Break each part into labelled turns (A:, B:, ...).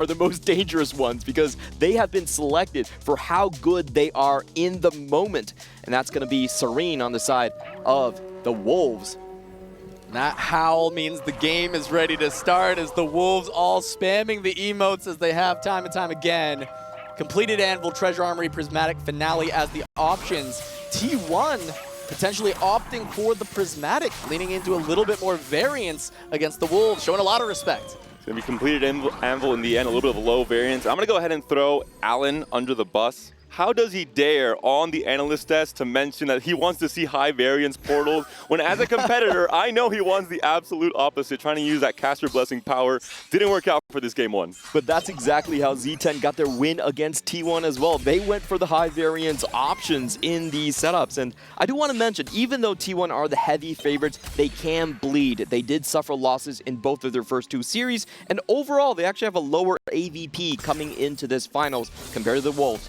A: are the most dangerous ones because they have been selected for how good they are in the moment. And that's going to be Serene on the side of the Wolves.
B: That howl means the game is ready to start as the Wolves all spamming the emotes as they have time and time again. Completed Anvil, Treasure Armory, Prismatic, Finale as the options. T1 potentially opting for the Prismatic, leaning into a little bit more variance against the Wolves, showing a lot of respect.
C: It's going to be completed Anvil in the end, a little bit of a low variance. I'm going to go ahead and throw Alan under the bus. How does he dare on the analyst desk to mention that he wants to see high variance portals when as a competitor, I know he wants the absolute opposite, trying to use that caster blessing power. Didn't work out for this game one.
A: But that's exactly how Z10 got their win against T1 as well. They went for the high variance options in these setups. And I do want to mention, even though T1 are the heavy favorites, they can bleed. They did suffer losses in both of their first two series. And overall, they actually have a lower AVP coming into this finals compared to the Wolves.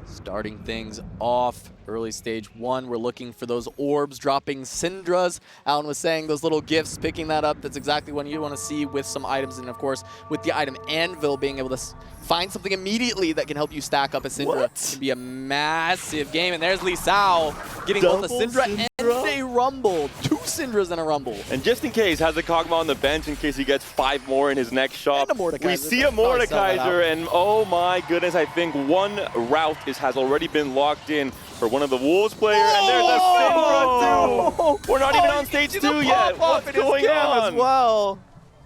B: Starting things off, early stage one, we're looking for those orbs dropping Syndras. Alan was saying those little gifts, picking that up, that's exactly what you want to see with some items, and of course, with the item Anvil, being able to find something immediately that can help you stack up a Syndra. It can be a massive game, and there's Lee Sao getting both a Syndra and a Rumble. 2 Syndras and a Rumble.
C: And just in case, has the Kog'Maw on the bench in case he gets 5 more in his next shot. We see a Mordekaiser, and oh my goodness, I think one route has already been locked in for one of the Wolves players, and there's a Syndra too. We're not even on stage 2 yet. What's going on?
A: As well.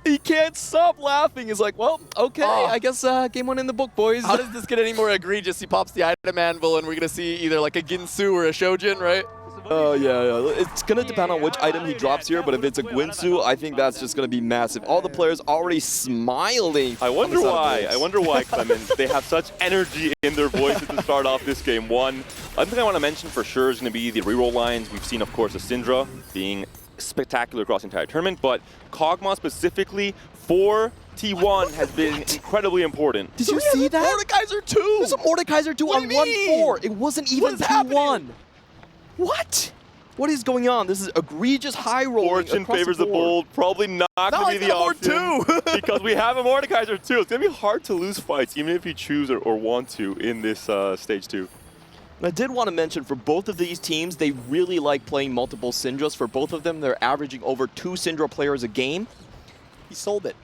A: He can't stop laughing. He's like, well, okay, I guess game one in the book, boys.
B: How does this get any more egregious? He pops the item Anvil, and we're going to see either like a Ginsu or a Shojin, right?
A: Oh, yeah. It's going to depend on which item he drops here, but if it's a Gwinsu, I think that's just going to be massive. All the players already smiling.
C: I wonder why, Clement. They have such energy in their voices to start off this game one. One thing I want to mention for sure is going to be the reroll lines. We've seen, of course, a Syndra being spectacular across the entire tournament, but Kog'Maw specifically for T1 has been incredibly important.
A: Did you see that?
B: Mordekaiser 2!
A: There's a Mordekaiser 2 on 1-4. It wasn't even 2-1. What? What is going on? This is egregious high rolling.
C: Fortune favors the bold. Probably not going to be the option because we have a Mordekaiser 2. It's going to be hard to lose fights, even if you choose or want to in this stage 2.
A: I did want to mention for both of these teams, they really like playing multiple Syndras. For both of them, they're averaging over 2 Syndra players a game.
B: He sold it.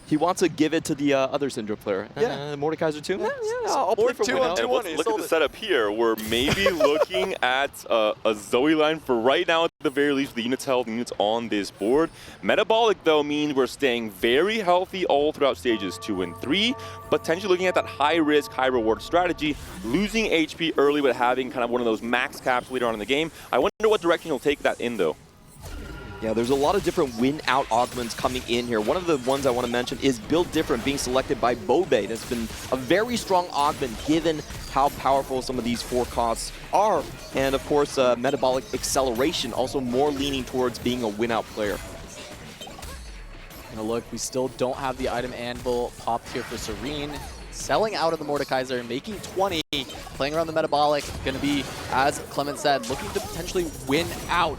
A: He wants to give it to the other Syndra player.
B: Yeah.
A: Mordekaiser 2?
B: Yeah, I'll play for 2 on 2 1.
C: Look at the setup here. We're maybe looking at a Zoe line for right now, at the very least, the units held, units on this board. Metabolic, though, means we're staying very healthy all throughout stages 2 and 3, potentially looking at that high-risk, high-reward strategy, losing HP early but having kind of one of those max caps later on in the game. I wonder what direction he'll take that in, though.
A: Yeah, there's a lot of different win-out augments coming in here. One of the ones I want to mention is Build Different being selected by Bobe. That's been a very strong augment given how powerful some of these 4 costs are. And of course, Metabolic Acceleration, also more leaning towards being a win-out player.
B: And look, we still don't have the item Anvil popped here for Serene. Selling out of the Mordekaiser, making 20, playing around the Metabolic. Going to be, as Clement said, looking to potentially win out.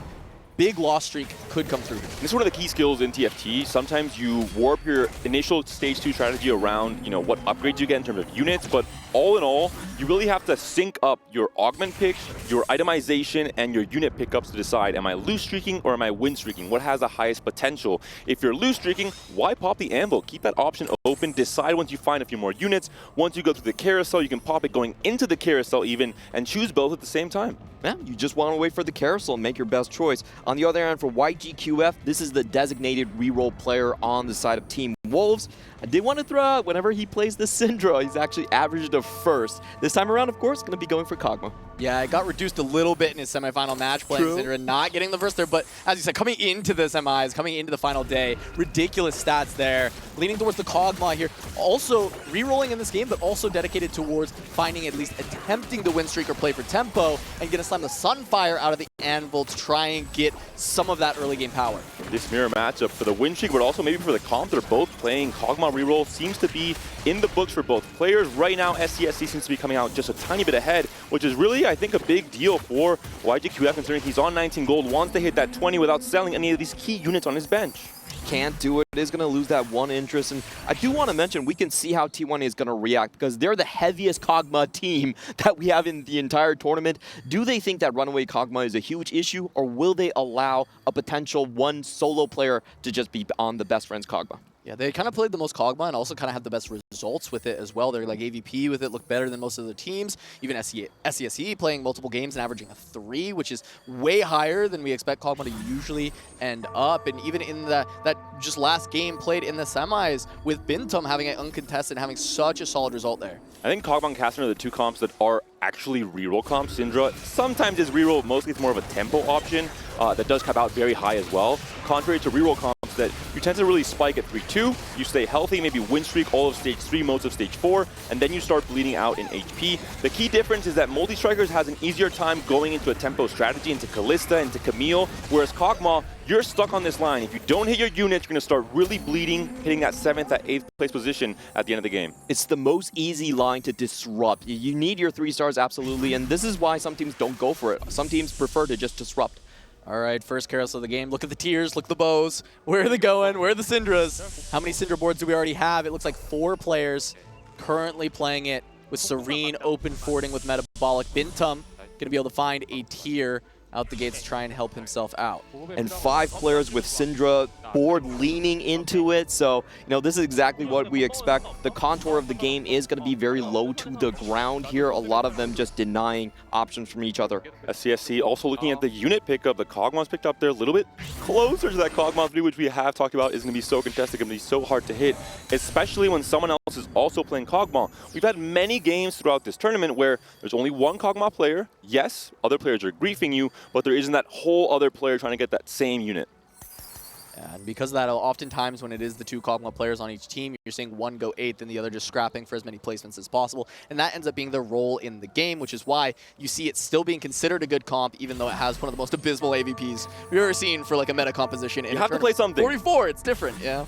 B: Big loss streak could come through.
C: This is one of the key skills in TFT. Sometimes you warp your initial stage 2 strategy around, what upgrades you get in terms of units, but all in all, you really have to sync up your augment picks, your itemization, and your unit pickups to decide, am I loose streaking or am I win streaking? What has the highest potential? If you're loose streaking, why pop the Anvil? Keep that option open. Decide once you find a few more units. Once you go through the Carousel, you can pop it going into the Carousel even, and choose both at the same time.
A: Yeah, you just want to wait for the Carousel and make your best choice. On the other hand, for YGQF, this is the designated reroll player on the side of Team Wolves. I did want to throw out, whenever he plays the Syndra, he's actually averaged a first. This time around, of course, going to be going for Kog'Maw.
B: Yeah, it got reduced a little bit in his semifinal match playing Syndra, not getting the first there, but as you said, coming into the semis, coming into the final day, ridiculous stats there, leaning towards the Kog'Maw here. Also, re-rolling in this game, but also dedicated towards finding, at least attempting the win streak or play for tempo, and gonna slam the Sunfire out of the Anvil to try and get some of that early game power.
C: This mirror matchup for the win streak, but also maybe for the comp, they're both playing. Kog'Maw reroll seems to be in the books for both players. Right now, SCSC seems to be coming out just a tiny bit ahead, which is really, I think, a big deal for YGQF, considering he's on 19 gold, wants to hit that 20 without selling any of these key units on his bench.
A: can't do it. It is going to lose that one interest. And I do want to mention, we can see how T1 is going to react because they're the heaviest Kog'Maw team that we have in the entire tournament. Do they think that runaway Kog'Maw is a huge issue, or will they allow a potential one solo player to just be on the best friend's Kog'Maw?
B: Yeah, they kind of played the most Kog'Maw and also kind of had the best results with it as well. They're like AVP with it, look better than most of the teams. Even SESE playing multiple games and averaging a 3, which is way higher than we expect Kog'Maw to usually end up. And even in that just last game played in the semis with Bintum having it uncontested and having such a solid result there.
C: I think Kog'Maw and Caster are the two comps that are actually reroll comps. Syndra sometimes is reroll, mostly it's more of a tempo option that does cap out very high as well. Contrary to reroll comps that you tend to really spike at 3-2, you stay healthy, maybe win streak all of stage 3, most of stage 4, and then you start bleeding out in HP. The key difference is that Multi-Strikers has an easier time going into a tempo strategy, into Kalista, into Camille, whereas Kog'Maw, you're stuck on this line. If you don't hit your units, you're going to start really bleeding, hitting that 7th, that 8th place position at the end of the game.
A: It's the most easy line to disrupt. You need your 3 stars, absolutely, and this is why some teams don't go for it. Some teams prefer to just disrupt.
B: All right, first Carousel of the game. Look at the tiers, look at the bows. Where are they going? Where are the Syndras? How many Syndra boards do we already have? It looks like 4 players currently playing it with Serene open fording with Metabolic. Bintum going to be able to find a tier out the gates to try and help himself out.
A: And 5 players with Syndra board leaning into it. So, this is exactly what we expect. The contour of the game is going to be very low to the ground here. A lot of them just denying options from each other.
C: SCSC also looking at the unit pickup. The Kog'Maw's picked up there a little bit closer to that Kog'Maw 3, which we have talked about is going to be so contested, going to be so hard to hit, especially when someone else is also playing Kog'Maw. We've had many games throughout this tournament where there's only one Kog'Maw player. Yes, other players are griefing you, but there isn't that whole other player trying to get that same unit.
B: And because of that, oftentimes when it is the 2 Kog'Maw players on each team, you're seeing one go 8th and the other just scrapping for as many placements as possible. And that ends up being their role in the game, which is why you see it still being considered a good comp, even though it has one of the most abysmal AVPs we've ever seen for like a meta composition.
C: You have to play something.
B: 44, it's different, yeah.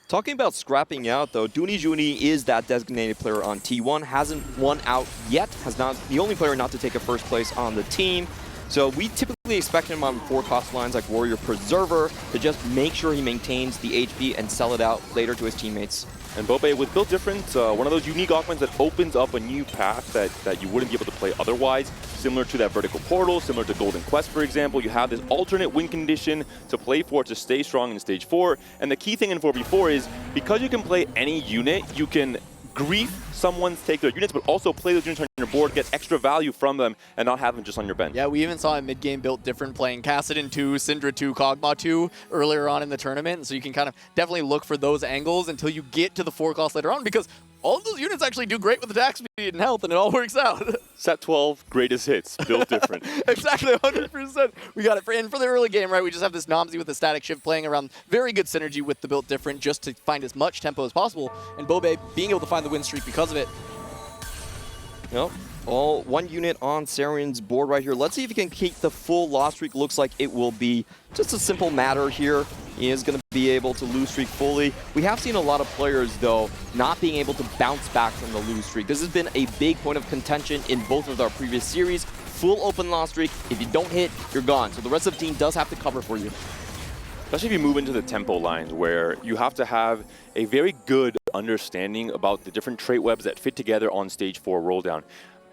A: Talking about scrapping out, though, Dooney Juni is that designated player on T1, hasn't won out yet, has not the only player not to take a first place on the team. So we typically expect him on 4 cost lines like Warrior Preserver to just make sure he maintains the HP and sell it out later to his teammates.
C: And Bobe, with Built Different, one of those unique augments that opens up a new path that you wouldn't be able to play otherwise, similar to that Vertical Portal, similar to Golden Quest, for example. You have this alternate win condition to play for to stay strong in Stage 4. And the key thing in 4v4 is, because you can play any unit, you can grief someone take their units, but also play those units on your board, get extra value from them, and not have them just on your bench.
B: Yeah, we even saw a mid-game Built Different playing Kassadin 2, Syndra 2, Kog'Maw 2 earlier on in the tournament, so you can kind of definitely look for those angles until you get to the 4 cost later on, because all of those units actually do great with attack speed and health, and it all works out.
C: Set 12, greatest hits, Built Different.
B: Exactly, 100%. We got it. And for the early game, right, we just have this Nomsy with the static shift playing around very good synergy with the Built Different just to find as much tempo as possible, and Bobe being able to find the win streak because of it.
A: Yep. All 1 unit on Saren's board right here. Let's see if he can keep the full loss streak. Looks like it will be just a simple matter here. He is going to be able to lose streak fully. We have seen a lot of players, though, not being able to bounce back from the lose streak. This has been a big point of contention in both of our previous series. Full open loss streak. If you don't hit, you're gone. So the rest of the team does have to cover for you.
C: Especially if you move into the tempo lines where you have to have a very good understanding about the different trait webs that fit together on Stage 4 roll down.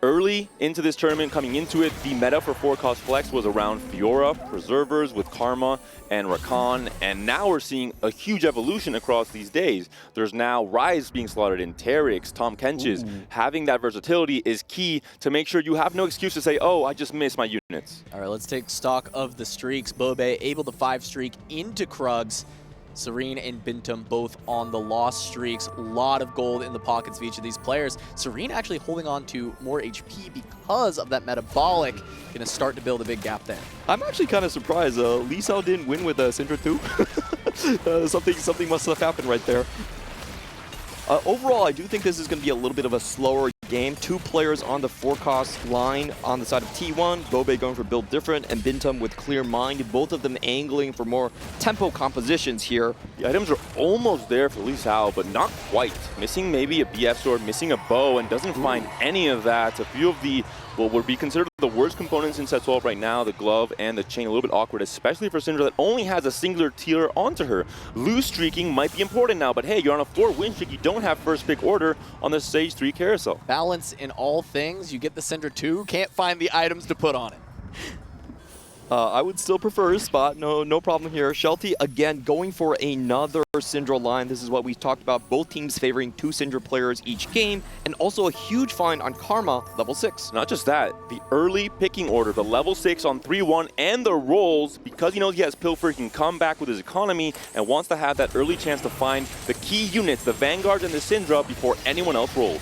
C: Early into this tournament, coming into it, the meta for 4-cost flex was around Fiora, Preservers with Karma, and Rakan, and now we're seeing a huge evolution across these days. There's now Ryze being slotted in, Teryx, Tahm Kench's. Having that versatility is key to make sure you have no excuse to say, oh, I just missed my units.
B: All right, let's take stock of the streaks. Bobe able to 5-streak into Krugs. Serene and Bintum both on the loss streaks. A lot of gold in the pockets of each of these players. Serene actually holding on to more HP because of that metabolic. Going to start to build a big gap there.
A: I'm actually kind of surprised. Lee Sao didn't win with Syndra 2. Something must have happened right there. Overall, I do think this is going to be a little bit of a slower game. 2 players on the 4-cost line on the side of T1. Bobe going for Build Different, and Bintum with Clear Mind. Both of them angling for more tempo compositions here.
C: The items are almost there for Lee Sao, but not quite. Missing maybe a BF sword, missing a bow, and doesn't find any of that. A few of the what would be considered the worst components in set 12 right now, the glove and the chain, a little bit awkward, especially for Syndra that only has a singular tier onto her. Loose streaking might be important now, but hey, you're on a 4-win streak, you don't have first pick order on the Stage 3 Carousel.
B: Balance in all things. You get the Syndra 2, can't find the items to put on it.
A: I would still prefer his spot, no problem here. Shelty, again, going for another Syndra line. This is what we talked about, both teams favoring 2 Syndra players each game, and also a huge find on Karma, level 6.
C: Not just that, the early picking order, the level 6 on 3-1, and the rolls, because he knows he has Pilfer, he can come back with his economy and wants to have that early chance to find the key units, the Vanguards and the Syndra, before anyone else rolls.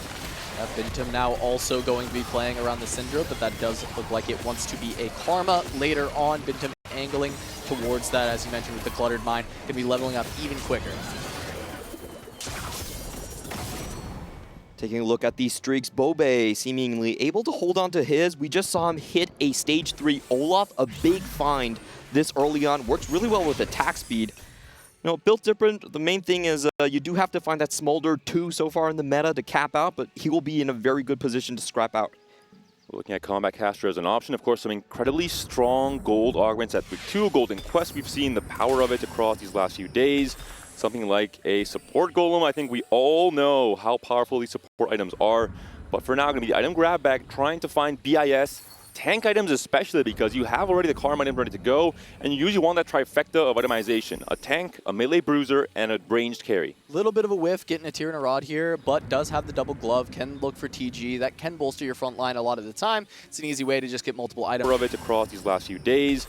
B: Bintum now also going to be playing around the Syndra, but that does look like it wants to be a Karma later on. Bintum angling towards that, as you mentioned, with the Cluttered Mine, going to be leveling up even quicker.
A: Taking a look at these streaks, Bobe seemingly able to hold on to his. We just saw him hit a Stage 3 Olaf, a big find this early on. Works really well with attack speed. You know, built different, the main thing is you do have to find that Smolder 2 so far in the meta to cap out, but he will be in a very good position to scrap out.
C: Looking at Combat Caster as an option, of course, some incredibly strong gold augments at 2 Golden Quest. We've seen the power of it across these last few days. Something like a support golem. I think we all know how powerful these support items are, but for now, going to be the item grab bag, trying to find BIS. Tank items especially, because you have already the Karma item ready to go, and you usually want that trifecta of itemization. A tank, a melee bruiser, and a ranged carry.
B: Little bit of a whiff getting a tier and a rod here, but does have the double glove, can look for TG. That can bolster your front line a lot of the time. It's an easy way to just get multiple items.
C: Of it across these last few days.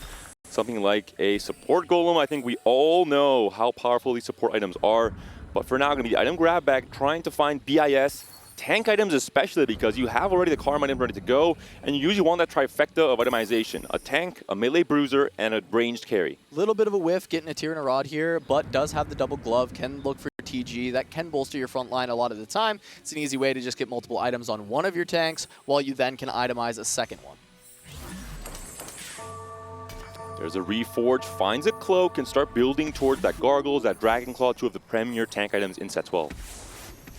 C: Something like a support golem. I think we all know how powerful these support items are, but for now, going to be the item grab bag, trying to find BIS. Tank items especially, because you have already the Karma item ready to go, and you usually want that trifecta of itemization. A tank, a melee bruiser, and a ranged carry.
B: Little bit of a whiff getting a tier and a rod here, but does have the double glove, can look for TG. That can bolster your front line a lot of the time. It's an easy way to just get multiple items on one of your tanks, while you then can itemize a second one.
C: There's a Reforge, finds a cloak, and start building towards that Gargles, that Dragon Claw, 2 of the premier tank items in set 12.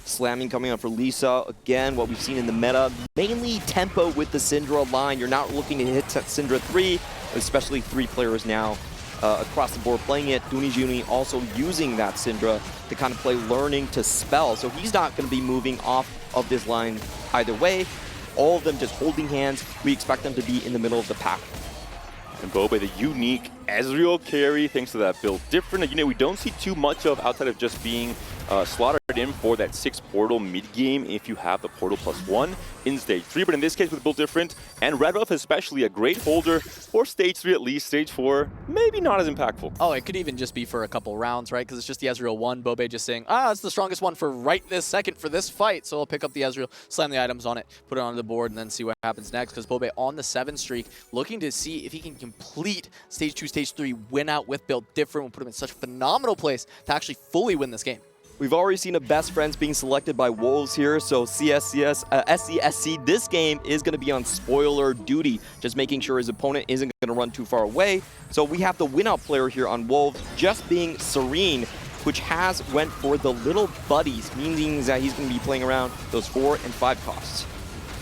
A: Slamming coming up for Lisa. Again, what we've seen in the meta, mainly tempo with the Syndra line. You're not looking to hit Syndra 3, especially 3 players now across the board playing it. Juni also using that Syndra to kind of play learning to spell. So he's not going to be moving off of this line either way. All of them just holding hands. We expect them to be in the middle of the pack.
C: And Bobe, the unique Ezreal carry, thanks to that build different. A unit we don't see too much of outside of just being slaughtered in for that 6 portal mid-game if you have the portal +1 in Stage 3. But in this case with build different, and Red Buff especially a great holder for Stage 3 at least. Stage 4, maybe not as impactful.
B: Oh, it could even just be for a couple rounds, right? Because it's just the Ezreal 1. Bobe just saying, it's the strongest one for right this second for this fight. So I'll pick up the Ezreal, slam the items on it, put it on the board, and then see what happens next. Because Bobe on the 7 streak, looking to see if he can complete Stage 2, Stage 3, win out with build different. We'll put him in such a phenomenal place to actually fully win this game.
A: We've already seen a best friends being selected by Wolves here, so SCSC, this game is going to be on spoiler duty, just making sure his opponent isn't going to run too far away. So we have the win-out player here on Wolves just being Serene, which went for the little buddies, meaning that he's going to be playing around those 4 and 5 costs.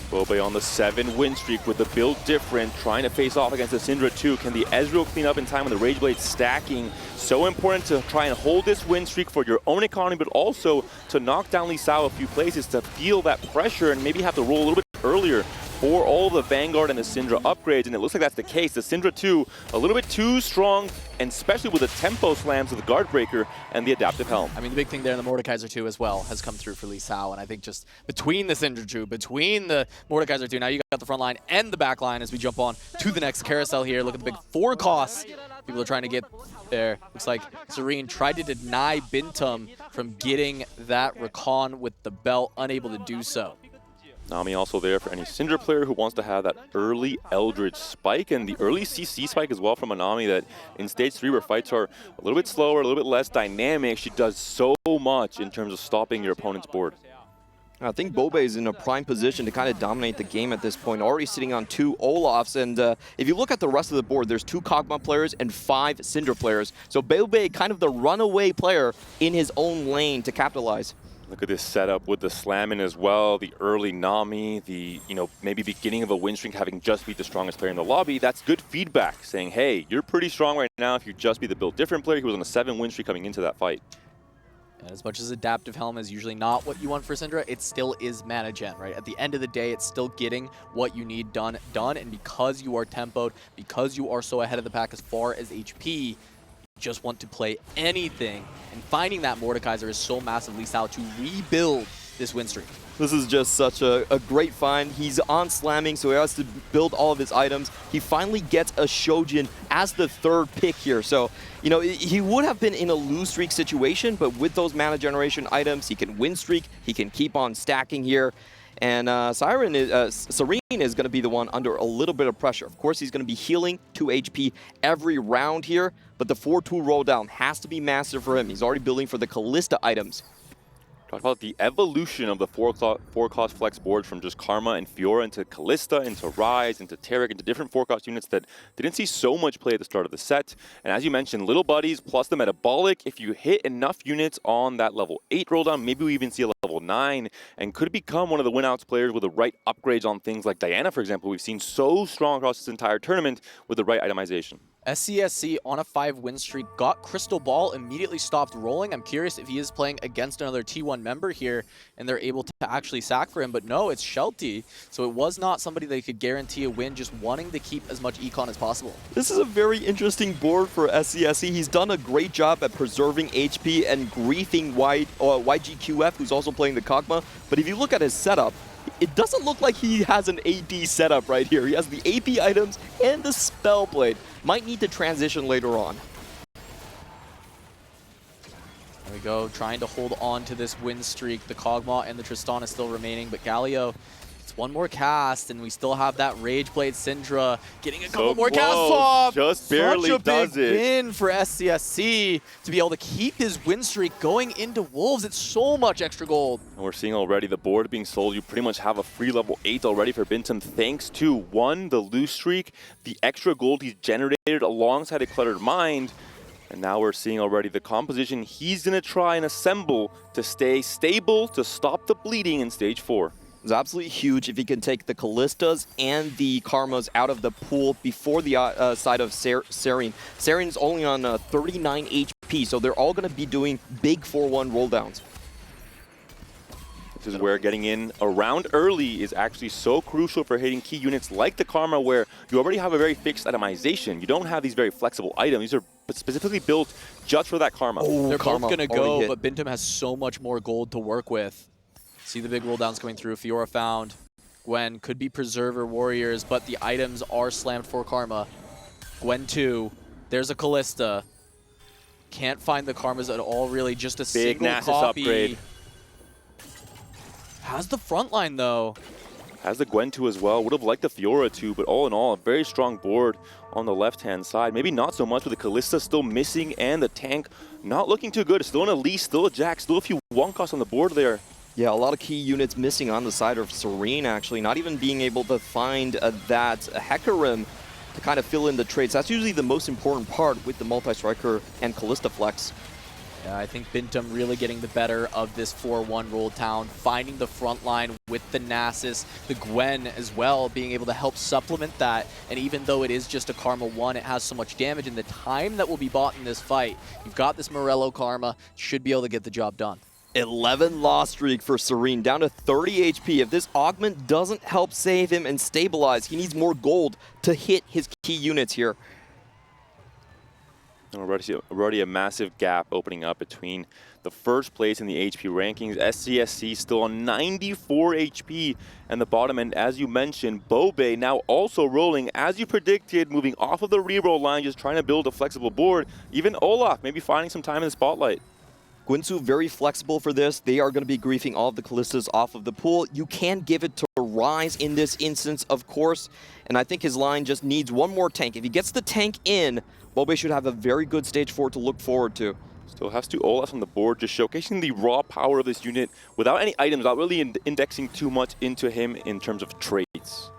C: Bobe on the 7-win streak with the build different, trying to face off against the Syndra 2. Can the Ezreal clean up in time with the Rage Blade stacking? So important to try and hold this win streak for your own economy, but also to knock down Lee Sao a few places to feel that pressure and maybe have to roll a little bit earlier for all the Vanguard and the Syndra upgrades, and it looks like that's the case. The Syndra 2 a little bit too strong, and especially with the tempo slams of the Guard Breaker and the Adaptive Helm.
B: I mean, the big thing there in the Mordekaiser 2 as well has come through for Lee Sao, and I think just between the Syndra 2, between the Mordekaiser 2, now you got the front line and the back line as we jump on to the next carousel here. Look at the big 4 costs people are trying to get there. Looks like Serene tried to deny Bintum from getting that Recon with the belt, unable to do so.
C: Nami also there for any Syndra player who wants to have that early Eldritch spike and the early CC spike as well from Nami, that in Stage 3 where fights are a little bit slower, a little bit less dynamic, she does so much in terms of stopping your opponent's board.
A: I think Bobe is in a prime position to kind of dominate the game at this point, already sitting on 2 Olafs. And if you look at the rest of the board, there's 2 Kog'Maw players and 5 Syndra players. So Bobe kind of the runaway player in his own lane to capitalize.
C: Look at this setup with the slamming as well, the early Nami, the, maybe beginning of a win streak having just beat the strongest player in the lobby. That's good feedback saying, hey, you're pretty strong right now if you just beat the build different player who was on a 7 win streak coming into that fight.
B: And as much as Adaptive Helm is usually not what you want for Syndra, it still is mana gen, right? At the end of the day, it's still getting what you need done, and because you are tempoed, because you are so ahead of the pack as far as HP, just want to play anything, and finding that Mordekaiser is so massively solid to rebuild this win streak.
A: This is just such a great find. He's on slamming, so he has to build all of his items. He finally gets a Shojin as the 3rd pick here. So, he would have been in a lose streak situation, but with those mana generation items, he can win streak, he can keep on stacking here. And Serene is going to be the one under a little bit of pressure. Of course, he's going to be healing 2 HP every round here, but the 4-2 roll down has to be massive for him. He's already building for the Callista items.
C: Talk about the evolution of the 4-cost flex boards from just Karma and Fiora into Callista, into Ryze, into Taric, into different 4-cost units that didn't see so much play at the start of the set. And as you mentioned, little buddies plus the metabolic, if you hit enough units on that level 8 roll down, maybe we even see a level 9, and could become one of the win-outs players with the right upgrades on things like Diana, for example. We've seen so strong across this entire tournament with the right itemization.
B: SCSC on a 5 win streak got Crystal Ball, immediately stopped rolling. I'm curious if he is playing against another T1 member here and they're able to actually sack for him, but no, it's Shelty. So it was not somebody they could guarantee a win, just wanting to keep as much econ as possible.
A: This is a very interesting board for SCSC. He's done a great job at preserving HP and griefing YGQF, who's also playing the Kog'Maw. But if you look at his setup, it doesn't look like he has an AD setup right here. He has the AP items and the Spell Blade. Might need to transition later on.
B: There we go, trying to hold on to this win streak. The Kog'Maw and the Tristana still remaining, but Galio, it's one more cast, and we still have that Rage Blade Syndra getting a couple more casts off.
C: Just barely
B: Such a
C: does
B: big
C: it.
B: win for SCSC to be able to keep his win streak going into Wolves. It's so much extra gold.
C: And we're seeing already the board being sold. You pretty much have a free level 8 already for Bintum, thanks to, 1, the lose streak, the extra gold he's generated alongside a Cluttered Mind, and now we're seeing already the composition he's going to try and assemble to stay stable, to stop the bleeding in Stage 4.
A: It's absolutely huge if he can take the Callistas and the Karmas out of the pool before the side of Serene. Serene's only on 39 HP, so they're all going to be doing big 4-1 roll downs.
C: This is where getting in around early is actually so crucial for hitting key units like the Karma, where you already have a very fixed itemization. You don't have these very flexible items. These are specifically built just for that Karma.
A: Oh,
B: they're
A: Karma
B: both going to go,
A: hit.
B: but Bintum has so much more gold to work with. See the big roll downs coming through. Fiora found. Gwen could be Preserver Warriors, but the items are slammed for Karma. Gwen 2. There's a Callista. Can't find the Karmas at all, really. Just a
C: Big
B: single
C: Nasus
B: copy.
C: upgrade.
B: Has the front line, though.
C: Has the Gwen 2 as well. Would have liked the Fiora 2, but all in all, a very strong board on the left-hand side. Maybe not so much with the Callista still missing and the tank not looking too good. Still an Elise, still a Jack, still a few one costs on the board there.
A: Yeah, a lot of key units missing on the side of Serene, actually. Not even being able to find that Hecarim to kind of fill in the trades. That's usually the most important part with the multi-striker and Callista flex.
B: Yeah, I think Bintum really getting the better of this 4-1 roll down, finding the front line with the Nasus, the Gwen as well, being able to help supplement that. And even though it is just a Karma 1, it has so much damage, and the time that will be bought in this fight, you've got this Morello Karma, should be able to get the job done.
A: 11 loss streak for Serene, down to 30 HP. If this augment doesn't help save him and stabilize, he needs more gold to hit his key units here.
C: Already a massive gap opening up between the first place in the HP rankings. SCSC still on 94 HP, and the bottom end, as you mentioned, Bobe now also rolling, as you predicted, moving off of the reroll line, just trying to build a flexible board. Even Olaf maybe finding some time in the spotlight.
A: Guinsoo very flexible for this. They are going to be griefing all of the Callistas off of the pool. You can give it to Ryze in this instance, of course, and I think his line just needs one more tank. If he gets the tank in, Bobe should have a very good stage 4 to look forward to.
C: Still has 2 Olafs on the board, just showcasing the raw power of this unit without any items, not really indexing too much into him in terms of traits.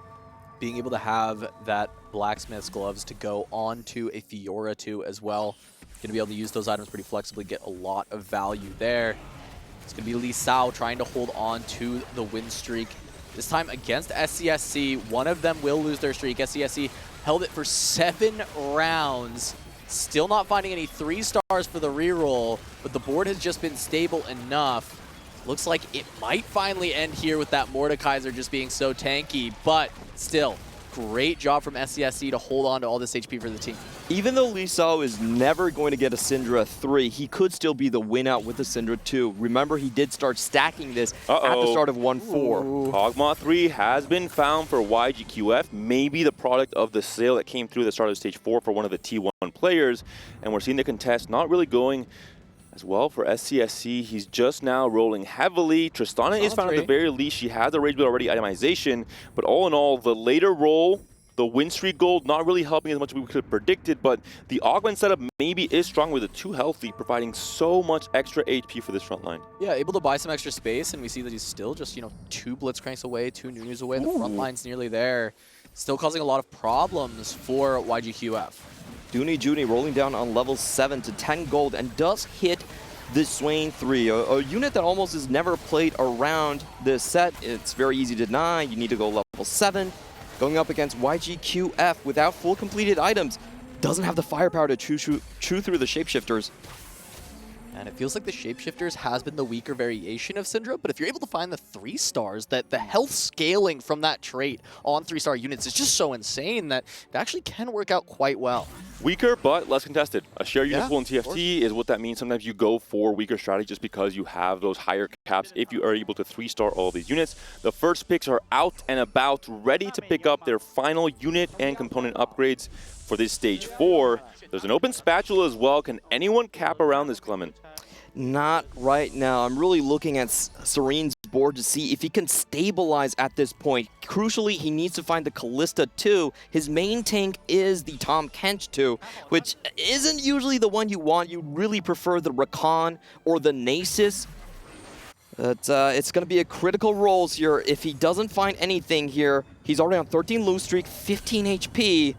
B: Being able to have that Blacksmith's gloves to go on to a Fiora 2 as well. Going to be able to use those items pretty flexibly, get a lot of value there. It's going to be Lee Sao trying to hold on to the win streak. This time against SCSC, one of them will lose their streak. SCSC held it for 7 rounds. Still not finding any 3 stars for the reroll, but the board has just been stable enough. Looks like it might finally end here with that Mordekaiser just being so tanky, but still, great job from SCSC to hold on to all this HP for the team.
A: Even though Lee Sao is never going to get a Syndra 3, he could still be the win out with a Syndra 2. Remember, he did start stacking this at the start of 1-4.
C: Hogmaw 3 has been found for YGQF, maybe the product of the sale that came through at the start of stage 4 for one of the T1 players. And we're seeing the contest not really going as well for SCSC. He's just now rolling heavily. Tristana is found at the very least. She has a Rage Blade already itemization, but all in all, the later roll, the win streak gold not really helping as much as we could have predicted, but the augment setup maybe is strong with the 2 healthy, providing so much extra HP for this front line.
B: Yeah, able to buy some extra space, and we see that he's still just, 2 Blitzcranks away, 2 Nunus away. The front line's nearly there. Still causing a lot of problems for YGQF.
A: Dooney Junie rolling down on level 7 to 10 gold and does hit the Swain 3, a unit that almost is never played around this set. It's very easy to deny. You need to go level 7. Going up against YGQF without full completed items. Doesn't have the firepower to chew through the Shapeshifters.
B: And it feels like the Shapeshifters has been the weaker variation of Syndra, but if you're able to find the 3 stars, that the health scaling from that trait on 3-star units is just so insane that it actually can work out quite well.
C: Weaker, but less contested. A share unit pool in TFT is what that means. Sometimes you go for weaker strategy just because you have those higher caps if you are able to 3-star all these units. The first picks are out and about, ready to pick up their final unit and component upgrades for this stage 4. There's an open spatula as well. Can anyone cap around this, Clement?
A: Not right now. I'm really looking at Serene's board to see if he can stabilize at this point. Crucially, he needs to find the Callista 2. His main tank is the Tom Kench 2, which isn't usually the one you want. You really prefer the Rakan or the Nasus. But it's going to be a critical roles here. If he doesn't find anything here, he's already on 13 lose streak, 15 HP,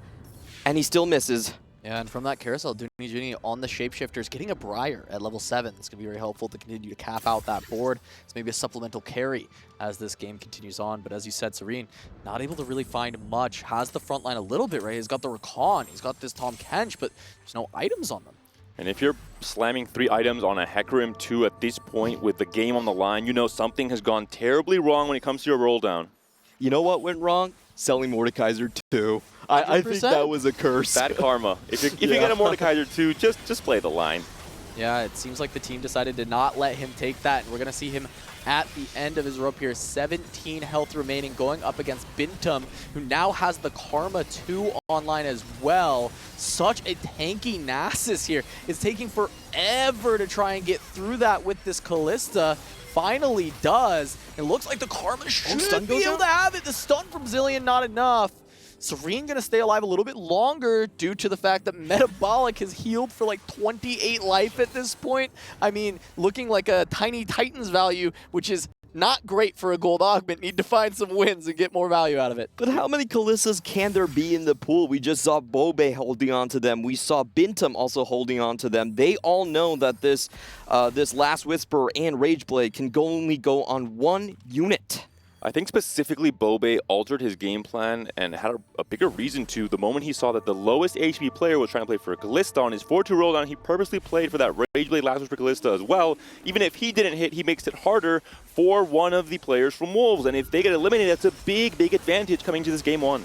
A: and he still misses.
B: Yeah, and from that Carousel, Dooney Junie on the Shapeshifters, getting a Briar at level 7. It's going to be very helpful to continue to cap out that board. It's maybe a supplemental carry as this game continues on. But as you said, Serene, not able to really find much. Has the front line a little bit, right? He's got the Rakan, he's got this Tom Kench, but there's no items on them.
C: And if you're slamming 3 items on a Hecarim 2 at this point with the game on the line, you know something has gone terribly wrong when it comes to your roll down.
A: You know what went wrong? Selling Mordekaiser 2. I think that was a curse.
C: Bad karma. If you get a Mordekaiser 2, just play the line.
B: Yeah, it seems like the team decided to not let him take that. And we're going to see him at the end of his rope here. 17 health remaining, going up against Bintum, who now has the Karma 2 online as well. Such a tanky Nasus here. It's taking forever to try and get through that with this Callista. Finally does. It looks like the Karma should be able to have it. The stun from Zillion, not enough. Serene going to stay alive a little bit longer due to the fact that Metabolic has healed for like 28 life at this point. I mean, looking like a tiny Titans value, which is not great for a gold augment. Need to find some wins and get more value out of it.
A: But how many Callistas can there be in the pool? We just saw Bobe holding on to them. We saw Bintum also holding on to them. They all know that this Last Whisper and Rageblade can only go on 1 unit.
C: I think specifically Bobe altered his game plan and had a bigger reason to. The moment he saw that the lowest HP player was trying to play for a Callista on his 4-2 roll down, he purposely played for that Rageblade Last Whisper Callista as well. Even if he didn't hit, he makes it harder for one of the players from Wolves. And if they get eliminated, that's a big, big advantage coming to this game 1.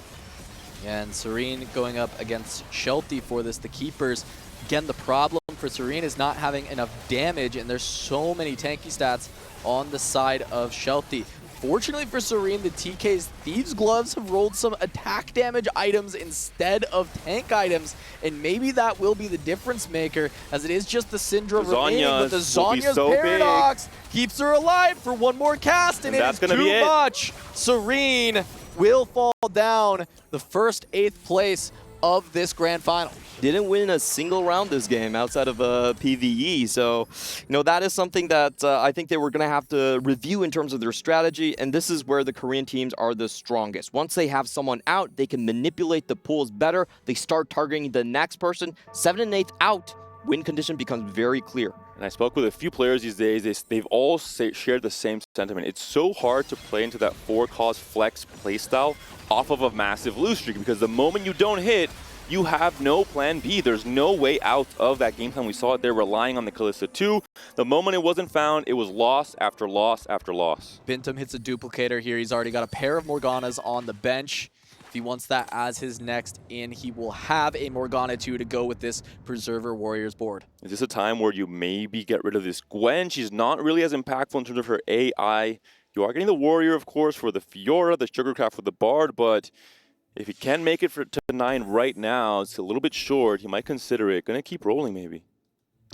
B: Yeah, and Serene going up against Shelty for this, the Keepers. Again, the problem for Serene is not having enough damage, and there's so many tanky stats on the side of Shelty. Fortunately for Serene, the TK's Thieves' Gloves have rolled some attack damage items instead of tank items, and maybe that will be the difference maker, as it is just the Syndra remaining, but the Zonya's Paradox keeps her alive for 1 more cast, and it is too much. Serene will fall down the first 8th place of this grand final.
A: Didn't win a single round this game outside of PvE, so that is something that I think they were going to have to review in terms of their strategy, and this is where the Korean teams are the strongest. Once they have someone out, they can manipulate the pools better. They start targeting the next person. 7 and 8 out, win condition becomes very clear.
C: And I spoke with a few players these days. They've all shared the same sentiment. It's so hard to play into that 4-cost flex playstyle off of a massive lose streak because the moment you don't hit, you have no plan B. There's no way out of that game plan. We saw it there relying on the Kalista 2. The moment it wasn't found, it was loss after loss after loss.
B: Bintum hits a duplicator here. He's already got a pair of Morganas on the bench. If he wants that as his next in, he will have a Morgana 2 to go with this Preserver Warriors board.
C: Is this a time where you maybe get rid of this Gwen? She's not really as impactful in terms of her AI. You are getting the Warrior, of course, for the Fiora, the Sugarcraft for the Bard, but if he can make it to 9 right now, it's a little bit short. He might consider it. Gonna keep rolling, maybe.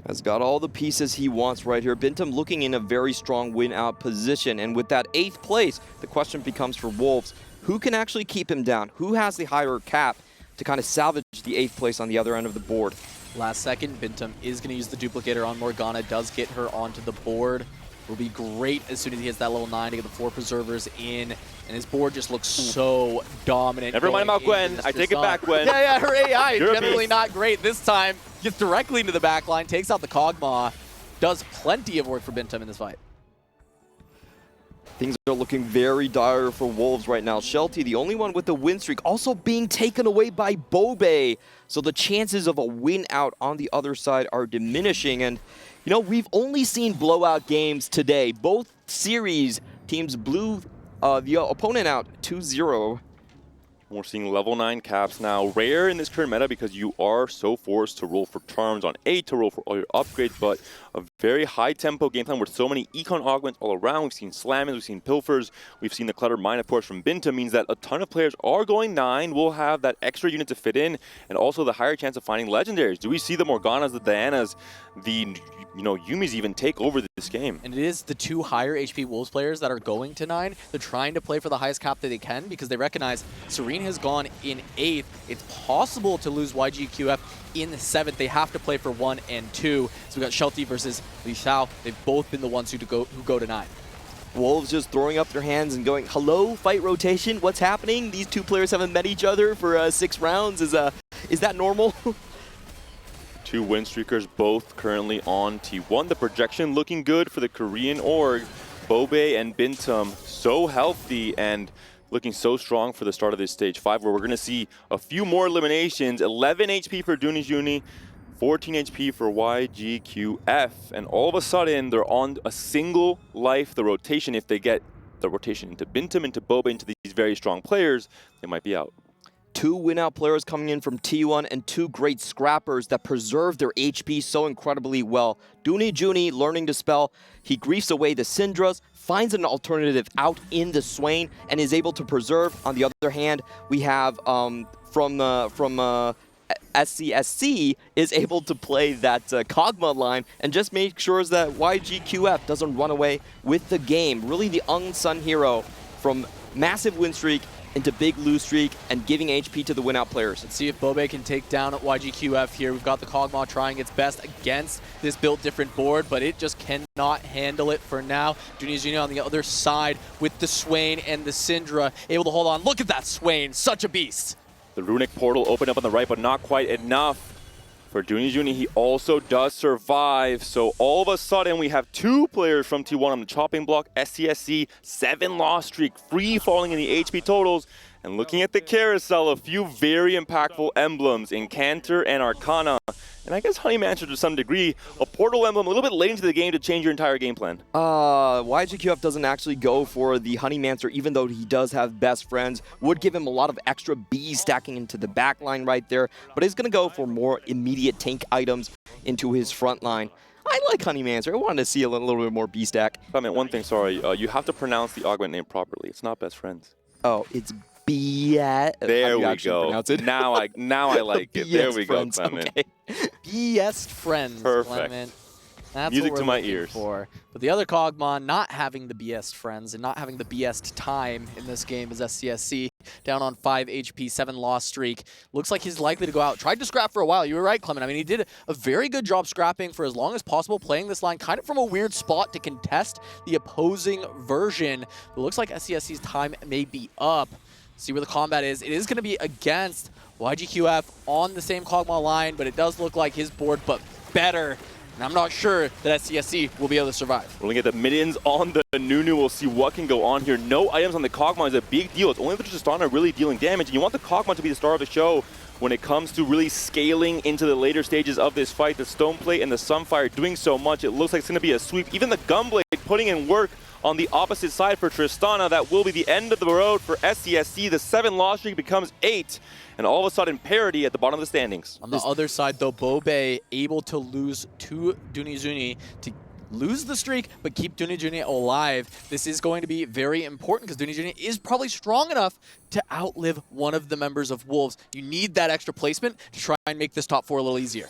A: Has got all the pieces he wants right here. Bintum looking in a very strong win-out position, and with that 8th place, the question becomes for Wolves, who can actually keep him down? Who has the higher cap to kind of salvage the 8th place on the other end of the board?
B: Last second, Bintum is going to use the duplicator on Morgana, does get her onto the board. Will be great as soon as he hits that level 9 to get the 4 preservers in, and his board just looks so dominant.
C: Never mind about Gwen. I take it back, Gwen.
B: Yeah, her AI is
C: You're
B: generally not great. This time, gets directly into the back line, takes out the Kog'Maw, does plenty of work for Bintum in this fight.
A: Things are looking very dire for Wolves right now. Shelty, the only one with the win streak, also being taken away by Bobe. So the chances of a win out on the other side are diminishing. And, you know, we've only seen blowout games today. Both series, teams blew the opponent out 2-0.
C: We're seeing level 9 caps now. Rare in this current meta because you are so forced to roll for charms on 8 to roll for all your upgrades, but a very high tempo game plan with so many econ augments all around. We've seen slammers, we've seen pilfers, we've seen the cluttered mine, of course, from Bintum means that a ton of players are going 9, will have that extra unit to fit in, and also the higher chance of finding legendaries. Do we see the Morganas, the Dianas, the Yumis even take over this game?
B: And it is the 2 higher HP Wolves players that are going to 9. They're trying to play for the highest cap that they can because they recognize Serene has gone in 8th. It's possible to lose YGQF in 7th. They have to play for 1 and 2. So we got Shelty versus Li Xiao. They've both been the ones who go to 9.
A: Wolves just throwing up their hands and going, hello, fight rotation, what's happening? These two players haven't met each other for 6 rounds. Is that normal?
C: 2 win streakers, both currently on T1. The projection looking good for the Korean org. Bobe and Bintum so healthy and looking so strong for the start of this stage 5, where we're going to see a few more eliminations. 11 HP for Dunijuni, 14 HP for YGQF, and all of a sudden they're on a single life. The rotation, if they get the rotation into Bintum, into Bobe, into these very strong players, they might be out.
A: 2 win-out players coming in from T1 and 2 great scrappers that preserve their HP so incredibly well. Dunijuni learning to spell. He griefs away the Syndras, finds an alternative out in the Swain, and is able to preserve. On the other hand, we have from SCSC is able to play that Kog'Maw line and just make sure that YGQF doesn't run away with the game. Really the unsung hero from massive win streak into big lose streak and giving HP to the win-out players.
B: Let's see if Bobe can take down YGQF here. We've got the Kog'Maw trying its best against this built different board, but it just cannot handle it for now. Dunijuni on the other side with the Swain and the Syndra able to hold on. Look at that Swain, such a beast.
C: The runic portal opened up on the right, but not quite enough. For Dunijuni, he also does survive. So all of a sudden, we have 2 players from T1 on the chopping block. SCSC, 7 loss streak, free falling in the HP totals. And looking at the carousel, a few very impactful emblems in Cantor and Arcana. And I guess Honeymancer to some degree, a portal emblem a little bit late into the game to change your entire game plan.
A: YGQF doesn't actually go for the Honeymancer, even though he does have best friends. Would give him a lot of extra bees stacking into the back line right there, but he's going to go for more immediate tank items into his front line. I like Honeymancer. I wanted to see a little bit more bee stack.
C: I mean, one thing, sorry, you have to pronounce the augment name properly. It's not best friends.
A: Oh, it's BS.
C: There we go. Now I like it. There we go, Clement.
B: Okay. BS friends.
C: Perfect.
B: Clement. That's
C: music
B: what we're
C: to my
B: looking
C: ears.
B: For. But the other Kog'Maw not having the BS friends and not having the BS time in this game is SCSC. Down on 5 HP, 7 loss streak. Looks like he's likely to go out. Tried to scrap for a while. You were right, Clement. I mean, he did a very good job scrapping for as long as possible, playing this line kind of from a weird spot to contest the opposing version. It looks like SCSC's time may be up. See where the combat is. It is going to be against YGQF on the same Kog'Maw line, but it does look like his board, but better And I'm not sure that SCSC will be able to survive.
C: We're looking at the minions on the Nunu. We'll see what can go on here. No items on the Kog'Maw is a big deal. It's only the Tristana really dealing damage. And you want the Kog'Maw to be the star of the show when it comes to really scaling into the later stages of this fight. The Stoneplate and the Sunfire doing so much. It looks like it's going to be a sweep. Even the Gunblade putting in work on the opposite side for Tristana. That will be the end of the road for SCSC. The 7 loss streak becomes 8. And all of a sudden, parity at the bottom of the standings.
B: On the other side, though, Bobe able to lose to Dunizuni to lose the streak, but keep Dunijuni alive. This is going to be very important because Dunijuni is probably strong enough to outlive one of the members of Wolves. You need that extra placement to try and make this top 4 a little easier.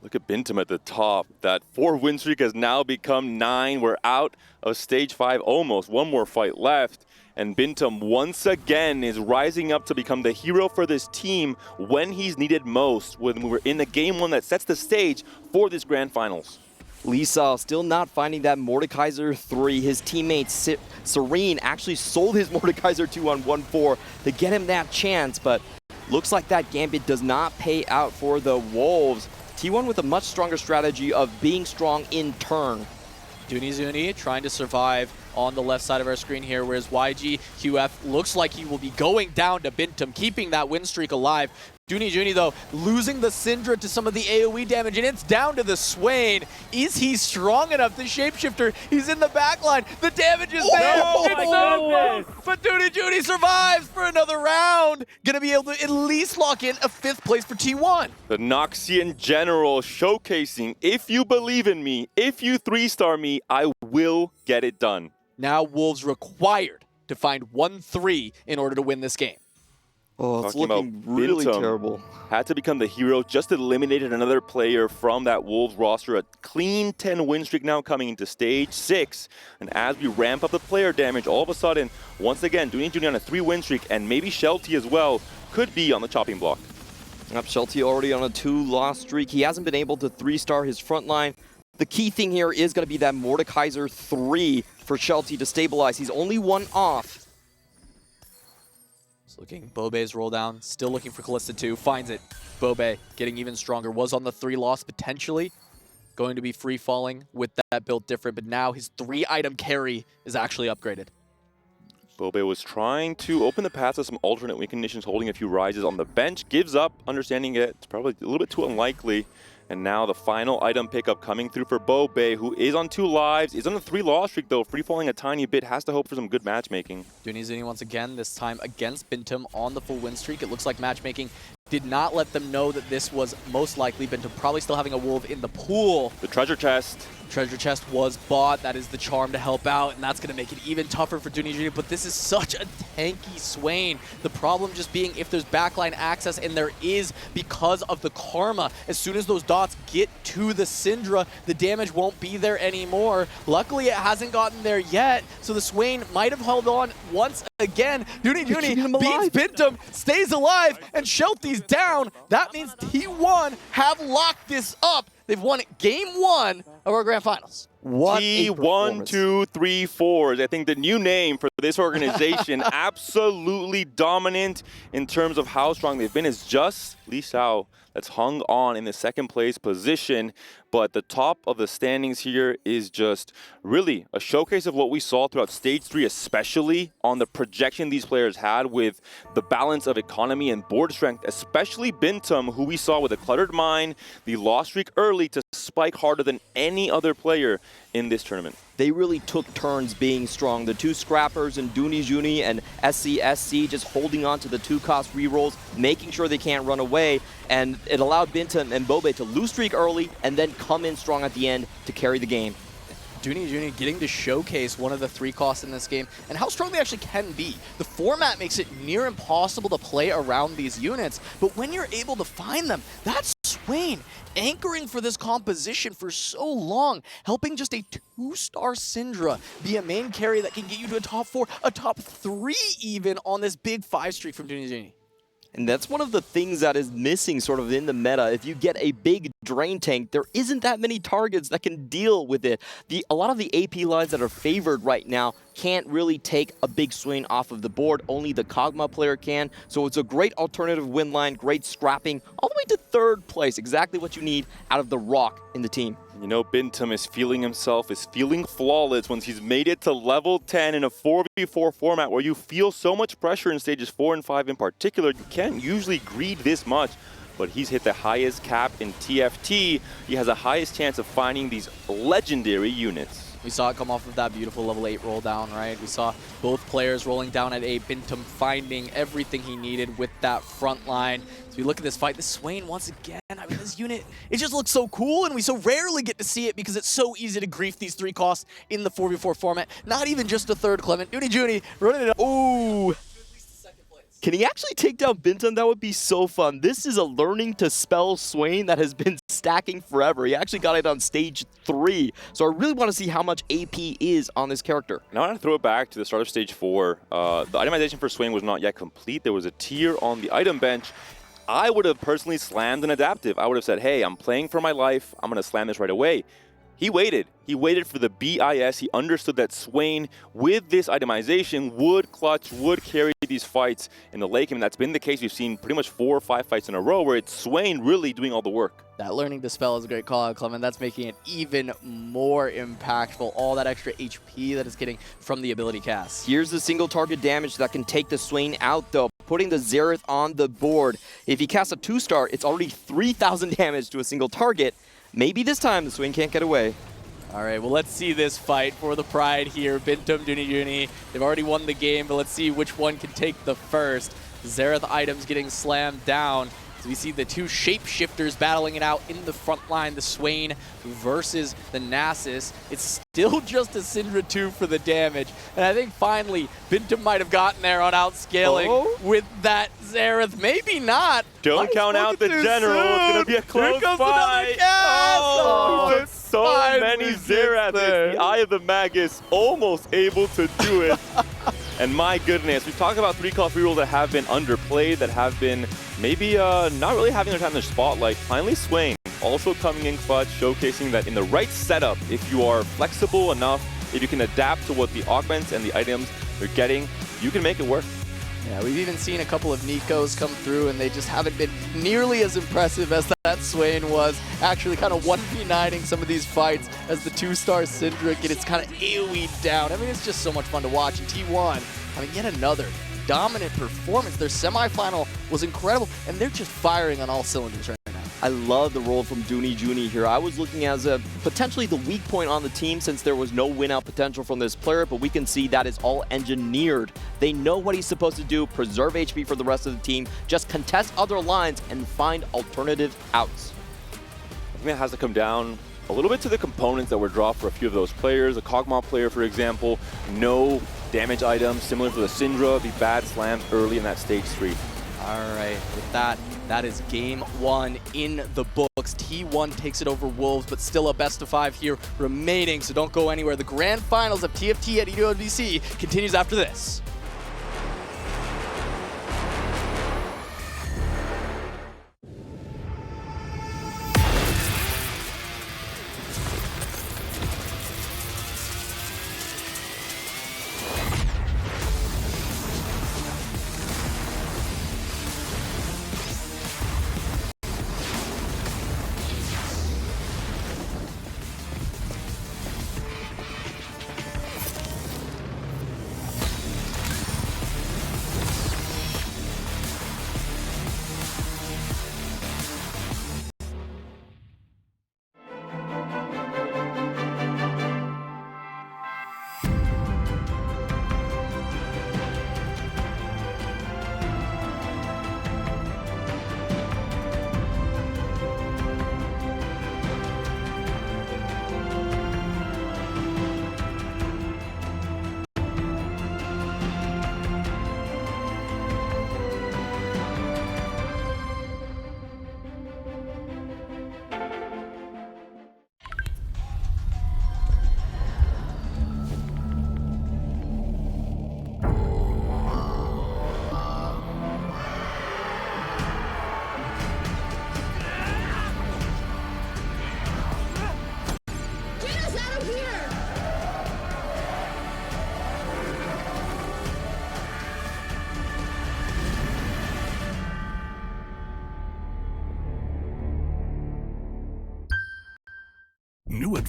C: Look at Bintum at the top. That 4-win streak has now become 9. We're out of stage 5 almost. One more fight left. And Bintum once again is rising up to become the hero for this team when he's needed most, when we're in the game 1 that sets the stage for this grand finals.
A: Lisa still not finding that Mordekaiser 3. His teammate Serene actually sold his Mordekaiser 2 on 1-4 to get him that chance, but looks like that gambit does not pay out for the Wolves. T1 with a much stronger strategy of being strong in turn.
B: Dunizuni trying to survive on the left side of our screen here, whereas YG QF looks like he will be going down to Bintum, keeping that win streak alive. Dunijuni, though, losing the Syndra to some of the AoE damage, and it's down to the Swain. Is he strong enough? The Shapeshifter, he's in the back line. The damage is there.
C: Oh,
B: it's so close. But Dunijuni survives for another round. Gonna be able to at least lock in a 5th place for T1.
C: The Noxian General showcasing, if you believe in me, if you 3-star me, I will get it done.
B: Now Wolves required to find 1-3 in order to win this game.
A: Oh, it's
C: Talking
A: looking
C: about
A: really
C: Bintum.
A: terrible.
C: Had to become the hero, just eliminated another player from that Wolves roster. A clean 10 win streak now coming into stage 6. And as we ramp up the player damage, all of a sudden, once again, Dunijuni on a 3-win streak, and maybe Shelty as well, could be on the chopping block.
A: Yep, Shelty already on a 2-loss streak. He hasn't been able to 3-star his front line. The key thing here is going to be that Mordekaiser 3 for Shelty to stabilize. He's only 1 off.
B: Looking, Bobe's roll down, still looking for Kalista 2, finds it. Bobe getting even stronger, was on the 3 loss potentially. Going to be free falling with that build different, but now his 3-item carry is actually upgraded.
C: Bobe was trying to open the path to some alternate win conditions, holding a few rises on the bench, gives up, understanding it's probably a little bit too unlikely. And now the final item pickup coming through for Bobe, who is on 2 lives, is on a 3-loss streak though, free-falling a tiny bit, has to hope for some good matchmaking.
B: Dunizuni once again, this time against Bintum on the full win streak. It looks like matchmaking did not let them know that this was most likely. Bintum probably still having a Wolf in the pool.
C: The treasure chest.
B: Treasure chest was bought. That is the charm to help out, and that's going to make it even tougher for Dunijuni. But this is such a tanky Swain. The problem just being if there's backline access, and there is because of the Karma. As soon as those dots get to the Syndra, the damage won't be there anymore. Luckily, it hasn't gotten there yet, so the Swain might have held on once again. Dunijuni beats Bintum, stays alive, and Shelty's down. That means T1 have locked this up. They've won game 1 of our grand finals.
A: What
C: T1, 2, 3, 4 is, I think, the new name for this organization. Absolutely dominant in terms of how strong they've been. Is just Li Xiao that's hung on in the 2nd place position. But the top of the standings here is just really a showcase of what we saw throughout stage 3, especially on the projection these players had with the balance of economy and board strength, especially Bintum, who we saw with a cluttered mine, the loss streak early to spike harder than any other player in this tournament.
A: They really took turns being strong. The 2 scrappers and Dunijuni and SCSC just holding on to the 2-cost rerolls, making sure they can't run away. And it allowed Bintum and Bobe to lose streak early and then come in strong at the end to carry the game.
B: Dunijuni getting to showcase one of the 3 costs in this game and how strong they actually can be. The format makes it near impossible to play around these units, but when you're able to find them, that's Swain anchoring for this composition for so long, helping just a 2-star Syndra be a main carry that can get you to a top 4, a top 3 even on this big 5 streak from Dunijuni.
A: And that's one of the things that is missing sort of in the meta. If you get a big Drain tank, there isn't that many targets that can deal with it. A lot of the AP lines that are favored right now can't really take a big swing off of the board. Only the Kog'Maw player can. So it's a great alternative win line, great scrapping, all the way to 3rd place. Exactly what you need out of the Rock in the team.
C: You know, Bintum is feeling himself, is feeling flawless once he's made it to level 10 in a 4v4 format where you feel so much pressure in stages 4 and 5 in particular. You can't usually greed this much. But he's hit the highest cap in TFT. He has the highest chance of finding these legendary units.
B: We saw it come off of that beautiful level 8 roll down, right? We saw both players rolling down at 8, Bintum finding everything he needed with that front line. So we look at this fight, this Swain once again, I mean, this unit, it just looks so cool, and we so rarely get to see it because it's so easy to grief these 3 costs in the 4v4 format. Not even just a 3rd Clement. Juni running it up.
A: Ooh. Can he actually take down Bintum? That would be so fun. This is a learning to spell Swain that has been stacking forever. He actually got it on stage 3. So I really want to see how much AP is on this character.
C: Now I want to throw it back to the start of stage 4. The itemization for Swain was not yet complete. There was a tier on the item bench. I would have personally slammed an adaptive. I would have said, hey, I'm playing for my life. I'm going to slam this right away. He waited. He waited for the BIS. He understood that Swain, with this itemization, would clutch, would carry these fights in the late game. And that's been the case. We've seen pretty much 4 or 5 fights in a row where it's Swain really doing all the work.
B: That learning to spell is a great call out, Clement. That's making it even more impactful. All that extra HP that it's getting from the ability cast.
A: Here's the single target damage that can take the Swain out, though. Putting the Xerath on the board. If he casts a 2-star, it's already 3,000 damage to a single target. Maybe this time the Swain can't get away.
B: All right, well, let's see this fight for the pride here. Bintum, Juni. They've already won the game, but let's see which one can take the first. Xerath items getting slammed down. So we see the 2 shapeshifters battling it out in the front line, the Swain versus the Nasus. It's still just a Syndra 2 for the damage. And I think finally, Bintum might have gotten there on outscaling with that Xerath. Maybe not.
C: Don't count out the general. It's going to be a close fight. Oh, so many Xeraths. It's the Eye of the Magus, almost able to do it. And my goodness, we've talked about 3 call 3 rules that have been underplayed, that have been maybe not really having their time in the spotlight. Finally, Swain also coming in clutch, showcasing that in the right setup, if you are flexible enough, if you can adapt to what the augments and the items you're getting, you can make it work.
B: Yeah, we've even seen a couple of Nikos come through, and they just haven't been nearly as impressive as that Swain was. Actually kind of 1v9ing some of these fights as the 2-star Syndra gets kind of AoE'd down. I mean, it's just so much fun to watch. And T1, I mean, yet another dominant performance. Their semifinal was incredible, and they're just firing on all cylinders right now.
A: I love the role from Juni here. I was looking as a potentially the weak point on the team since there was no win-out potential from this player, but we can see that is all engineered. They know what he's supposed to do, preserve HP for the rest of the team, just contest other lines and find alternative outs.
C: I think it has to come down a little bit to the components that were dropped for a few of those players. A Kog'Maw player, for example, no damage items, similar to the Syndra, the bad slams early in that stage 3.
B: All right, with that, that is game 1 in the books. T1 takes it over Wolves, but still a best of 5 here remaining, so don't go anywhere. The grand finals of TFT at EWC continues after this.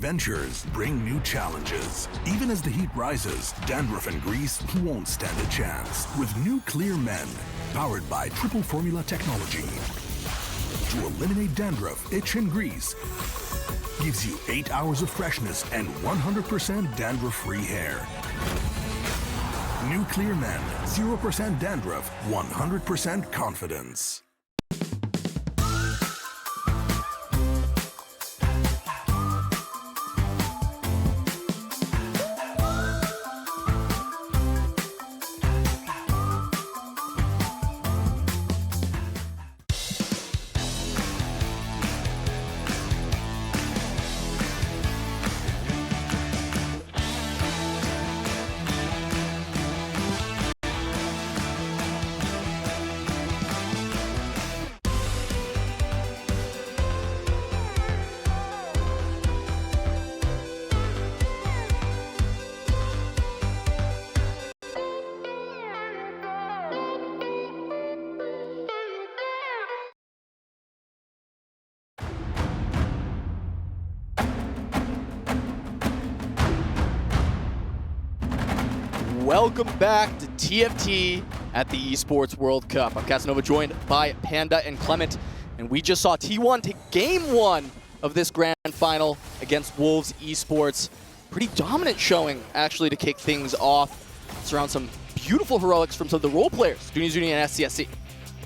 D: adventures bring new challenges. Even as the heat rises, dandruff and grease won't stand a chance. With new Clear Men, powered by triple formula technology. To eliminate dandruff, itch, and grease, gives you 8 hours of freshness and 100% dandruff-free hair. New Clear Men, 0% dandruff, 100% confidence.
B: Welcome back to TFT at the Esports World Cup. I'm Casanova, joined by Panda and Clement, and we just saw T1 take game 1 of this grand final against Wolves Esports. Pretty dominant showing, actually, to kick things off. It's around some beautiful heroics from some of the role players, Zuni and SCSC.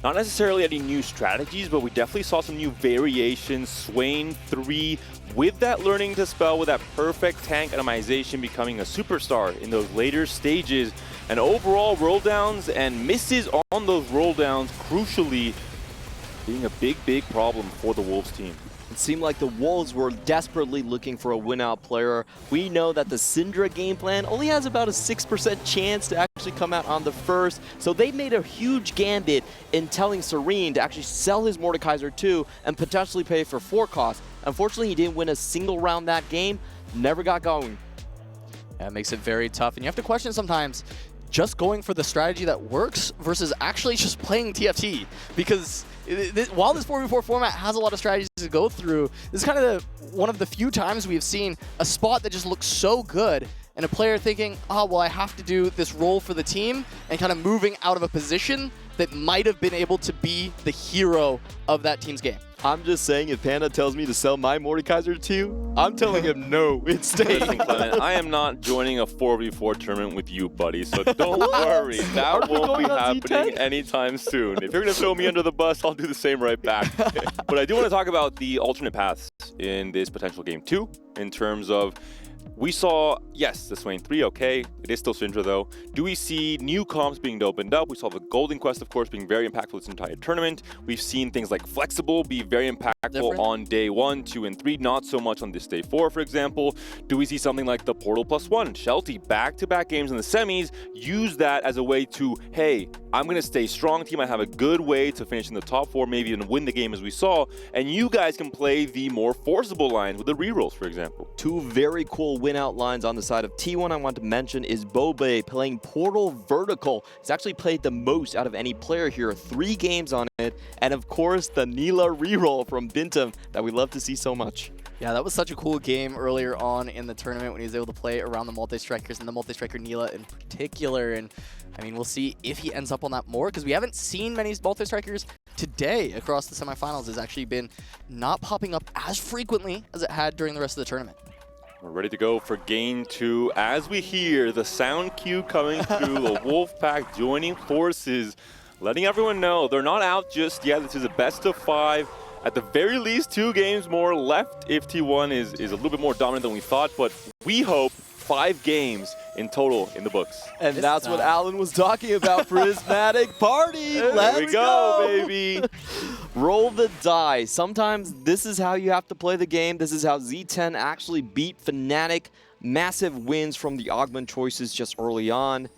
C: Not necessarily any new strategies, but we definitely saw some new variations. Swain 3 with that learning to spell, with that perfect tank itemization, becoming a superstar in those later stages. And overall roll downs and misses on those roll downs, crucially being a big problem for the Wolves team.
A: It seemed like the Wolves were desperately looking for a win-out player. We know that the Syndra game plan only has about a 6% chance to actually come out on the first, so they made a huge gambit in telling Serene to actually sell his Mordekaiser 2 and potentially pay for 4 costs. Unfortunately, he didn't win a single round that game, never got going.
B: Yeah, it makes it very tough, and you have to question sometimes just going for the strategy that works versus actually just playing TFT, because while this 4v4 format has a lot of strategies to go through, this is kind of one of the few times we've seen a spot that just looks so good and a player thinking, oh, well, I have to do this role for the team, and kind of moving out of a position that might have been able to be the hero of that team's game.
A: I'm just saying, if Panda tells me to sell my Mordekaiser 2, I'm telling him no, it stays.
C: Listen, Clement, I am not joining a 4v4 tournament with you, buddy, so don't worry. That won't be happening anytime soon. If you're going to throw me under the bus, I'll do the same right back. But I do want to talk about the alternate paths in this potential game 2, in terms of, we saw, yes, the Swain 3, okay. It is still Syndra, though. Do we see new comps being opened up? We saw the Golden Quest, of course, being very impactful this entire tournament. We've seen things like Flexible be very impactful on day 1, 2, and 3, not so much on this day 4, for example. Do we see something like the Portal +1? Shelty, back-to-back games in the semis, use that as a way to, hey, I'm going to stay strong, team. I have a good way to finish in the top 4, maybe even win the game as we saw. And you guys can play the more forcible lines with the rerolls, for example. 2
A: very cool win-out lines on the side of T1 I want to mention is Bobe playing Portal Vertical. He's actually played the most out of any player here, 3 games on it, and of course the Nila reroll from Bintam that we love to see so much.
B: Yeah, that was such a cool game earlier on in the tournament when he was able to play around the multi-strikers, and the multi-striker Nila in particular. And I mean, we'll see if he ends up on that more, because we haven't seen many multi-strikers today across the semifinals. Has actually been not popping up as frequently as it had during the rest of the tournament.
C: We're ready to go for game 2 as we hear the sound cue coming through, the Wolfpack joining forces, letting everyone know they're not out just yet. This is a best of 5. At the very least, 2 games more left if T1 is a little bit more dominant than we thought, but we hope 5 games in total in the books.
A: And that's what Alan was talking about, prismatic party. Let's
C: go, baby.
A: Roll the die. Sometimes this is how you have to play the game. This is how Z10 actually beat Fnatic. Massive wins from the augment choices just early on.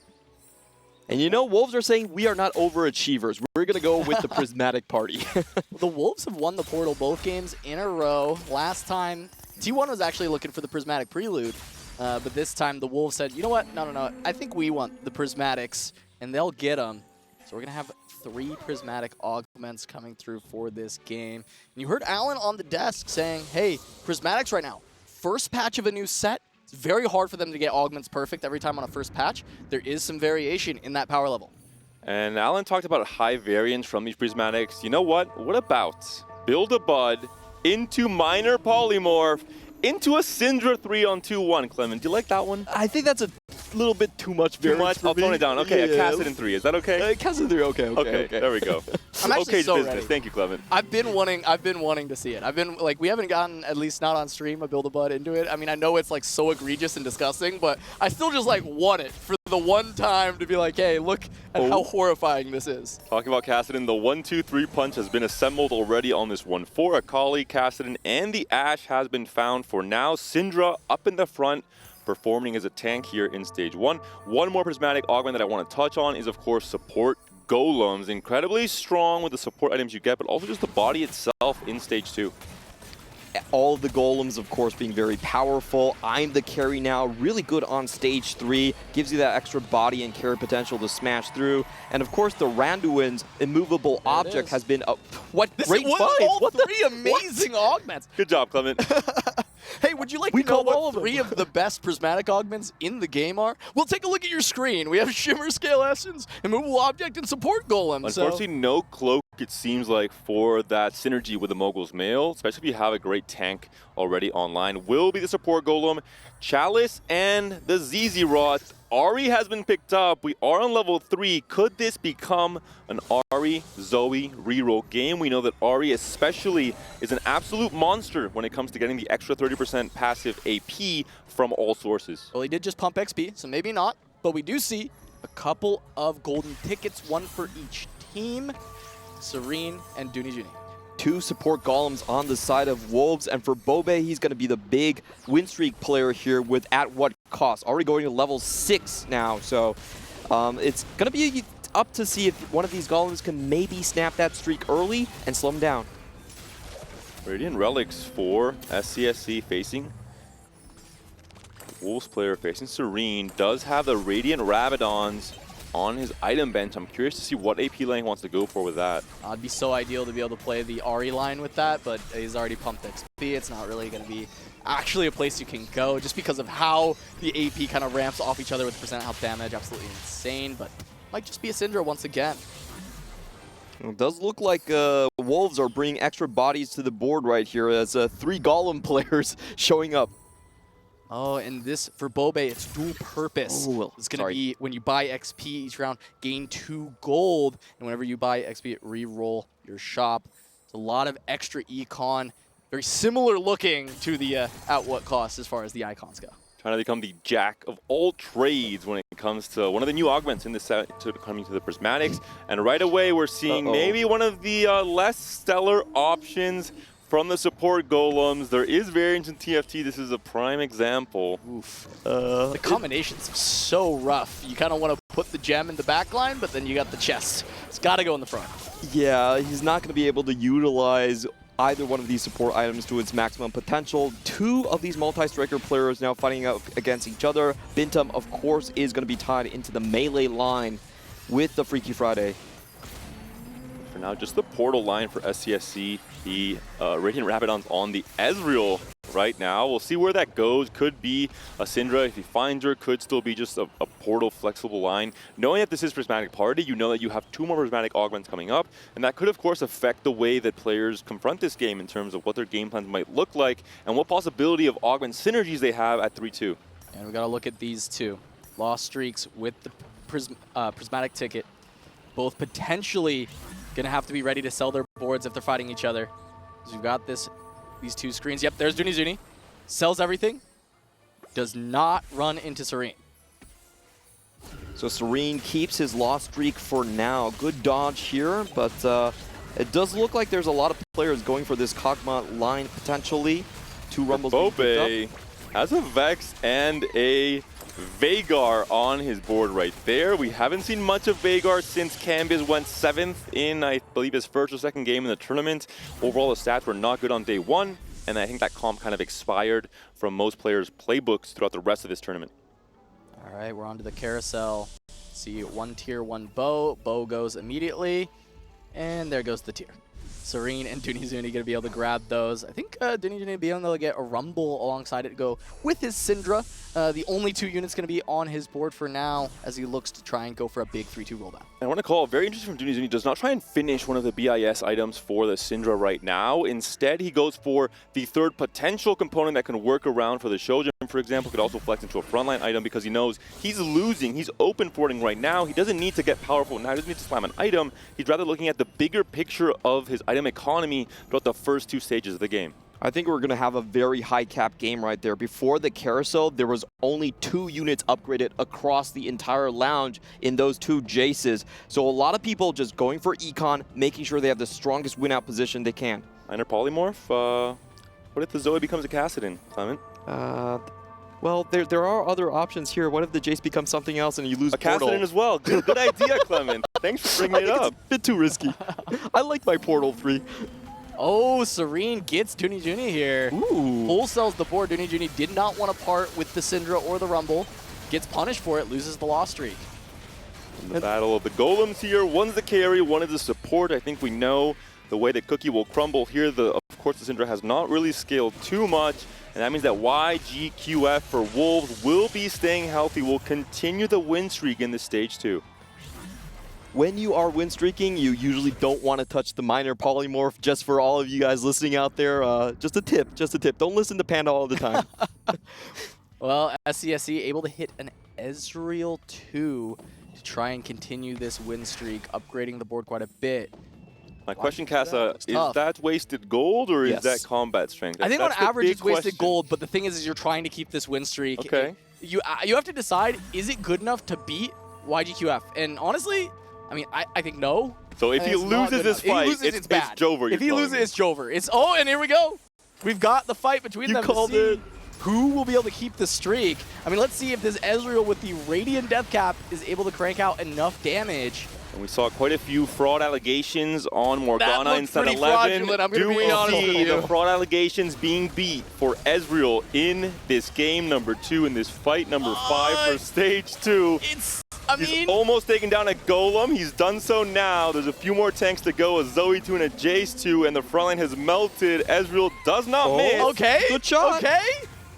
A: And you know, Wolves are saying we are not overachievers. We're going to go with the prismatic party.
B: The Wolves have won the Portal both games in a row. Last time, T1 was actually looking for the prismatic prelude. But this time the Wolves said, you know what? No. I think we want the prismatics, and they'll get them. So we're going to have 3 prismatic augments coming through for this game. And you heard Alan on the desk saying, hey, prismatics right now, first patch of a new set. It's very hard for them to get augments perfect every time on a first patch. There is some variation in that power level.
C: And Alan talked about high variance from these prismatics. You know what? What about build a Bud into minor polymorph into a Syndra 3-on-2-1, Clement? Do you like that one?
A: I think that's a little bit too much variance.
C: I'll tone it down. Okay, a Cassid in 3. Is that okay?
A: Cassid in 3, okay.
C: There we go.
B: I'm actually
C: okay,
B: so
C: business.
B: ready.
C: Thank you, Clement.
B: I've been wanting to see it. I've been like, we haven't gotten, at least not on stream, a Build-A-Bud into it. I mean, I know it's like so egregious and disgusting, but I still just like want it for the one time to be like, hey, look at how horrifying this is.
C: Talking about Kassadin, the 1-2-3 punch has been assembled already on this one for Akali. Kassadin and the Ashe has been found for now. Syndra up in the front, performing as a tank here in stage 1. One more prismatic augment that I want to touch on is, of course, support golems. Incredibly strong with the support items you get, but also just the body itself in stage 2.
A: All of the golems, of course, being very powerful. I'm the carry now, really good on stage 3. Gives you that extra body and carry potential to smash through. And of course, the Randuin's immovable object has been a great find.
B: All three amazing augments.
C: Good job, Clement.
B: Hey, would you like to know what 3 of the best prismatic augments in the game are? Well, take a look at your screen. We have Shimmer Scale Essence, Immovable Object, and Support Golem.
C: Unfortunately, no cloak, it seems like, for that synergy with the Mogul's Mail, especially if you have a great tank already online. Will be the Support Golem, Chalice, and the ZZ Rot. Ahri has been picked up. We are on level 3. Could this become an Ahri Zoe reroll game? We know that Ahri especially is an absolute monster when it comes to getting the extra 30% passive AP from all sources.
B: Well, he did just pump XP, so maybe not. But we do see a couple of golden tickets, one for each team. Serene and Dooney Juni.
A: 2 support golems on the side of Wolves, and for Bobe, he's going to be the big win streak player here with at what cost. Already going to level 6 now, so it's going to be up to see if one of these golems can maybe snap that streak early and slow him down.
C: Radiant Relics for SCSC facing Wolves player facing Serene. Does have the Radiant Rabadons on his item bench. I'm curious to see what AP lane wants to go for with that.
B: It'd be so ideal to be able to play the Ahri line with that, but he's already pumped XP. It's not really going to be actually a place you can go just because of how the AP kind of ramps off each other with percent health damage. Absolutely insane, but might just be a Syndra once again.
A: It does look like Wolves are bringing extra bodies to the board right here as 3 golem players showing up.
B: Oh, and this, for Bobe, it's dual purpose.
A: Oh,
B: it's going to be, when you buy XP each round, gain 2 gold. And whenever you buy XP, re-roll your shop. It's a lot of extra econ. Very similar looking to the at what cost as far as the icons go.
C: Trying to become the jack of all trades when it comes to one of the new augments in the set coming to the prismatics. And right away, we're seeing maybe one of the less stellar options from the support golems. There is variance in TFT. This is a prime example.
B: Oof. The combinations are so rough. You kind of want to put the gem in the back line, but then you got the chest. It's got to go in the front.
A: Yeah, he's not going to be able to utilize either one of these support items to its maximum potential. 2 of these multi-striker players now fighting out against each other. Bintum, of course, is going to be tied into the melee line with the Freaky Friday.
C: For now, just the portal line for SCSC. The Radiant Rabadon's on the Ezreal right now. We'll see where that goes. Could be a Syndra if he finds her. Could still be just a portal flexible line. Knowing that this is Prismatic Party, you know that you have 2 more Prismatic augments coming up, and that could, of course, affect the way that players confront this game in terms of what their game plans might look like and what possibility of augment synergies they have at 3-2.
B: And we got to look at these 2. Lost streaks with the Prismatic ticket. Both potentially going to have to be ready to sell their boards if they're fighting each other. So we've got these 2 screens. Yep, there's Dooney Juni. Sells everything. Does not run into Serene.
A: So Serene keeps his loss streak for now. Good dodge here, but it does look like there's a lot of players going for this Kog'Maw line potentially. 2 Rumbles being picked up.
C: Has a Vex and a Veigar on his board right there. We haven't seen much of Veigar since Cambiz went 7th in, I believe, his first or 2nd game in the tournament. Overall, the stats were not good on day 1, and I think that comp kind of expired from most players' playbooks throughout the rest of this tournament.
B: All right, we're on to the carousel. See 1 tier, 1 bow. Bow goes immediately, and there goes the tier. Serene and Dunizuni going to be able to grab those. I think Dunizuni will be able to get a Rumble alongside it to go with his Syndra. The only 2 units going to be on his board for now as he looks to try and go for a big 3-2 rollback.
C: I want to call it very interesting from Dunizuni. He does not try and finish one of the BIS items for the Syndra right now. Instead, he goes for the third potential component that can work around for the Shojin, for example. Could also flex into a frontline item because he knows he's losing. He's open porting right now. He doesn't need to get powerful now. He doesn't need to slam an item. He's rather looking at the bigger picture of his item economy throughout the first 2 stages of the game.
A: I think we're going to have a very high cap game right there. Before the carousel, there was only 2 units upgraded across the entire lounge in those 2 Jaces. So a lot of people just going for econ, making sure they have the strongest win-out position they can.
C: Minor polymorph. What if the Zoe becomes a Kassadin, Clement?
A: Well, there are other options here. What if the Jace becomes something else and you lose
C: a
A: Portal?
C: Kassadin as well. Good idea, Clement. Thanks for bringing it up.
A: It's a bit too risky. I like my Portal 3.
B: Oh, Serene gets Dunizuni here.
A: Ooh.
B: Wholesails the board. Dunizuni did not want to part with the Syndra or the Rumble. Gets punished for it, loses the loss streak.
C: In the battle of the golems here, one's the carry, one is the support. I think we know the way that Cookie will crumble here. Of course, the Syndra has not really scaled too much, and that means that YGQF for Wolves will be staying healthy, will continue the win streak in this stage 2.
A: When you are win streaking, you usually don't want to touch the minor polymorph. Just for all of you guys listening out there, just a tip. Don't listen to Panda all the time.
B: Well, SCSC able to hit an Ezreal 2 to try and continue this win streak, upgrading the board quite a bit.
C: My question, Kassa, is
B: tough.
C: that wasted gold or
A: Yes.
C: is that combat strength?
B: I think on
C: That's the
B: average
C: big
B: it's wasted
C: question.
B: gold, but the thing is you're trying to keep this win streak.
C: Okay.
B: You have to decide, is it good enough to beat YGQF? And honestly, I mean, I think no.
C: So if he
B: It's not
C: loses
B: good
C: this
B: enough.
C: fight,
B: If he loses, it's bad.
C: Jover.
B: If he
C: you're
B: loses,
C: calling
B: it's Jover. Oh, and here we go. We've got the fight between
A: You
B: them.
A: called
B: to see
A: it.
B: Who will be able to keep the streak? I mean, let's see if this Ezreal with the Radiant Death Cap is able to crank out enough damage.
C: And we saw quite a few fraud allegations on Morgana
B: looked
C: in set
B: pretty
C: 11.
B: fraudulent, I'm gonna
C: Do
B: be
C: we
B: honest with
C: see
B: you.
C: the fraud allegations being beat for Ezreal in this game number 2, in this fight number 5 for stage 2?
B: He's
C: He's almost taken down a Golem. He's done so now. There's a few more tanks to go. A Zoe 2 and a Jace 2, and the front line has melted. Ezreal does not miss.
B: Okay.
A: Good shot.
B: Okay.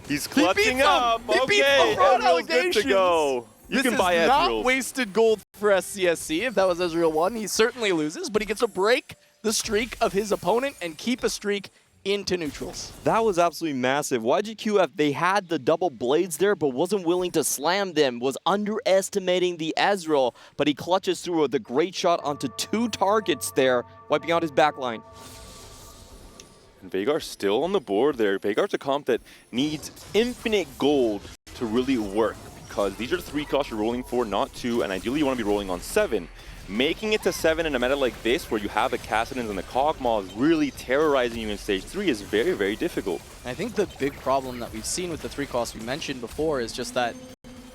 C: He's
B: He beats
C: clutching
B: them.
C: up.
B: He beats
C: Okay,
B: the fraud
C: Ezreal's good to
B: allegations.
C: go. You
B: This
C: can
B: is
C: buy
B: not
C: Ezreal.
B: wasted gold for SCSC. If that was Ezreal 1, he certainly loses, but he gets to break the streak of his opponent and keep a streak into neutrals.
A: That was absolutely massive. YGQF, they had the double blades there, but wasn't willing to slam them, was underestimating the Ezreal, but he clutches through with a great shot onto 2 targets there, wiping out his backline.
C: And Veigar's still on the board there. Veigar's a comp that needs infinite gold to really work, because these are 3 costs you're rolling for, not 2, and ideally you want to be rolling on 7. Making it to 7 in a meta like this, where you have the Kassadins and the Kog'Maws really terrorizing you in stage 3, is very, very difficult.
B: I think the big problem that we've seen with the 3 costs we mentioned before is just that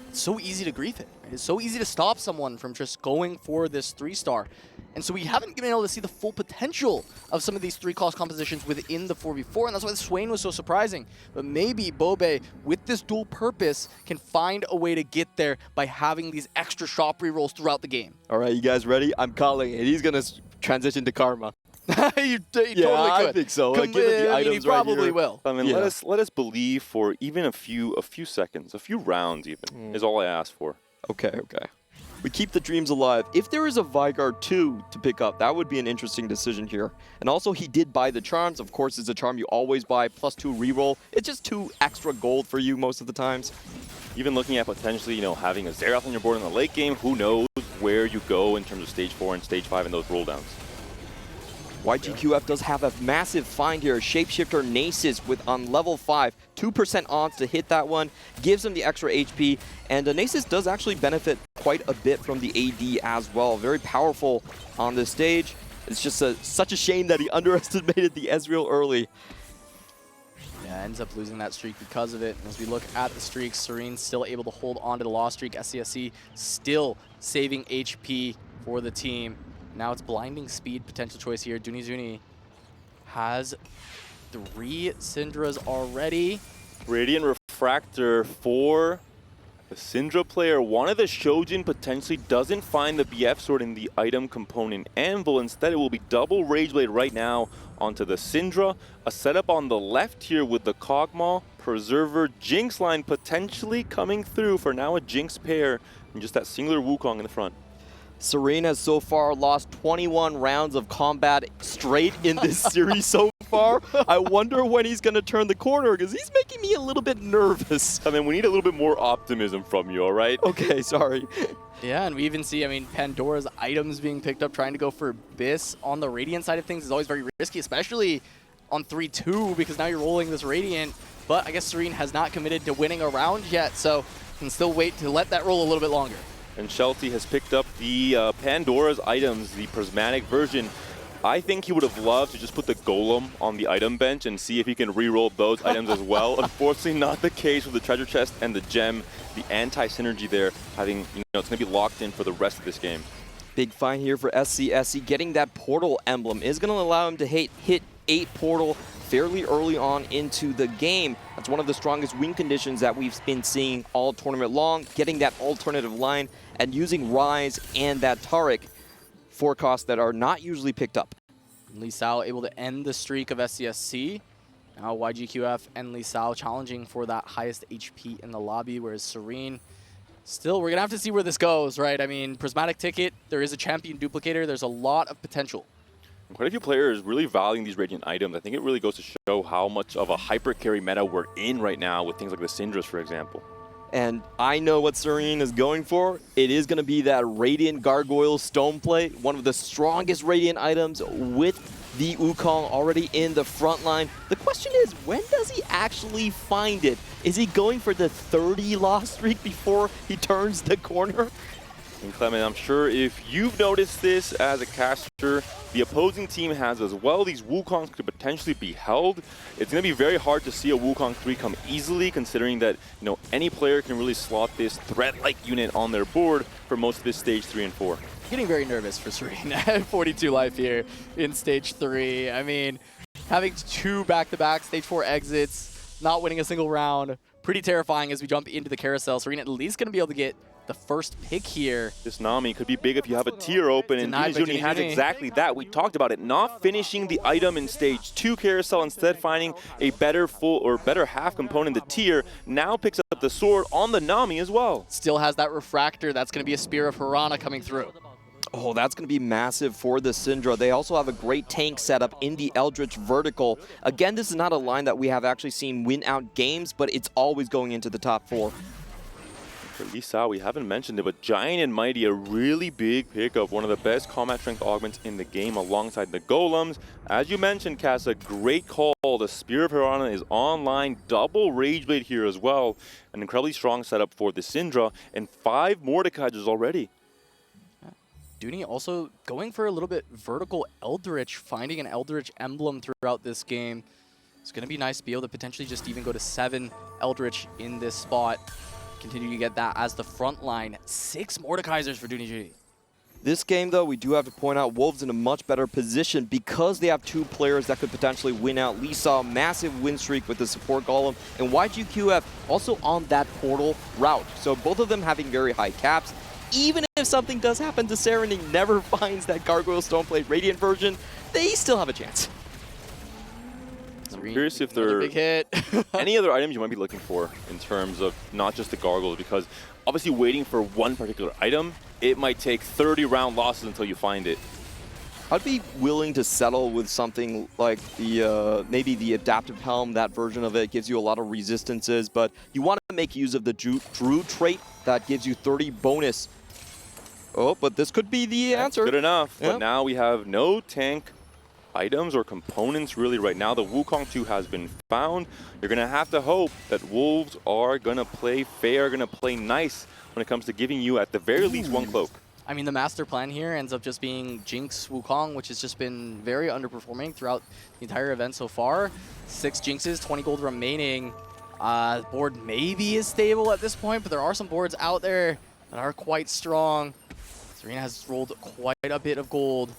B: it's so easy to grief it. Right? It's so easy to stop someone from just going for this 3-star. And so we haven't been able to see the full potential of some of these 3-cost compositions within the 4v4, and that's why the Swain was so surprising. But maybe Bobe, with this dual purpose, can find a way to get there by having these extra shop rerolls throughout the game.
A: All right, you guys ready? I'm calling it. He's going to transition to Karma.
B: He totally could.
A: I think so. Given the
B: I mean, he
A: items right
B: probably
A: here.
B: will.
C: I mean,
A: Yeah.
C: let us believe for even a few seconds, a few rounds even, is all I ask for.
A: Okay. We keep the dreams alive. If there is a Veigar 2 to pick up, that would be an interesting decision here. And also, he did buy the charms. Of course, it's a charm you always buy, +2 reroll. It's just 2 extra gold for you most of the times.
C: Even looking at potentially, having a Xerath on your board in the late game, who knows where you go in terms of stage 4 and stage 5 in those rolldowns.
A: YGQF does have a massive find here. Shapeshifter Nasus with on level 5, 2% odds to hit that one, gives him the extra HP, and Nasus does actually benefit quite a bit from the AD as well. Very powerful on this stage. It's just such a shame that he underestimated the Ezreal early.
B: Yeah, ends up losing that streak because of it. And as we look at the streaks, Serene's still able to hold on to the loss streak. SCSC still saving HP for the team. Now it's blinding speed potential choice here. Dunizuni has 3 Syndras already.
C: Radiant Refractor for The Syndra player, one of the Shojin potentially doesn't find the BF sword in the item component anvil. Instead, it will be double Rage Blade right now onto the Syndra. A setup on the left here with the Kog'Maw, Preserver, Jinx line potentially coming through for now a Jinx pair and just that singular Wukong in the front.
A: Serene has so far lost 21 rounds of combat straight in this series so far. I wonder when he's going to turn the corner because he's making me a little bit nervous.
C: I mean, we need a little bit more optimism from you, all right?
A: Okay, sorry.
B: Yeah, and we even see, I mean, Pandora's items being picked up, trying to go for Abyss on the Radiant side of things is always very risky, especially on 3-2 because now you're rolling this Radiant. But I guess Serene has not committed to winning a round yet, so can still wait to let that roll a little bit longer.
C: And Shelty has picked up the Pandora's items, the prismatic version. I think he would have loved to just put the Golem on the item bench and see if he can re-roll those items as well. Unfortunately, not the case with the treasure chest and the gem. The anti-synergy there, having, it's going to be locked in for the rest of this game.
A: Big find here for SCSC. Getting that portal emblem is going to allow him to hit 8 portal fairly early on into the game. That's one of the strongest win conditions that we've been seeing all tournament long. Getting that alternative line and using Rise and that Taric for costs that are not usually picked up.
B: Lee Sao able to end the streak of SCSC. Now YGQF and Lee Sao challenging for that highest HP in the lobby, whereas Serene, still, we're going to have to see where this goes, right? I mean, Prismatic Ticket, there is a champion duplicator. There's a lot of potential.
C: Quite a few players really valuing these Radiant items. I think it really goes to show how much of a hyper carry meta we're in right now with things like the Syndras, for example.
A: And I know what Serene is going for. It is going to be that Radiant Gargoyle Stone Plate, one of the strongest Radiant items with the Wukong already in the front line. The question is, when does he actually find it? Is he going for the 30 loss streak before he turns the corner?
C: And Clement, I'm sure if you've noticed this as a caster, the opposing team has as well. These Wukongs could potentially be held. It's going to be very hard to see a Wukong 3 come easily, considering that any player can really slot this threat-like unit on their board for most of this stage 3 and 4.
B: Getting very nervous for Serene at 42 life here in stage 3. I mean, having 2 back-to-back stage 4 exits, not winning a single round, pretty terrifying as we jump into the carousel. Serene at least going to be able to get the first pick here.
C: This Nami could be big if you have a tier open, and Juni has exactly that. We talked about it, not finishing the item in stage 2 carousel, instead finding a better full or better half component in the tier. Now picks up the sword on the Nami as well.
B: Still has that refractor. That's going to be a Spear of Hirana coming through.
A: Oh, that's going to be massive for the Syndra. They also have a great tank setup in the Eldritch Vertical. Again, this is not a line that we have actually seen win out games, but it's always going into the top 4.
C: For Lee Sao, we haven't mentioned it, but Giant and Mighty, a really big pickup, one of the best combat strength augments in the game alongside the Golems. As you mentioned, Cass, a great call. The Spear of Hirana is online, double Rage Blade here as well. An incredibly strong setup for the Syndra, and 5 Mordekaisers already.
B: Dooney also going for a little bit vertical Eldritch, finding an Eldritch emblem throughout this game. It's going to be nice to be able to potentially just even go to 7 Eldritch in this spot. Continue to get that as the front line. 6 Mordekaisers for Dooney Judy.
A: This game, though, we do have to point out Wolves in a much better position because they have 2 players that could potentially win out. Lisa, massive win streak with the support golem, and YGQF also on that portal route. So both of them having very high caps. Even if something does happen to Saren and he never finds that Gargoyle Stoneplate Radiant version, they still have a chance.
C: I'm curious if there are any other items you might be looking for in terms of not just the Gargoyles, because obviously waiting for one particular item, it might take 30 round losses until you find it.
A: I'd be willing to settle with something like the maybe the Adaptive Helm. That version of it gives you a lot of resistances, but you want to make use of the Druid trait that gives you 30 bonus. Oh, but this could be the answer.
C: Good enough,
A: yeah.
C: But now we have no tank items or components really right now. The Wukong 2 has been found. You're going to have to hope that Wolves are going to play fair, going to play nice when it comes to giving you at the very least 1 cloak.
B: I mean, the master plan here ends up just being Jinx Wukong, which has just been very underperforming throughout the entire event so far. 6 Jinxes, 20 gold remaining. The board maybe is stable at this point, but there are some boards out there that are quite strong. Serena has rolled quite a bit of gold.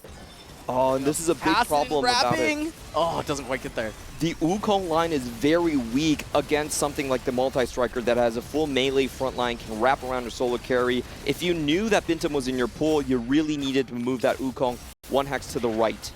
A: Oh, and this is a big problem about it.
B: Oh, it doesn't quite get there.
A: The Wukong line is very weak against something like the multi-striker that has a full melee front line, can wrap around your solo carry. If you knew that Bintum was in your pool, you really needed to move that Wukong one hex to the right.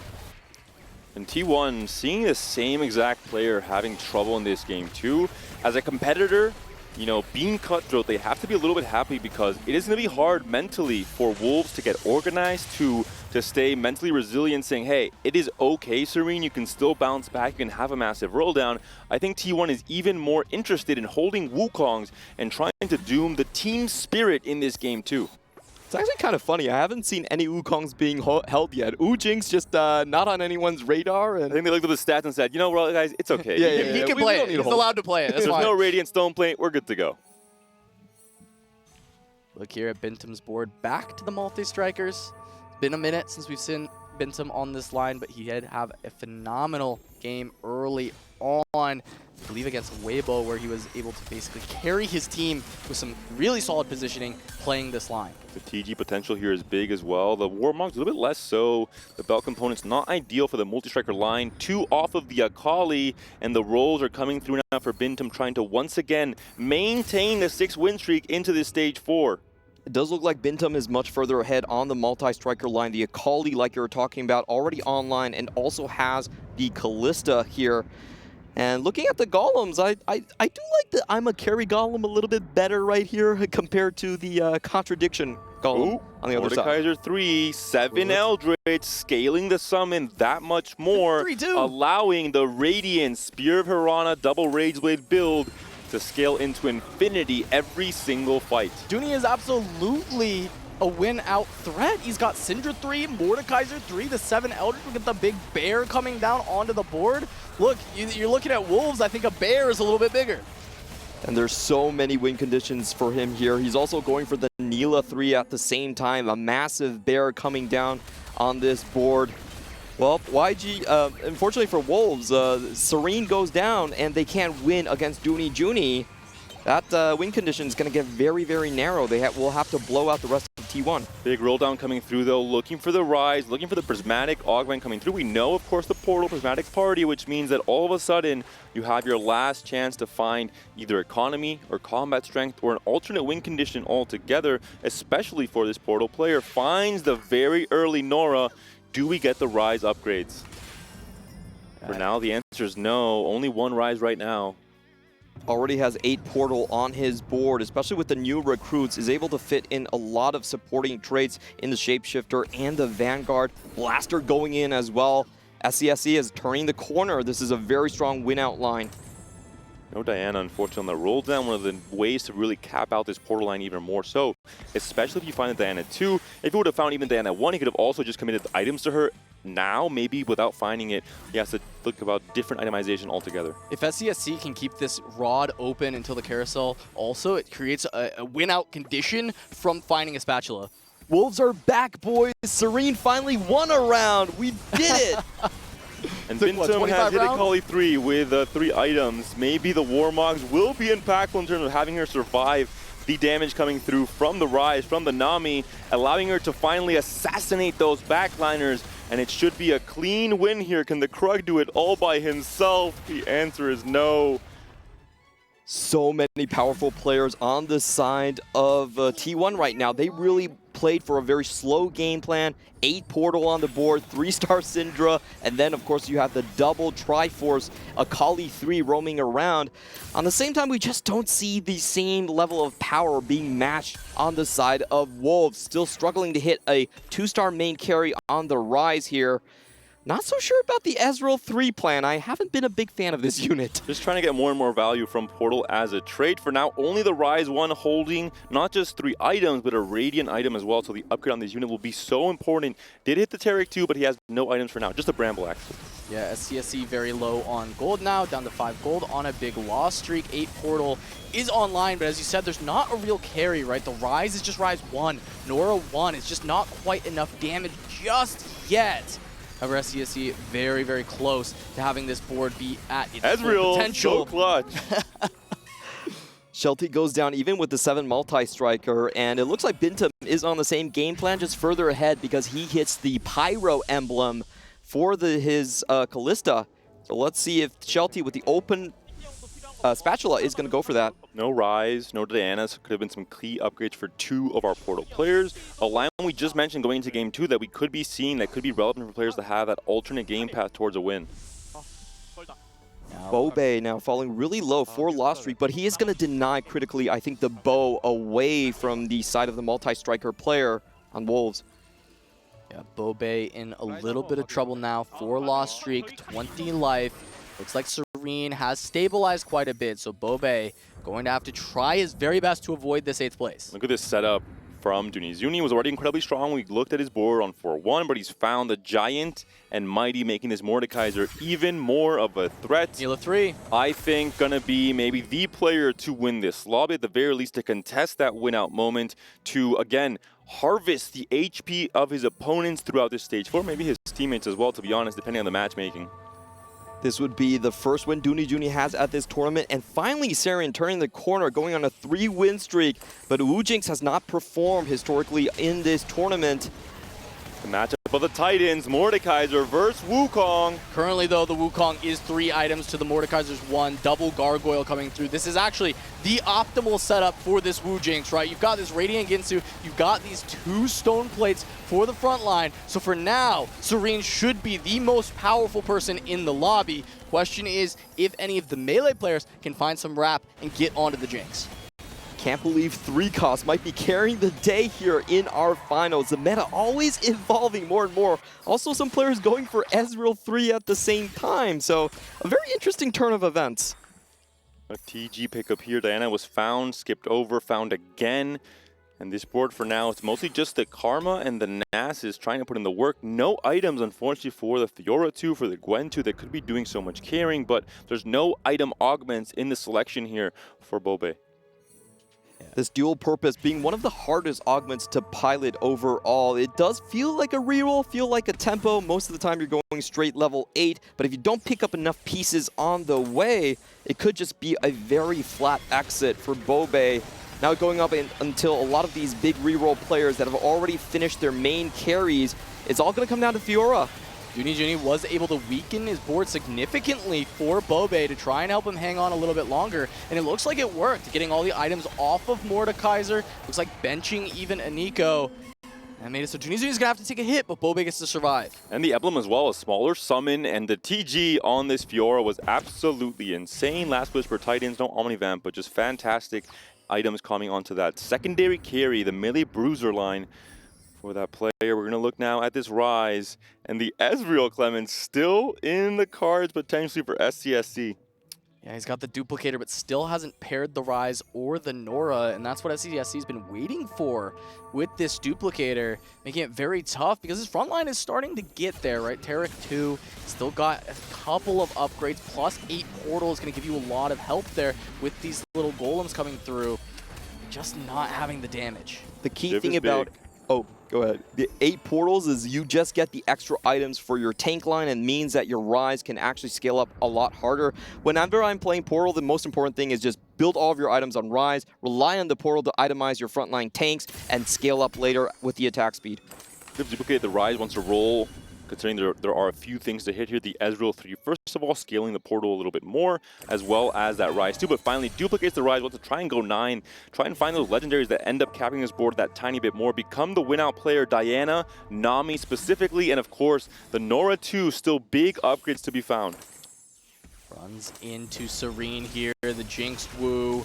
C: And T1 seeing the same exact player having trouble in this game too. As a competitor, you know, being cutthroat, they have to be a little bit happy because it is going to be hard mentally for Wolves to get organized, to stay mentally resilient, saying, hey, it is okay, Serene, you can still bounce back, you can have a massive roll down. I think T1 is even more interested in holding Wukongs and trying to doom the team spirit in this game too.
A: It's actually kind of funny. I haven't seen any Wukongs being held yet. Jinx just not on anyone's radar. And
C: I think they looked at the stats and said, you know what, guys, it's okay.
B: He can play it. He's allowed to play it. That's
C: There's
B: fine.
C: no Radiant Stone Plate. We're good to go.
B: Look here at Bintum's board. Back to the multi-strikers. It's been a minute since we've seen Bintum on this line, but he did have a phenomenal game early on. I believe against Weibo, where he was able to basically carry his team with some really solid positioning playing this line.
C: The TG potential here is big as well. The Warmog's a little bit less so. The belt component's not ideal for the multi-striker line. 2 off of the Akali, and the rolls are coming through now for Bintum, trying to once again maintain the 6-win streak into this stage 4.
A: it does look like Bintum is much further ahead on the multi-striker line. The Akali, like you were talking about, already online, and also has the Callista here. And looking at the golems, I do like the I'm a carry golem a little bit better right here compared to the contradiction golem on the other side.
C: Mordekaiser 3, 7 Eldritch, scaling the summon that much more, allowing the Radiant Spear of Hirana double Rageblade build to scale into infinity every single fight.
B: Dooney is absolutely a win-out threat. He's got Syndra 3, Mordekaiser 3, the 7 Eldritch. Look at the big bear coming down onto the board. Look, you're looking at Wolves. I think a bear is a little bit bigger.
A: And there's so many win conditions for him here. He's also going for the Neela 3 at the same time. A massive bear coming down on this board. Well, YG, unfortunately for Wolves, Serene goes down and they can't win against Dooney Juni. That win condition is going to get very, very narrow. They will have to blow out the rest of T1.
C: Big roll down coming through though, looking for the Rise, looking for the Prismatic Augment coming through. We know, of course, the Portal Prismatic Party, which means that all of a sudden you have your last chance to find either economy or combat strength or an alternate win condition altogether, especially for this Portal player. Finds the very early Nora. Do we get the Rise upgrades? For now, the answer is no. Only one Rise right now.
A: Already has 8 Portal on his board, especially with the new recruits, is able to fit in a lot of supporting traits in the Shapeshifter and the Vanguard. Blaster going in as well. SCSE is turning the corner. This is a very strong win-out line.
C: No Diana, unfortunately, on the roll down. One of the ways to really cap out this Portal line even more so, especially if you find a Diana 2. If he would have found even Diana 1, he could have also just committed items to her. Now, maybe without finding it, he has to look about different itemization altogether.
B: If SCSC can keep this rod open until the carousel, also it creates a win-out condition from finding a spatula.
A: Wolves are back, boys. Serene finally won a round. We did it.
C: And Bintum has hit Akali 3 with 3 items. Maybe the Warmogs will be impactful in terms of having her survive the damage coming through from the Rise, from the Nami, allowing her to finally assassinate those backliners. And it should be a clean win here. Can the Krug do it all by himself? The answer is no.
A: So many powerful players on the side of T1 right now. They really played for a very slow game plan. 8 Portal on the board, 3-star Syndra, and then of course you have the double Triforce Akali 3 roaming around. On the same time, we just don't see the same level of power being matched on the side of Wolves. Still struggling to hit a 2-star main carry on the Rise here. Not so sure about the Ezreal 3 plan. I haven't been a big fan of this unit.
C: Just trying to get more and more value from Portal as a trait. For now, only the Rise 1 holding not just 3 items, but a Radiant item as well. So the upgrade on this unit will be so important. Did hit the Taric 2, but he has no items for now. Just a Bramble, actually.
B: Yeah, SCSC very low on gold now, down to 5 gold on a big loss streak. 8 Portal is online, but as you said, there's not a real carry, right? The Rise is just Rise 1. Nora 1 is just not quite enough damage just yet. However, SCSC very, very close to having this board be at its full potential.
C: So clutch.
A: Shelty goes down even with the 7 multi-striker, and it looks like Bintam is on the same game plan, just further ahead because he hits the Pyro emblem for his Callista. So let's see if Shelty with the open spatula is going to go for that.
C: No Rise, no Diana, so could have been some key upgrades for 2 of our Portal players. A line we just mentioned going into Game 2 that we could be seeing that could be relevant for players to have that alternate game path towards a win.
A: Bobe now falling really low for Lost Streak, but he is going to deny critically, I think, the bow away from the side of the multi-striker player on Wolves.
B: Yeah, Bobe in a little bit of trouble now for Lost Streak, 20 life. Looks like Serene has stabilized quite a bit, so Bobe going to have to try his very best to avoid this 8th place.
C: Look at this setup from Duni. Zuni was already incredibly strong. We looked at his board on 4-1, but he's found the Giant and Mighty, making this Mordekaiser even more of a threat.
B: Nila 3.
C: I think gonna be maybe the player to win this lobby, at the very least to contest that win-out moment, to, again, harvest the HP of his opponents throughout this stage 4, maybe his teammates as well, to be honest, depending on the matchmaking.
A: This would be the first win Dooney Juni has at this tournament, and finally Sarian turning the corner, going on a 3-win streak, but Woojinx has not performed historically in this tournament.
C: The matchup of the Titans, Mordekaiser versus Wukong.
B: Currently, though, the Wukong is 3 items to the Mordekaiser's 1. Double Gargoyle coming through. This is actually the optimal setup for this Woojinx, right? You've got this Radiant Ginsu. You've got these 2 stone plates for the front line. So for now, Serene should be the most powerful person in the lobby. Question is if any of the melee players can find some wrap and get onto the Jinx.
A: Can't believe 3 costs might be carrying the day here in our finals. The meta always evolving more and more. Also, some players going for Ezreal 3 at the same time. So, a very interesting turn of events.
C: A TG pickup here. Diana was found, skipped over, found again. And this board for now, it's mostly just the Karma and the Nasus trying to put in the work. No items, unfortunately, for the Fiora 2, for the Gwen 2 that could be doing so much carrying, but there's no item augments in the selection here for Bobe.
A: This dual purpose being one of the hardest augments to pilot overall. It does feel like a reroll, feel like a tempo. Most of the time you're going straight level 8, but if you don't pick up enough pieces on the way, it could just be a very flat exit for Bobe. Now going up until a lot of these big reroll players that have already finished their main carries, it's all going to come down to Fiora.
B: Dooney Juni was able to weaken his board significantly for Bobe to try and help him hang on a little bit longer, and it looks like it worked, getting all the items off of Mordekaiser. Looks like benching even Aniko. That made it so Dooney Juni's gonna have to take a hit, but Bobe gets to survive.
C: And the emblem as well, a smaller summon, and the TG on this Fiora was absolutely insane. Last Whisper Titans, no Omnivamp, but just fantastic items coming onto that secondary carry, the melee bruiser line for that player. We're going to look now at this Rise, and the Ezreal Clemens still in the cards potentially for SCSC.
B: Yeah, he's got the duplicator, but still hasn't paired the Rise or the Nora, and that's what SCSC's been waiting for with this duplicator, making it very tough because his front line is starting to get there, right? Taric 2 still got a couple of upgrades, plus 8 portals, going to give you a lot of help there with these little golems coming through, just not having the damage.
A: The key thing about... Oh, go ahead. The 8 portals is you just get the extra items for your tank line, and means that your Rise can actually scale up a lot harder. Whenever I'm playing Portal, the most important thing is just build all of your items on Rise, rely on the Portal to itemize your frontline tanks, and scale up later with the attack speed.
C: If duplicate the Rise wants to roll, considering there are a few things to hit here. The Ezreal 3, first of all, scaling the portal a little bit more, as well as that Rise 2, but finally duplicates the Rise, wants to try and go 9, try and find those legendaries that end up capping this board that tiny bit more, become the win-out player, Diana, Nami specifically, and of course, the Nora 2, still big upgrades to be found.
B: Runs into Serene here, the Jinx Woo,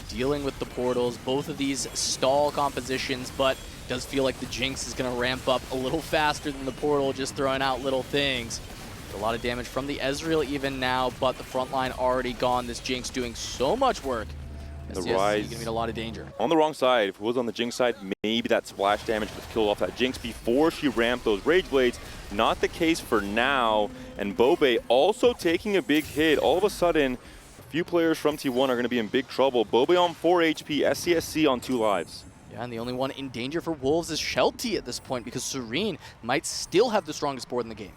B: dealing with the portals, both of these stall compositions, but does feel like the Jinx is going to ramp up a little faster than the portal, just throwing out little things. A lot of damage from the Ezreal even now, but the front line already gone. This Jinx doing so much work.
C: The Rise
B: going to be in a lot of danger.
C: On the wrong side. If it was on the Jinx side, maybe that splash damage would have killed off that Jinx before she ramped those Rage Blades. Not the case for now. And Bobe also taking a big hit. All of a sudden, a few players from T1 are going to be in big trouble. Bobe on 4 HP, SCSC on 2 lives.
B: Yeah, and the only one in danger for Wolves is Shelty at this point, because Serene might still have the strongest board in the game.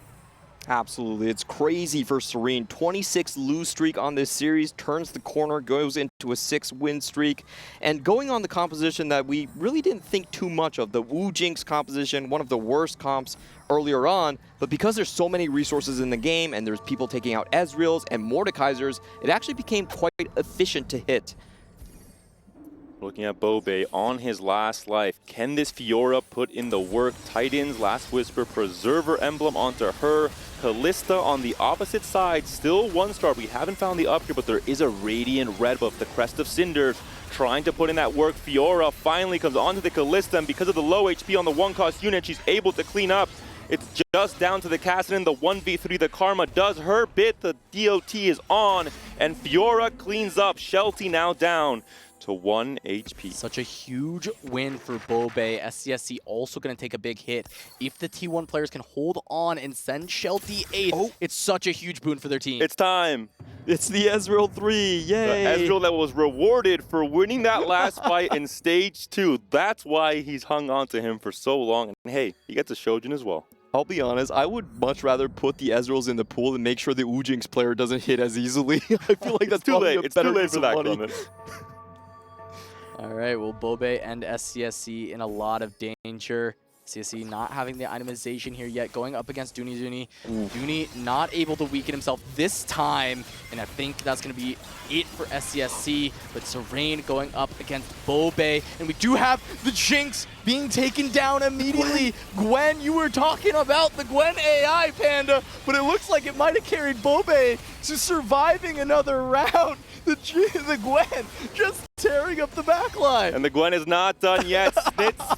A: Absolutely. It's crazy for Serene. 26 lose streak on this series, turns the corner, goes into a 6-win streak. And going on the composition that we really didn't think too much of, the Wu Jinx composition, one of the worst comps earlier on, but because there's so many resources in the game and there's people taking out Ezreals and Mordekaisers, it actually became quite efficient to hit.
C: Looking at Bobe on his last life. Can this Fiora put in the work? Titans, Last Whisper, Preserver emblem onto her. Callista on the opposite side, still 1-star. We haven't found the up here, but there is a Radiant red buff, the Crest of Cinders, trying to put in that work. Fiora finally comes onto the Callista, and because of the low HP on the 1-cost unit, she's able to clean up. It's just down to the Kassadin, the 1v3. The Karma does her bit. The DOT is on, and Fiora cleans up. Shelty now down to 1 HP.
B: Such a huge win for Bobe. SCSC also going to take a big hit. If the T1 players can hold on and send Shelty 8, it's such a huge boon for their team.
C: It's time.
A: It's the Ezreal 3, yay!
C: The Ezreal that was rewarded for winning that last fight in Stage 2. That's why he's hung on to him for so long. And hey, he gets a Shojin as well.
A: I'll be honest, I would much rather put the Ezreals in the pool and make sure the Wu Jinx player doesn't hit as easily. I feel like that's
C: too
A: probably
C: late.
A: a
C: It's too
A: better
C: late
A: use
C: for
A: of
C: that,
A: money.
C: Clement.
B: All right, well, Bobe and SCSC in a lot of danger. SCSC not having the itemization here yet, going up against Dooney. Dooney not able to weaken himself this time, and I think that's going to be it for SCSC. But Serene going up against Bobe, and we do have the Jinx being taken down immediately. Gwen, you were talking about the Gwen AI, Panda, but it looks like it might have carried Bobe to surviving another round. The Gwen just tearing up the backline.
C: And the Gwen is not done yet.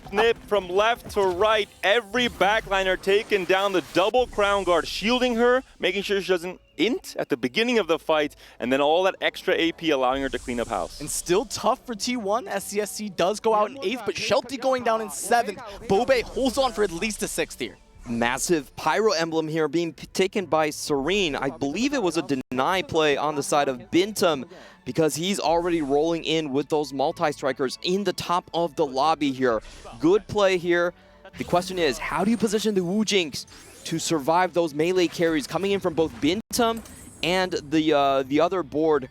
C: Snip from left to right. Every backliner taken down. The double crown guard shielding her, making sure she doesn't int at the beginning of the fight, and then all that extra AP allowing her to clean up house.
B: And still tough for T1. SCSC does go out in 8th, but Shelty going down in 7th. Bobe holds on for at least a 6th here.
A: Massive Pyro emblem here being taken by Serene. I believe it was a deny play on the side of Bintum because he's already rolling in with those multi-strikers in the top of the lobby here. Good play here. The question is, how do you position the Wu Jinx to survive those melee carries coming in from both Bintum and the other board,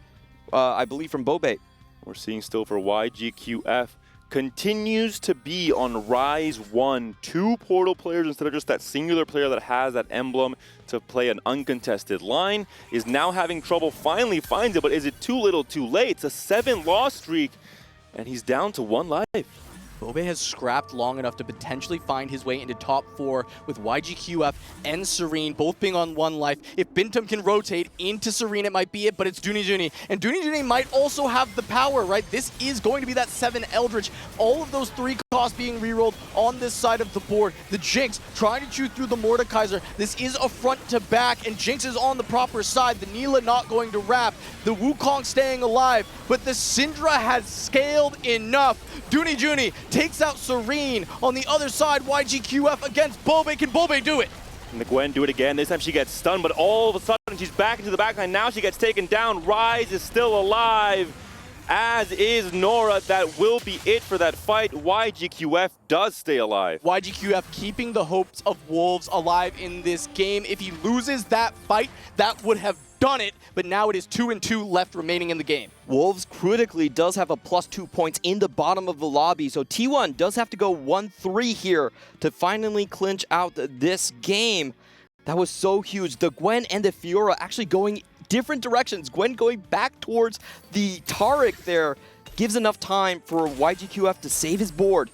A: I believe from Bobe?
C: We're seeing still for YGQF. Continues to be on Rise 1. 2 portal players instead of just that singular player that has that emblem to play an uncontested line. Is now having trouble, finally finds it, but is it too little too late? It's a 7-loss streak, and he's down to 1 life.
B: Bobe has scrapped long enough to potentially find his way into top 4 with YGQF and Serene both being on 1 life. If Bintum can rotate into Serene, it might be it, but it's Dooney. And Dooney might also have the power, right? This is going to be that 7 Eldritch. All of those 3 costs being rerolled on this side of the board. The Jinx trying to chew through the Mordekaiser. This is a front to back, and Jinx is on the proper side. The Neela not going to wrap. The Wukong staying alive, but the Syndra has scaled enough. Dooney takes out Serene. On the other side, YGQF against Bobe. Can Bobe do it?
C: And the Gwen do it again. This time she gets stunned, but all of a sudden she's back into the backline. Now she gets taken down. Rise is still alive, as is Nora. That will be it for that fight. YGQF does stay alive.
B: YGQF keeping the hopes of Wolves alive in this game. If he loses that fight, that would have done it, but now it is 2-2 left remaining in the game.
A: Wolves critically does have a +2 points in the bottom of the lobby, so T1 does have to go 1-3 here to finally clinch out this game. That was so huge. The Gwen and the Fiora actually going different directions. Gwen going back towards the Taric there gives enough time for YGQF to save his board.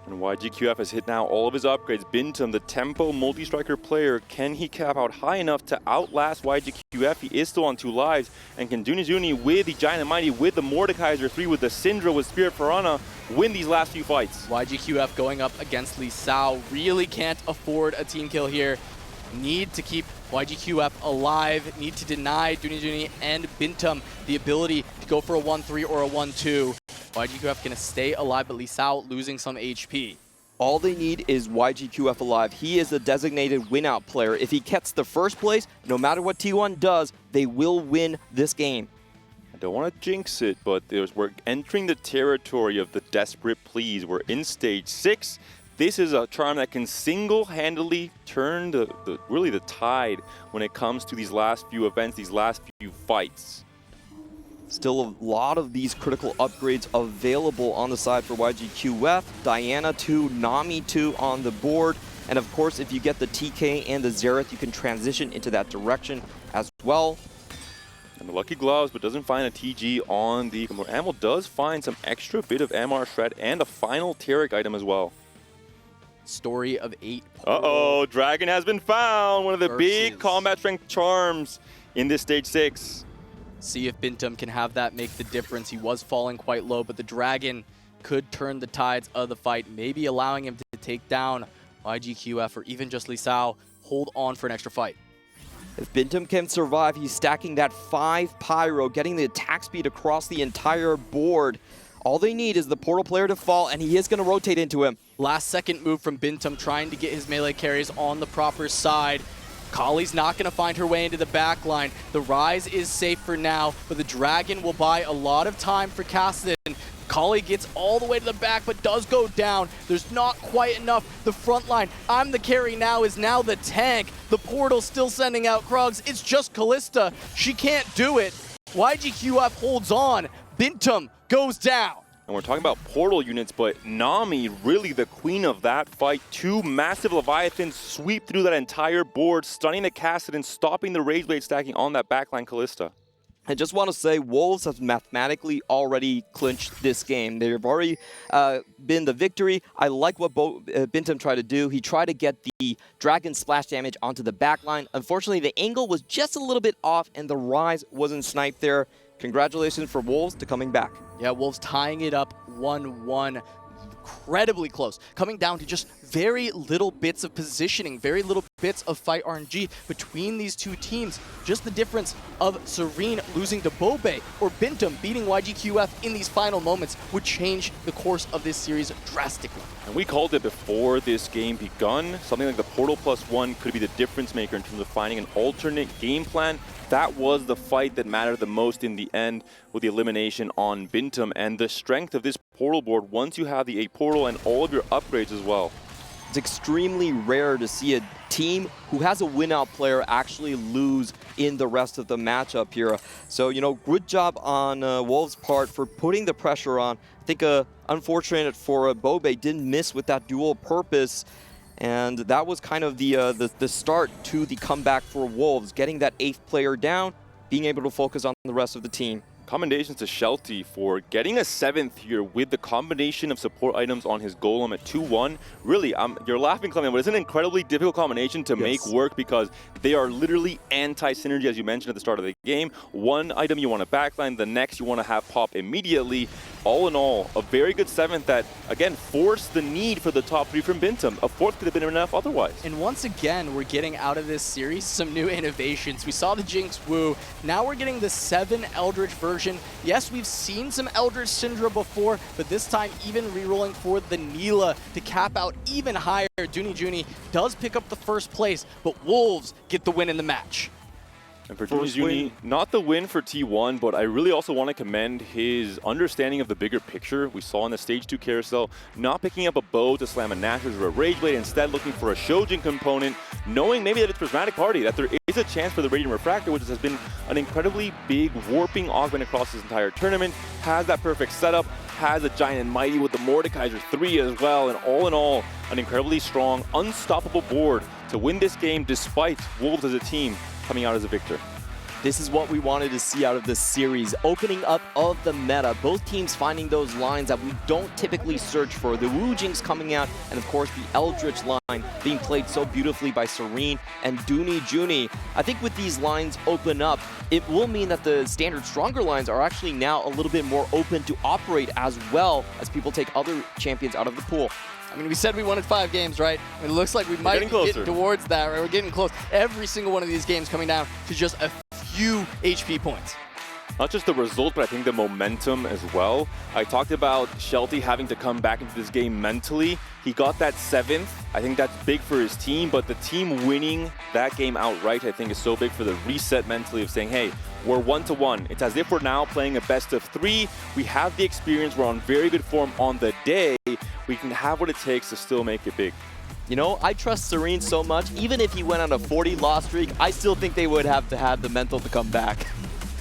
C: And YGQF has hit now all of his upgrades. Bintum, the tempo multi-striker player, can he cap out high enough to outlast YGQF? He is still on 2 lives. And can Dooney with the Giant and Mighty, with the Mordekaiser 3, with the Syndra, with Spirit Piranha, win these last few fights?
B: YGQF going up against Lee Sao. Really can't afford a team kill here. Need to keep YGQF alive. Need to deny Dooney and Bintum the ability to go for a 1-3 or a 1-2. YGQF gonna stay alive, but Lee Sao losing some HP.
A: All they need is YGQF alive. He is the designated win-out player. If he gets the first place, no matter what T1 does, they will win this game.
C: I don't want to jinx it, but we're entering the territory of the desperate pleas. We're in Stage 6. this is a charm that can single-handedly turn really the tide when it comes to these last few events, these last few fights.
A: Still a lot of these critical upgrades available on the side for YGQF. Diana 2, Nami 2 on the board. And of course, if you get the TK and the Xerath, you can transition into that direction as well.
C: And the Lucky Gloves, but doesn't find a TG on the Ammo does find some extra bit of MR Shred and a final Taric item as well.
B: Story of 8.
C: Uh-oh, Dragon has been found. One of the big combat strength charms in this stage 6.
B: See if Bintum can have that make the difference. He was falling quite low, but the Dragon could turn the tides of the fight, maybe allowing him to take down YGQF or even just Lisao. Hold on for an extra fight.
A: If Bintum can survive, he's stacking that 5 Pyro, getting the attack speed across the entire board. All they need is the portal player to fall, and he is going to rotate into him.
B: Last second move from Bintum, trying to get his melee carries on the proper side. Kali's not going to find her way into the back line. The Rise is safe for now, but the Dragon will buy a lot of time for Cassidy. Kali gets all the way to the back, but does go down. There's not quite enough. The front line, I'm the carry now, is now the tank. The portal still sending out Krugs. It's just Kalista. She can't do it. YGQF holds on. Bintum goes down.
C: And we're talking about portal units, but Nami, really the queen of that fight. 2 massive Leviathans sweep through that entire board, stunning the Cassidy, stopping the Rage Blade stacking on that backline Kalista.
A: I just want to say Wolves have mathematically already clinched this game. They've already been the victory. I like what Bintum tried to do. He tried to get the Dragon splash damage onto the backline. Unfortunately, the angle was just a little bit off, and the Rise wasn't sniped there. Congratulations for Wolves to coming back.
B: Yeah, Wolves tying it up 1-1. Incredibly close. Coming down to just very little bits of positioning, very little bits of fight RNG between these two teams. Just the difference of Serene losing to Bobe or Bintum beating YGQF in these final moments would change the course of this series drastically.
C: And we called it before this game begun. Something like the Portal +1 could be the difference maker in terms of finding an alternate game plan. That was the fight that mattered the most in the end with the elimination on Bintum and the strength of this portal board once you have the 8 portal and all of your upgrades as well.
A: It's extremely rare to see a team who has a win-out player actually lose in the rest of the matchup here. So, you know, good job on Wolves' part for putting the pressure on. I think unfortunate for Bobe didn't miss with that dual purpose. And that was kind of the start to the comeback for Wolves, getting that 8th player down, being able to focus on the rest of the team.
C: Commendations to Shelty for getting a 7th here with the combination of support items on his Golem at 2-1. Really, you're laughing, Clement, but it's an incredibly difficult combination to make work because they are literally anti-synergy, as you mentioned at the start of the game. One item you want to backline, the next you want to have pop immediately. All in all, a very good 7th that, again, forced the need for the top 3 from Bintum. A 4th could have been enough otherwise.
B: And once again, we're getting out of this series some new innovations. We saw the Jinx Wu. Now we're getting the 7 Eldritch version. Yes, we've seen some Eldritch Syndra before, but this time even rerolling for the Neela to cap out even higher. Dooney Juni does pick up the first place, but Wolves get the win in the match.
C: And for Juni, not the win for T1, but I really also want to commend his understanding of the bigger picture. We saw in the Stage 2 Carousel, not picking up a bow to slam a Nashor's or a Rage Blade, instead looking for a Shojin component, knowing maybe that it's Prismatic Party, that there is a chance for the Radiant Refractor, which has been an incredibly big warping augment across this entire tournament, has that perfect setup, has a Giant and Mighty with the Mordekaiser 3 as well, and all in all, an incredibly strong, unstoppable board to win this game despite Wolves as a team coming out as a victor.
A: This is what we wanted to see out of this series. Opening up of the meta. Both teams finding those lines that we don't typically search for. The Wu Jinx coming out, and of course the Eldritch line being played so beautifully by Serene and Dooney Juni. I think with these lines open up, it will mean that the standard stronger lines are actually now a little bit more open to operate as well as people take other champions out of the pool.
B: I mean, we said we wanted 5 games, right? I mean, it looks like we might be getting towards that, right? We're getting close. Every single one of these games coming down to just a few HP points.
C: Not just the result, but I think the momentum as well. I talked about Shelty having to come back into this game mentally. He got that 7th. I think that's big for his team, but the team winning that game outright, I think, is so big for the reset mentally of saying, hey, we're 1-1. It's as if we're now playing a best of 3. We have the experience. We're on very good form on the day. we can have what it takes to still make it big.
A: You know, I trust Serene so much. Even if he went on a 40-loss streak, I still think they would have to have the mental to come back.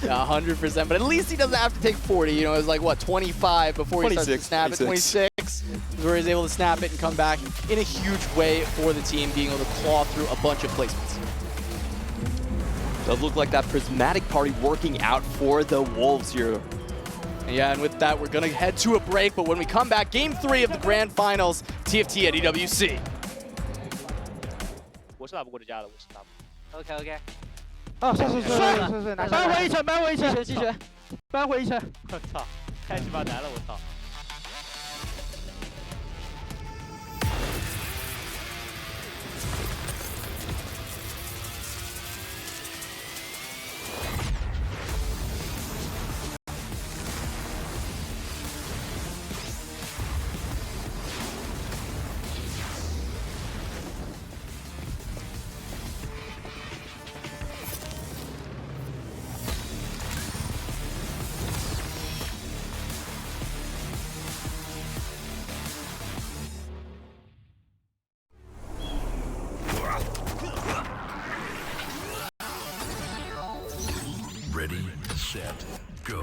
B: Yeah, 100%. But at least he doesn't have to take 40. You know, it was like, what, 25 before he starts to snap it? 26 where he's able to snap it and come back in a huge way for the team, being able to claw through a bunch of placements.
A: Does look like that prismatic party working out for the Wolves here.
B: Yeah, and with that, we're going to head to a break. But when we come back, Game 3 of the Grand Finals, TFT at EWC.
E: 我是打不过这家的，我是打不过。OK OK。
F: 哦，是，扳回一城，扳回一城，
E: 继续，
F: 扳回一城。
E: 我操，太鸡巴难了，我操。
D: Ready, set, go.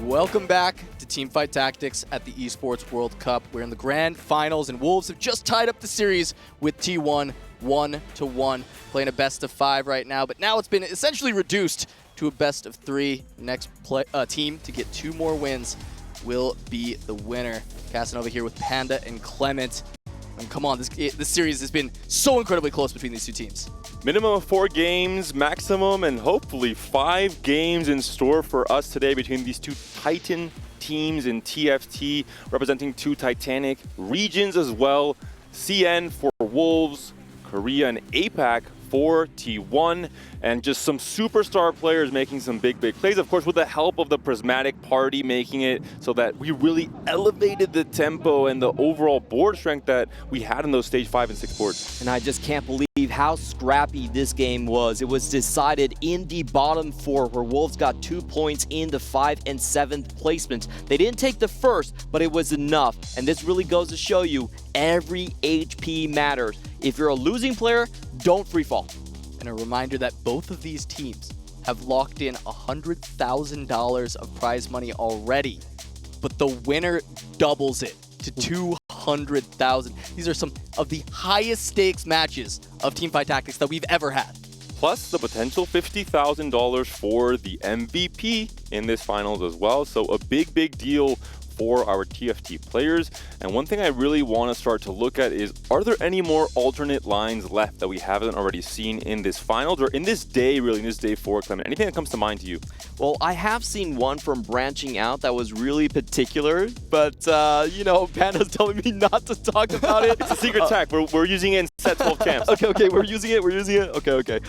B: Welcome back to Teamfight Tactics at the Esports World Cup. We're in the Grand Finals, and Wolves have just tied up the series with T1 1-1, playing a best-of-5 right now. But now it's been essentially reduced to a best-of-3. Next team to get 2 more wins will be the winner. Casanova here with Panda and Clement. And come on, this series has been so incredibly close between these two teams.
C: Minimum of 4 games, maximum, and hopefully 5 games in store for us today between these two Titan teams in TFT, representing 2 Titanic regions as well. CN for Wolves, Korea and APAC for T1, and just some superstar players making some big plays, of course, with the help of the prismatic party, making it so that we really elevated the tempo and the overall board strength that we had in those stage 5 and 6 boards.
A: And I just can't believe how scrappy this game was. It was decided in the bottom 4, where Wolves got 2 points in the 5th and 7th placements. They didn't take the first, but it was enough. And this really goes to show you every HP matters. If you're a losing player, don't free fall.
B: And a reminder that both of these teams have locked in $100,000 of prize money already, but the winner doubles it to $200,000. These are some of the highest stakes matches of Teamfight Tactics that we've ever had.
C: Plus the potential $50,000 for the MVP in this finals as well. So a big deal for our TFT players. And one thing I really want to start to look at is, are there any more alternate lines left that we haven't already seen in this finals or in this day, really, in this day 4, Clement? Anything that comes to mind to you?
A: Well, I have seen one from Branching Out that was really particular, but, you know, Panda's telling me not to talk about it.
C: It's a secret tech. We're using it in set 12 camps.
A: Okay, we're using it. Okay.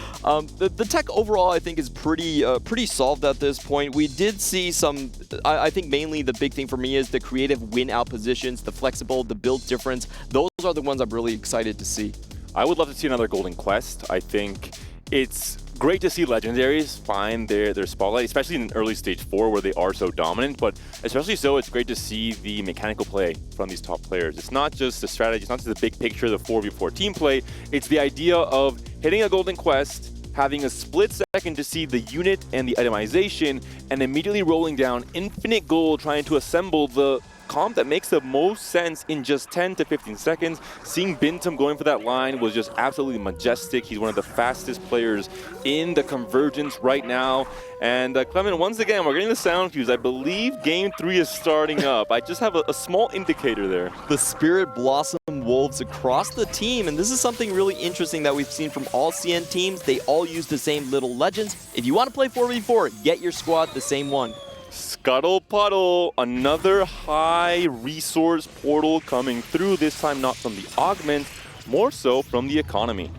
A: The tech overall, I think, is pretty solved at this point. We did see some, I think mainly the big thing for me is the creative win-out positions, the flexible, the build difference. Those are the ones I'm really excited to see.
C: I would love to see another Golden Quest. I think it's great to see legendaries find their spotlight, especially in early stage 4 where they are so dominant, but especially so it's great to see the mechanical play from these top players. It's not just the strategy, it's not just the big picture, the 4v4 team play, it's the idea of hitting a Golden Quest, having a split second to see the unit and the itemization, and immediately rolling down infinite gold trying to assemble the comp that makes the most sense in just 10 to 15 seconds. Seeing Bintum going for that line was just absolutely majestic. He's one of the fastest players in the convergence right now. And Clement, once again, we're getting the sound cues. I believe game 3 is starting up. I just have a small indicator there.
A: The Spirit Blossom Wolves across the team, and this is something really interesting that we've seen from all CN teams. They all use the same little legends. If you want to play 4v4, get your squad the same one.
C: Scuttle Puddle, another high resource portal coming through, this time not from the augment, more so from the economy.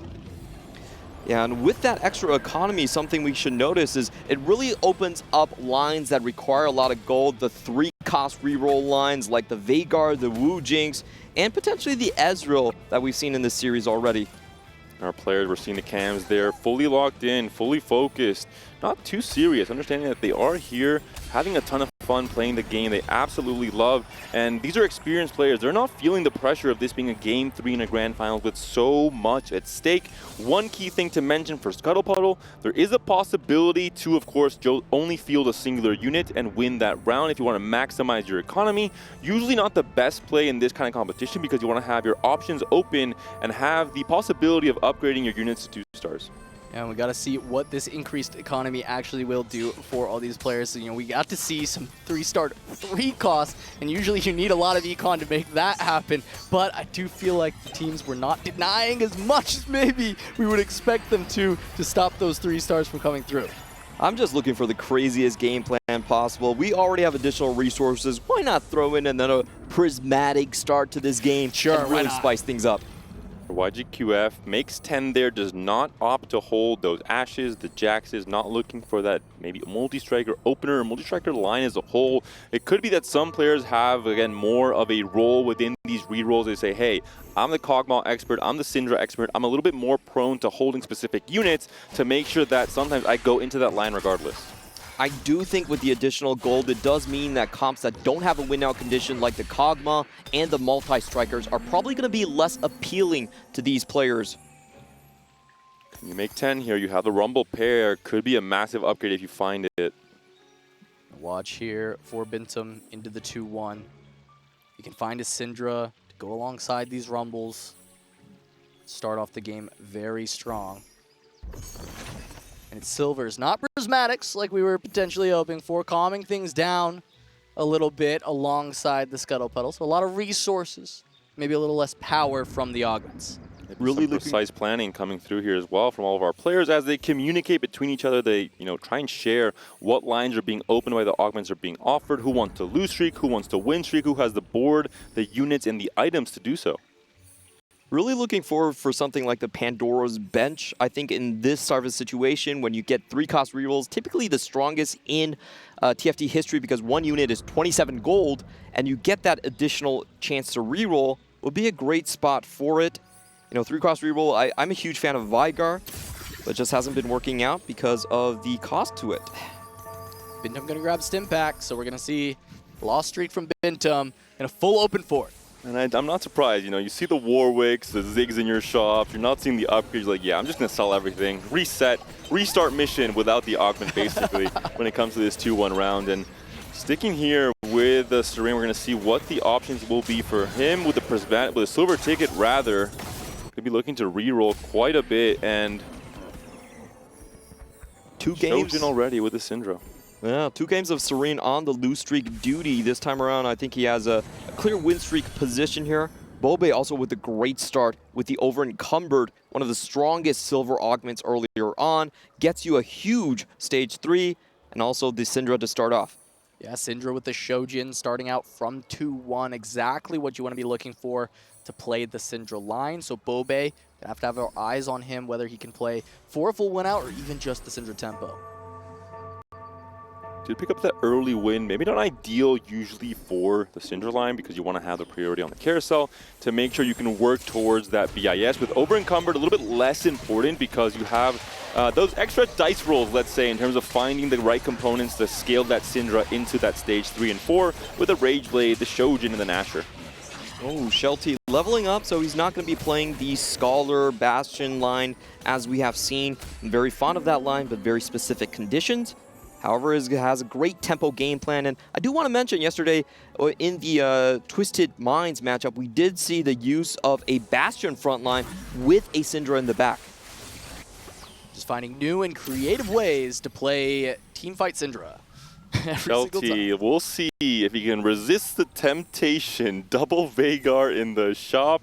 A: Yeah, and with that extra economy, something we should notice is it really opens up lines that require a lot of gold, the 3-cost reroll lines like the Veigar, the Wu Jinx, and potentially the Ezreal that we've seen in this series already.
C: Our players, we're seeing the cams there, fully locked in, fully focused, not too serious, understanding that they are here, having a ton of fun playing the game they absolutely love. And these are experienced players. They're not feeling the pressure of this being a game 3 in a grand final with so much at stake. One key thing to mention for Scuttle Puddle, there is a possibility to, of course, only field a singular unit and win that round if you want to maximize your economy. Usually not the best play in this kind of competition because you want to have your options open and have the possibility of upgrading your units to 2 stars.
B: And we got to see what this increased economy actually will do for all these players. So, you know, we got to see some 3-star 3 costs, and usually you need a lot of econ to make that happen. But I do feel like the teams were not denying as much as maybe we would expect them to stop those 3 stars from coming through.
A: I'm just looking for the craziest game plan possible. We already have additional resources. Why not throw in another prismatic start to this game and really spice things up?
C: YGQF makes 10 there, does not opt to hold those Ashes. The Jax is not looking for that maybe multi-striker opener or multi-striker line as a whole. It could be that some players have, again, more of a role within these rerolls. They say, hey, I'm the Kog'Maw expert, I'm the Syndra expert. I'm a little bit more prone to holding specific units to make sure that sometimes I go into that line regardless.
A: I do think with the additional gold, it does mean that comps that don't have a win-out condition like the Kog'Maw and the multi-strikers are probably going to be less appealing to these players.
C: You make 10 here, you have the Rumble pair. Could be a massive upgrade if you find it.
B: Watch here for Bintum into the 2-1. You can find a Syndra to go alongside these Rumbles. Start off the game very strong. And it's Silvers, not Prismatics like we were potentially hoping for, calming things down a little bit alongside the Scuttle Puddle. So a lot of resources, maybe a little less power from the augments.
C: Really precise planning coming through here as well from all of our players as they communicate between each other. They, try and share what lines are being opened by the augments are being offered, who wants to lose streak, who wants to win streak, who has the board, the units, and the items to do so.
A: Really looking forward for something like the Pandora's Bench. I think in this sort of situation, when you get 3-cost rerolls, typically the strongest in TFT history because one unit is 27 gold, and you get that additional chance to reroll, would be a great spot for it. 3-cost reroll, I'm a huge fan of Veigar, but just hasn't been working out because of the cost to it.
B: Bintum going to grab Stim Pack, so we're going to see lost streak from Bintum and a full open fort.
C: And I'm not surprised, you see the Warwicks, the Ziggs in your shop, you're not seeing the upgrades, like, yeah, I'm just going to sell everything, reset, restart mission without the augment, basically, when it comes to this 2-1 round. And sticking here with the Serene, we're going to see what the options will be for him with the silver ticket, rather. Could be looking to re-roll quite a bit, and
A: 2 games
C: in already with the Syndra.
A: Yeah, 2 games of Serene on the lose streak duty. This time around, I think he has a clear win streak position here. Bobe also with a great start with the over-encumbered, one of the strongest silver augments earlier on. Gets you a huge stage 3, and also the Syndra to start off.
B: Yeah, Syndra with the Shojin starting out from 2-1. Exactly what you want to be looking for to play the Syndra line. So Bobe, gonna have to have our eyes on him, whether he can play for a full win out or even just the Syndra tempo.
C: Did pick up that early win. Maybe not ideal usually for the Syndra line because you want to have the priority on the carousel to make sure you can work towards that BIS. With over-encumbered, a little bit less important because you have those extra dice rolls, let's say, in terms of finding the right components to scale that Syndra into that stage 3 and 4 with the Rage Blade, the Shojin, and the Nasher.
A: Oh, Shelty leveling up, so he's not going to be playing the Scholar Bastion line as we have seen. I'm very fond of that line, but very specific conditions. However, it has a great tempo game plan, and I do want to mention yesterday in the Twisted Minds matchup, we did see the use of a Bastion front line with a Syndra in the back.
B: Just finding new and creative ways to play Teamfight Syndra.
C: Shelty, we'll see if he can resist the temptation. Double Veigar in the shop.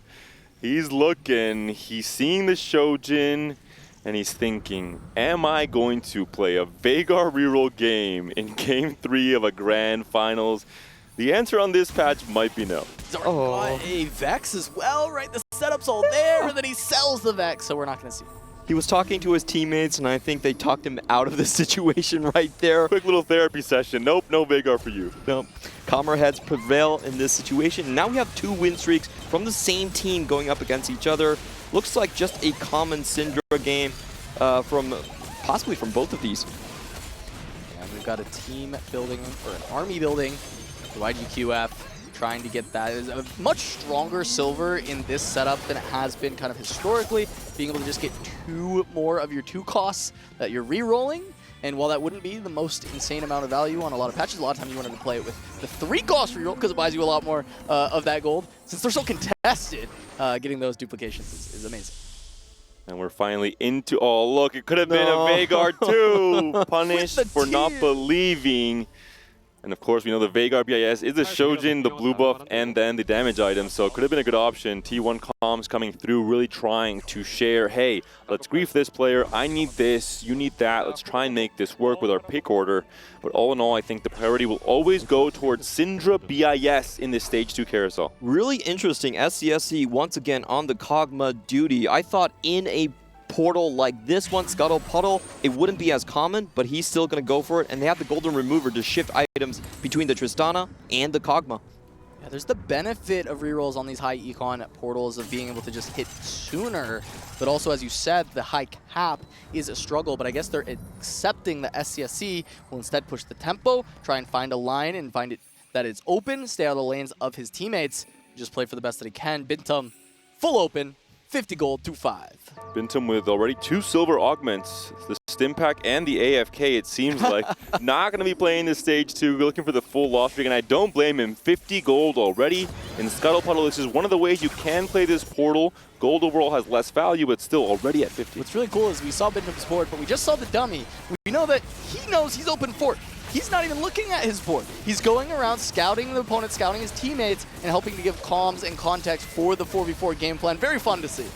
C: He's looking, he's seeing the Shojin. And he's thinking, am I going to play a Veigar reroll game in Game 3 of a Grand Finals? The answer on this patch might be no.
B: He's already got a Vex as well, right? The setup's all there, and then he sells the Vex, so we're not going to see.
A: He was talking to his teammates, and I think they talked him out of the situation right there.
C: Quick little therapy session. Nope, no Veigar for you.
A: Nope. Calmer heads prevail in this situation. Now we have 2 win streaks from the same team going up against each other. Looks like just a common Syndra game possibly from both of these.
B: Yeah, we've got a team building, or an army building, the YGQF, trying to get that. It's a much stronger silver in this setup than it has been kind of historically, being able to just get 2 more of your 2 costs that you're re-rolling. And while that wouldn't be the most insane amount of value on a lot of patches, a lot of time you wanted to play it with the 3 cost reroll because it buys you a lot more of that gold. Since they're so contested, getting those duplications is amazing.
C: And we're finally into, oh look, it could have been a Veigar too, punished for not believing. And of course, we know the Veigar BIS is the Shojin, the blue buff, and then the damage item. So it could have been a good option. T1 comms coming through, really trying to share, hey, let's grief this player. I need this, you need that. Let's try and make this work with our pick order. But all in all, I think the priority will always go towards Syndra BIS in this stage 2 carousel.
A: Really interesting. SCSC once again on the Kog'Maw duty. I thought in a portal like this one, Scuttle Puddle, it wouldn't be as common, but he's still going to go for it. And they have the Golden Remover to shift items between the Tristana and the Kog'Maw.
B: Yeah, there's the benefit of rerolls on these high econ portals of being able to just hit sooner. But also, as you said, the high cap is a struggle. But I guess they're accepting the SCSC will instead push the tempo, try and find a line and find it that it's open, stay out of the lanes of his teammates, just play for the best that he can. Bintum, full open. 50 gold, 2-5.
C: Bintum with already 2 silver augments, the Stimpack and the AFK, it seems like. Not going to be playing this stage 2, looking for the full loss streak, and I don't blame him. 50 gold already in Scuttle Puddle. This is one of the ways you can play this portal. Gold overall has less value, but still already at 50.
B: What's really cool is we saw Bintum's board, but we just saw the dummy. We know that he knows he's open fort. He's not even looking at his board. He's going around scouting the opponent, scouting his teammates, and helping to give comms and context for the 4v4 game plan. Very fun to see.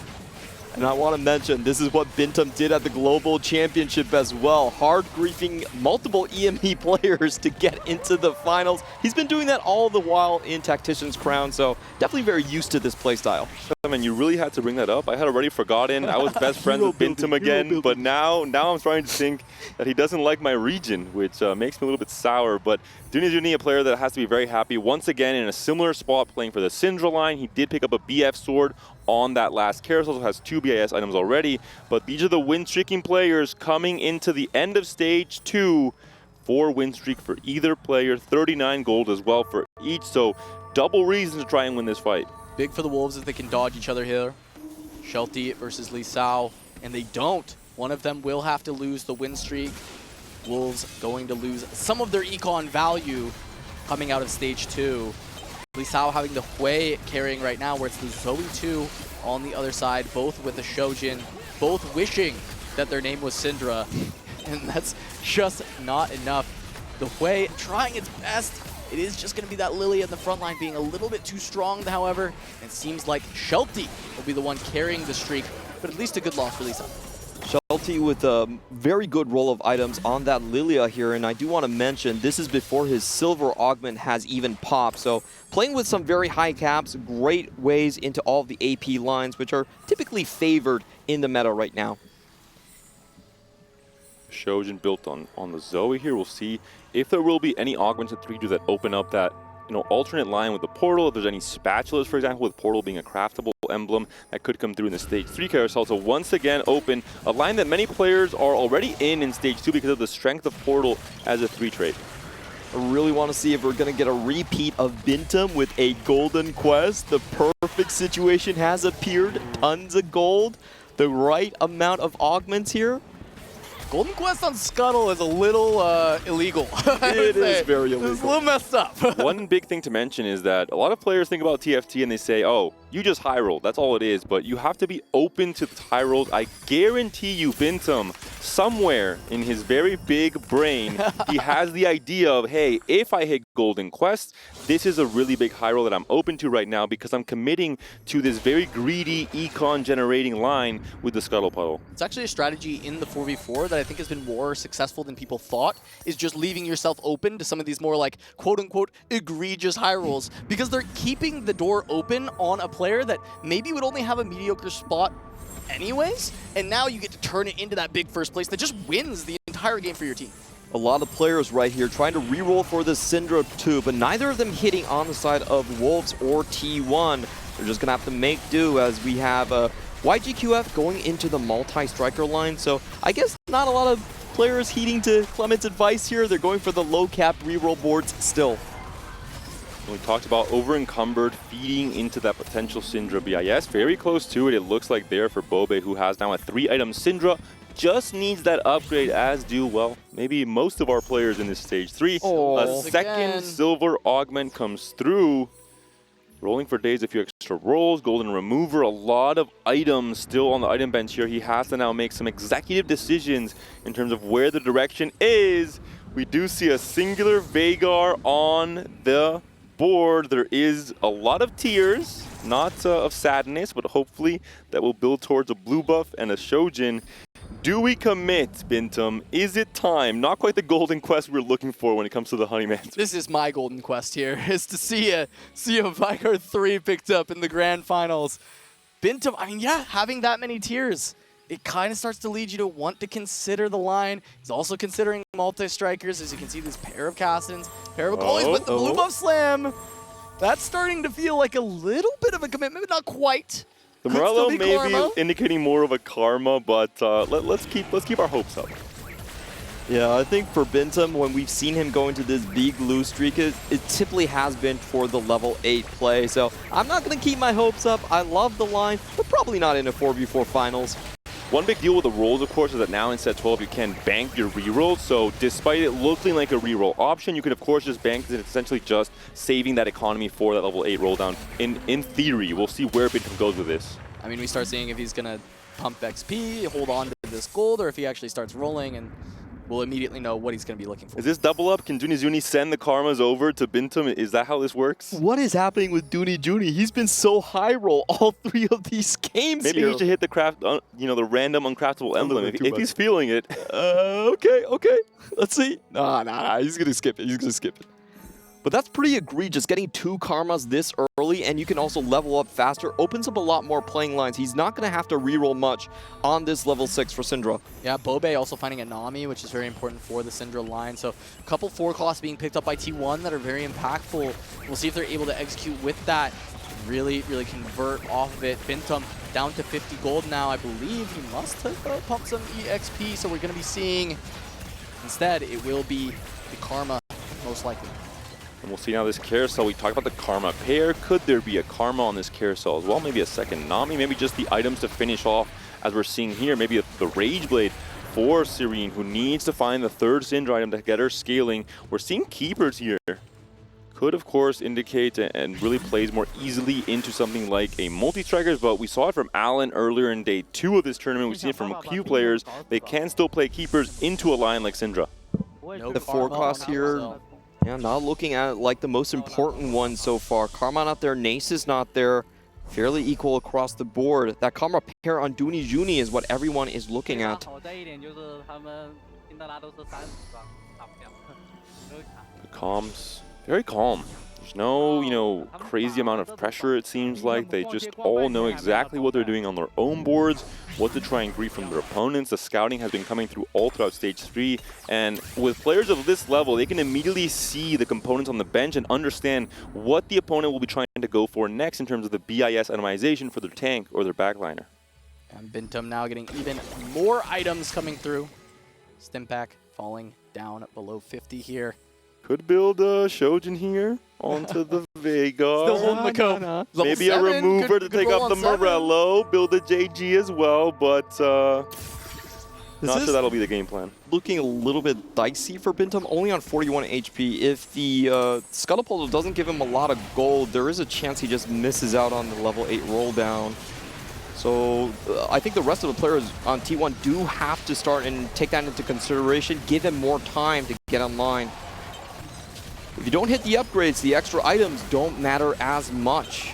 A: And I want to mention, this is what Bintum did at the Global Championship as well. Hard griefing multiple EME players to get into the finals. He's been doing that all the while in Tactician's Crown, so definitely very used to this playstyle.
C: I mean, you really had to bring that up. I had already forgotten. I was best friends with Bintum again, but now I'm starting to think that he doesn't like my region, which makes me a little bit sour. But Duni, a player that has to be very happy. Once again, in a similar spot playing for the Syndra line, he did pick up a BF sword on that last carousel, so has 2 BIS items already. But these are the win-streaking players coming into the end of stage 2. 4 win streak for either player, 39 gold as well for each. So double reason to try and win this fight.
B: Big for the Wolves if they can dodge each other here. Shelty versus Lee Sao, and they don't. One of them will have to lose the win streak. Wolves going to lose some of their econ value coming out of stage 2. Lee Sao having the Hui carrying right now, where it's the Zoe 2 on the other side, both with the Shojin, both wishing that their name was Syndra, and that's just not enough. the way, trying its best. It is just going to be that Lily in the front line being a little bit too strong, however. It seems like Shelty will be the one carrying the streak, but at least a good loss for Lisa.
A: Shelty with a very good roll of items on that Lilia here, and I do want to mention this is before his silver augment has even popped, so playing with some very high caps, great ways into all of the AP lines, which are typically favored in the meta right now.
C: Shojin built on the Zoe here. We'll see if there will be any augments at 3-2 that open up that alternate line with the portal. If there's any spatulas, for example, with portal being a craftable emblem that could come through in the stage 3 carousel. So once again open a line that many players are already in stage 2 because of the strength of portal as a 3 trait.
A: I really want to see if we're going to get a repeat of Bintum with a golden quest. The perfect situation has appeared. Tons of gold. The right amount of augments here.
B: Golden Quest on Scuttle is a little illegal.
A: It is very illegal.
B: It's a little messed up.
C: One big thing to mention is that a lot of players think about TFT and they say, oh, you just high roll. That's all it is. But you have to be open to the high rolls. I guarantee you, Bintum, somewhere in his very big brain, he has the idea of, hey, if I hit Golden Quest, this is a really big high roll that I'm open to right now because I'm committing to this very greedy econ generating line with the Scuttle Puddle.
B: It's actually a strategy in the 4v4 that I think has been more successful than people thought, is just leaving yourself open to some of these more like quote-unquote egregious high rolls, because they're keeping the door open on a player that maybe would only have a mediocre spot anyways, and now you get to turn it into that big first place that just wins the entire game for your team.
A: A lot of players right here trying to reroll for the Syndra too, but neither of them hitting on the side of Wolves or T1. They're just going to have to make do as we have YGQF going into the multi-striker line. So I guess not a lot of players heeding to Clement's advice here. They're going for the low-cap reroll boards still.
C: We talked about over-encumbered, feeding into that potential Syndra BIS. Very close to it. It looks like there for Bobe, who has now a 3-item Syndra. Just needs that upgrade, as do, well, maybe most of our players in this stage 3.
A: Oh,
C: a second silver augment comes through. Rolling for days, a few extra rolls, golden remover, a lot of items still on the item bench here. He has to now make some executive decisions in terms of where the direction is. We do see a singular Veigar on the board. There is a lot of tears, not of sadness, but hopefully that will build towards a blue buff and a Shojin. Do we commit, Bintum? Is it time? Not quite the golden quest we're looking for when it comes to the Honeyman.
B: This is my golden quest here, is to see a Veigar 3 picked up in the grand finals. Bintum, I mean, yeah, having that many tiers, it kind of starts to lead you to want to consider the line. He's also considering multi-strikers, as you can see this pair of Castans, pair of goalies with the blue buff slam. That's starting to feel like a little bit of a commitment, but not quite.
C: The Morello may be indicating more of a karma, but let's keep our hopes up.
A: Yeah, I think for Bintum, when we've seen him go into this big lose streak, it typically has been for the level 8 play. So I'm not going to keep my hopes up. I love the line, but probably not in a 4v4 finals.
C: One big deal with the rolls, of course, is that now in set 12 you can bank your rerolls. So despite it looking like a reroll option, you could of course just bank it. It's essentially just saving that economy for that level 8 roll down. In theory, we'll see where Bintum goes with this.
B: I mean, we start seeing if he's going to pump XP, hold on to this gold, or if he actually starts rolling, and we'll immediately know what he's going to be looking for.
C: Is this double up? Can Juni send the karmas over to Bintum? Is that how this works?
A: What is happening with Juni? He's been so high roll all 3 of these games.
C: Maybe he should hit the the random uncraftable emblem if he's feeling it.
A: Okay. Let's see. Nah. He's gonna skip it. But that's pretty egregious, getting 2 karmas this early, and you can also level up faster, opens up a lot more playing lines. He's not going to have to reroll much on this level 6 for Syndra.
B: Yeah, Bobe also finding a Nami, which is very important for the Syndra line. So a couple 4 costs being picked up by T1 that are very impactful. We'll see if they're able to execute with that, really convert off of it. Bintum down to 50 gold now. I believe he must have pumped some EXP, so we're going to be seeing, instead, it will be the karma, most likely.
C: And we'll see now this carousel. We talked about the karma pair. Could there be a karma on this carousel as well? Maybe a second Nami, maybe just the items to finish off, as we're seeing here. Maybe the Rage Blade for Serene, who needs to find the 3rd Syndra item to get her scaling. We're seeing keepers here. Could, of course, indicate and really plays more easily into something like a multi-strikers, but we saw it from Allen earlier in day 2 of this tournament. We've seen it from a few players. They can still play keepers into a line like Syndra.
B: No
A: The
B: Karma
A: forecast
B: on
A: here,
B: Carousel.
A: yeah, not looking at like the most important one so far. Karma not there, Nace is not there. Fairly equal across the board. That Karma pair on Dooney Juni is what everyone is looking at.
E: 好在一点就是他们辛德拉都是30吧，打不了，没有卡。
C: The comms, very calm. There's no, crazy amount of pressure, it seems like. They just all know exactly what they're doing on their own boards, what to try and grief from their opponents. The scouting has been coming through all throughout Stage 3. And with players of this level, they can immediately see the components on the bench and understand what the opponent will be trying to go for next in terms of the BIS itemization for their tank or their backliner.
B: And Bintum now getting even more items coming through. Stimpack falling down below 50 here.
C: Could build a Shojin here onto the Vega.
B: Still holding the cope. Level
C: Maybe a
B: 7,
C: remover
B: good
C: to take
B: roll
C: up the
B: on 7.
C: Morello, build a JG as well, but not sure that'll be the game plan.
A: Looking a little bit dicey for Bintum, only on 41 HP. If the Scuttle Puzzle doesn't give him a lot of gold, there is a chance he just misses out on the level 8 roll down. So I think the rest of the players on T1 do have to start and take that into consideration, give him more time to get online. If you don't hit the upgrades, the extra items don't matter as much.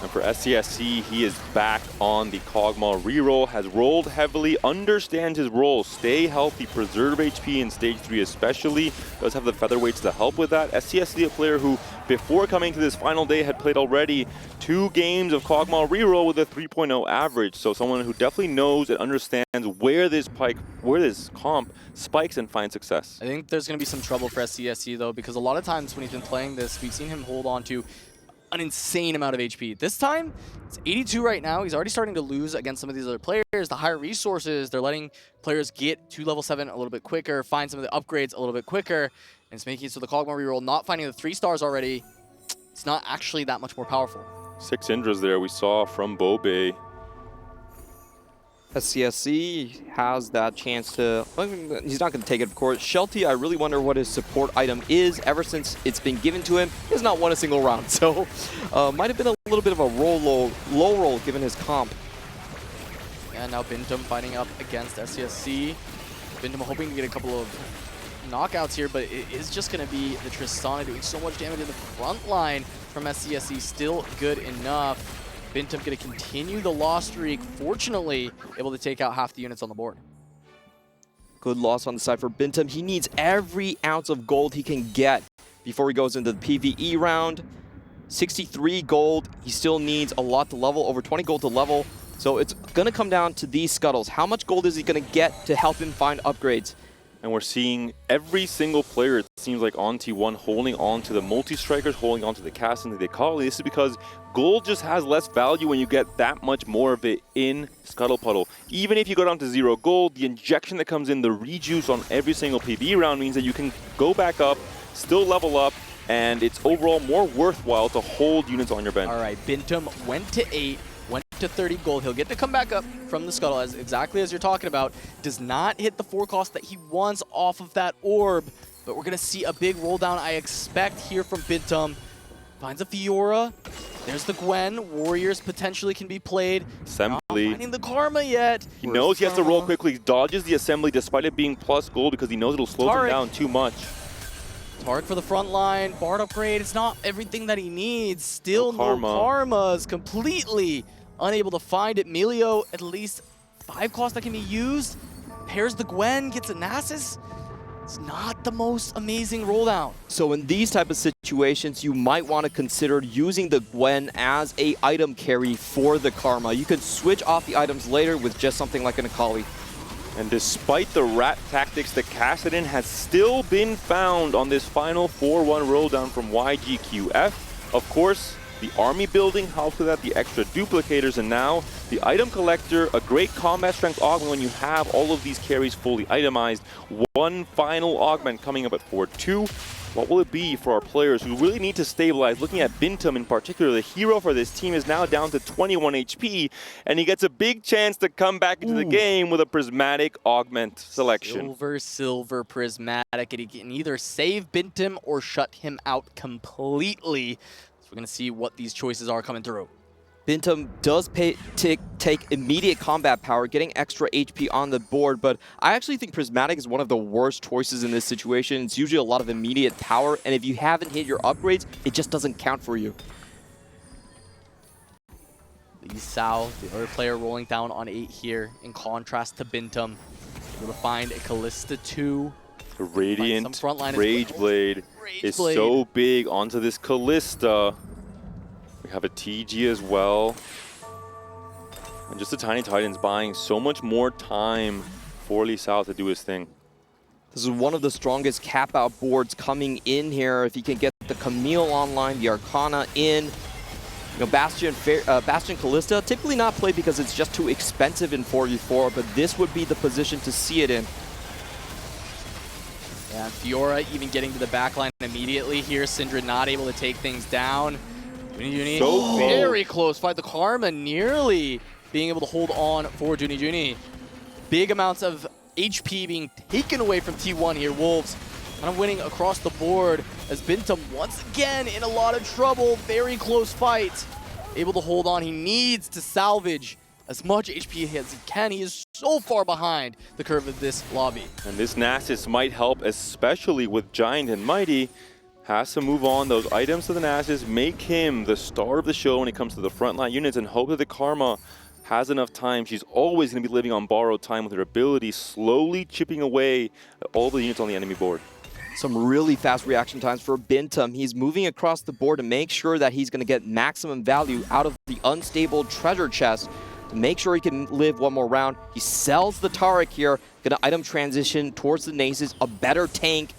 C: And for SCSC, he is back on the Kog'Maw reroll, has rolled heavily, understands his role, stay healthy, preserve HP in Stage 3 especially, does have the featherweights to help with that. SCSC, a player who, before coming to this final day, had played already 2 games of Kog'Maw reroll with a 3.0 average, so someone who definitely knows and understands where this comp spikes and finds success.
B: I think there's going to be some trouble for SCSC though, because a lot of times when he's been playing this, we've seen him hold on to an insane amount of HP. This time, it's 82 right now. He's already starting to lose against some of these other players. The higher resources, they're letting players get to level 7 a little bit quicker, find some of the upgrades a little bit quicker, and it's making it so the Kog'Maw reroll, not finding the 3 stars already, it's not actually that much more powerful.
C: 6 Syndras there we saw from Bobe.
A: SCSC has that chance to, well, he's not going to take it, of course. Shelty, I really wonder what his support item is. Ever since it's been given to him, he has not won a single round. So might have been a little bit of a low roll given his comp.
B: And now Bintum fighting up against SCSC. Bintum hoping to get a couple of knockouts here, but it is just going to be the Tristana doing so much damage in the front line from SCSC. Still good enough. Bintum going to continue the loss streak, fortunately able to take out half the units on the board.
A: Good loss on the side for Bintum. He needs every ounce of gold he can get before he goes into the PvE round. 63 gold. He still needs a lot to level, over 20 gold to level. So it's going to come down to these scuttles. How much gold is he going to get to help him find upgrades?
C: And we're seeing every single player, it seems like, on T1 holding on to the multi-strikers, holding on to the cast and the Dekali. This is because gold just has less value when you get that much more of it in Scuttle Puddle. Even if you go down to 0 gold, the injection that comes in, the rejuice on every single PvE round means that you can go back up, still level up, and it's overall more worthwhile to hold units on your bench.
B: All right, Bintum went to 8, went to 30 gold. He'll get to come back up from the Scuttle, as exactly as you're talking about. Does not hit the forecast that he wants off of that orb, but we're going to see a big roll down, I expect, here from Bintum. Finds a Fiora. There's the Gwen. Warriors potentially can be played.
C: Assembly.
B: Not finding the Karma yet.
C: He knows he has to roll quickly. He dodges the assembly despite it being plus gold because he knows it'll slow him down too much.
B: Tarek for the front line. Bard upgrade. It's not everything that he needs. Still no Karmas. Completely unable to find it. Melio, at least 5 costs that can be used. Pairs the Gwen. Gets a Nasus. It's not the most amazing roll down.
A: So in these type of situations, you might want to consider using the Gwen as a item carry for the Karma. You can switch off the items later with just something like an Akali.
C: And despite the rat tactics, the Kassadin has still been found on this final 4-1 roll down from YGQF. Of course, the army building helps with that, the extra duplicators, and now the item collector, a great combat strength augment when you have all of these carries fully itemized. One final augment coming up at 4-2. What will it be for our players who really need to stabilize? Looking at Bintum in particular, the hero for this team is now down to 21 HP, and he gets a big chance to come back into the game with a prismatic augment selection.
B: Silver prismatic, and he can either save Bintum or shut him out completely. So we're going to see what these choices are coming through.
A: Bintum does take immediate combat power, getting extra HP on the board, but I actually think Prismatic is one of the worst choices in this situation. It's usually a lot of immediate power, and if you haven't hit your upgrades, it just doesn't count for you.
B: Lee Sao, the other player rolling down on 8 here, in contrast to Bintum. Able to find a Callista 2.
C: The Radiant Rage Blade is so big onto this Callista. We have a TG as well. And just the Tiny Titans buying so much more time for Lee Sao to do his thing.
A: This is one of the strongest cap-out boards coming in here. If he can get the Camille online, the Arcana in. You know, Bastion Callista, typically not played because it's just too expensive in 4v4, but this would be the position to see it in.
B: Yeah, Fiora even getting to the backline immediately here. Syndra not able to take things down. Juni,
C: so
B: very close fight. The Karma nearly being able to hold on for Juni. Big amounts of HP being taken away from T1 here. Wolves kind of winning across the board as Bintum once again in a lot of trouble. Very close fight. Able to hold on. He needs to salvage as much HP as he can. He is so far behind the curve of this lobby.
C: And this Nasus might help, especially with Giant and Mighty. Has to move on those items to the Nasus, make him the star of the show when it comes to the frontline units, and hope that the Karma has enough time. She's always going to be living on borrowed time with her ability, slowly chipping away at all the units on the enemy board.
A: Some really fast reaction times for Bintum. He's moving across the board to make sure that he's going to get maximum value out of the unstable treasure chest to make sure he can live one more round. He sells the Taric here, going to item transition towards the Nasus, a better tank.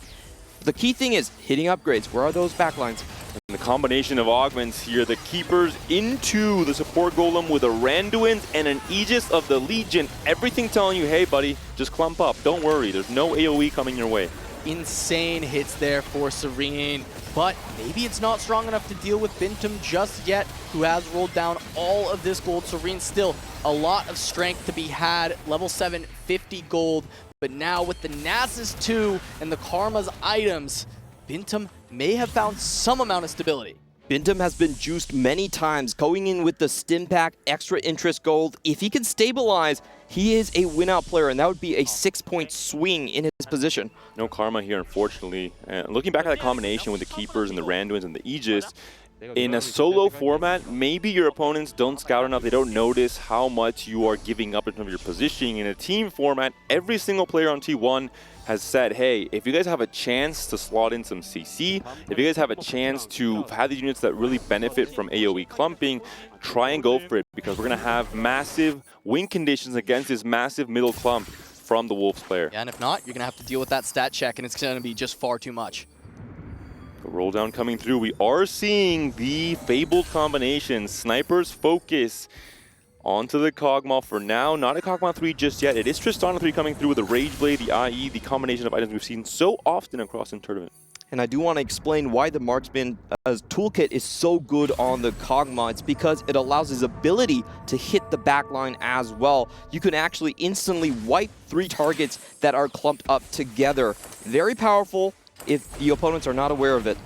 A: The key thing is hitting upgrades. Where are those backlines?
C: And the combination of augments here, the Keepers into the support golem with a Randuin and an Aegis of the Legion. Everything telling you, hey buddy, just clump up. Don't worry, there's no AoE coming your way.
B: Insane hits there for Serene, but maybe it's not strong enough to deal with Bintum just yet, who has rolled down all of this gold. Serene still a lot of strength to be had. Level 7, 50 gold. But now with the Nasus 2 and the Karma's items, Bintum may have found some amount of stability.
A: Bintum has been juiced many times, going in with the stim pack, extra interest gold. If he can stabilize, he is a win-out player, and that would be a 6-point swing in his position.
C: No Karma here, unfortunately. And looking back at that combination with the Keepers and the Randuins and the Aegis, in a solo format, maybe your opponents don't scout enough, they don't notice how much you are giving up in terms of your positioning. In a team format, every single player on T1 has said, hey, if you guys have a chance to slot in some CC, if you guys have a chance to have these units that really benefit from AoE clumping, try and go for it, because we're going to have massive win conditions against this massive middle clump from the Wolves player.
B: Yeah, and if not, you're going to have to deal with that stat check, and it's going to be just far too much.
C: Roll down coming through. We are seeing the fabled combination. Sniper's focus onto the Kog'Maw for now. Not a Kog'Maw 3 just yet. It is Tristana 3 coming through with the Rage Blade, the IE, the combination of items we've seen so often across the tournament.
A: And I do want to explain why the Marksman toolkit is so good on the Kog'Maw. It's because it allows his ability to hit the backline as well. You can actually instantly wipe 3 targets that are clumped up together. Very powerful if the opponents are not aware of it.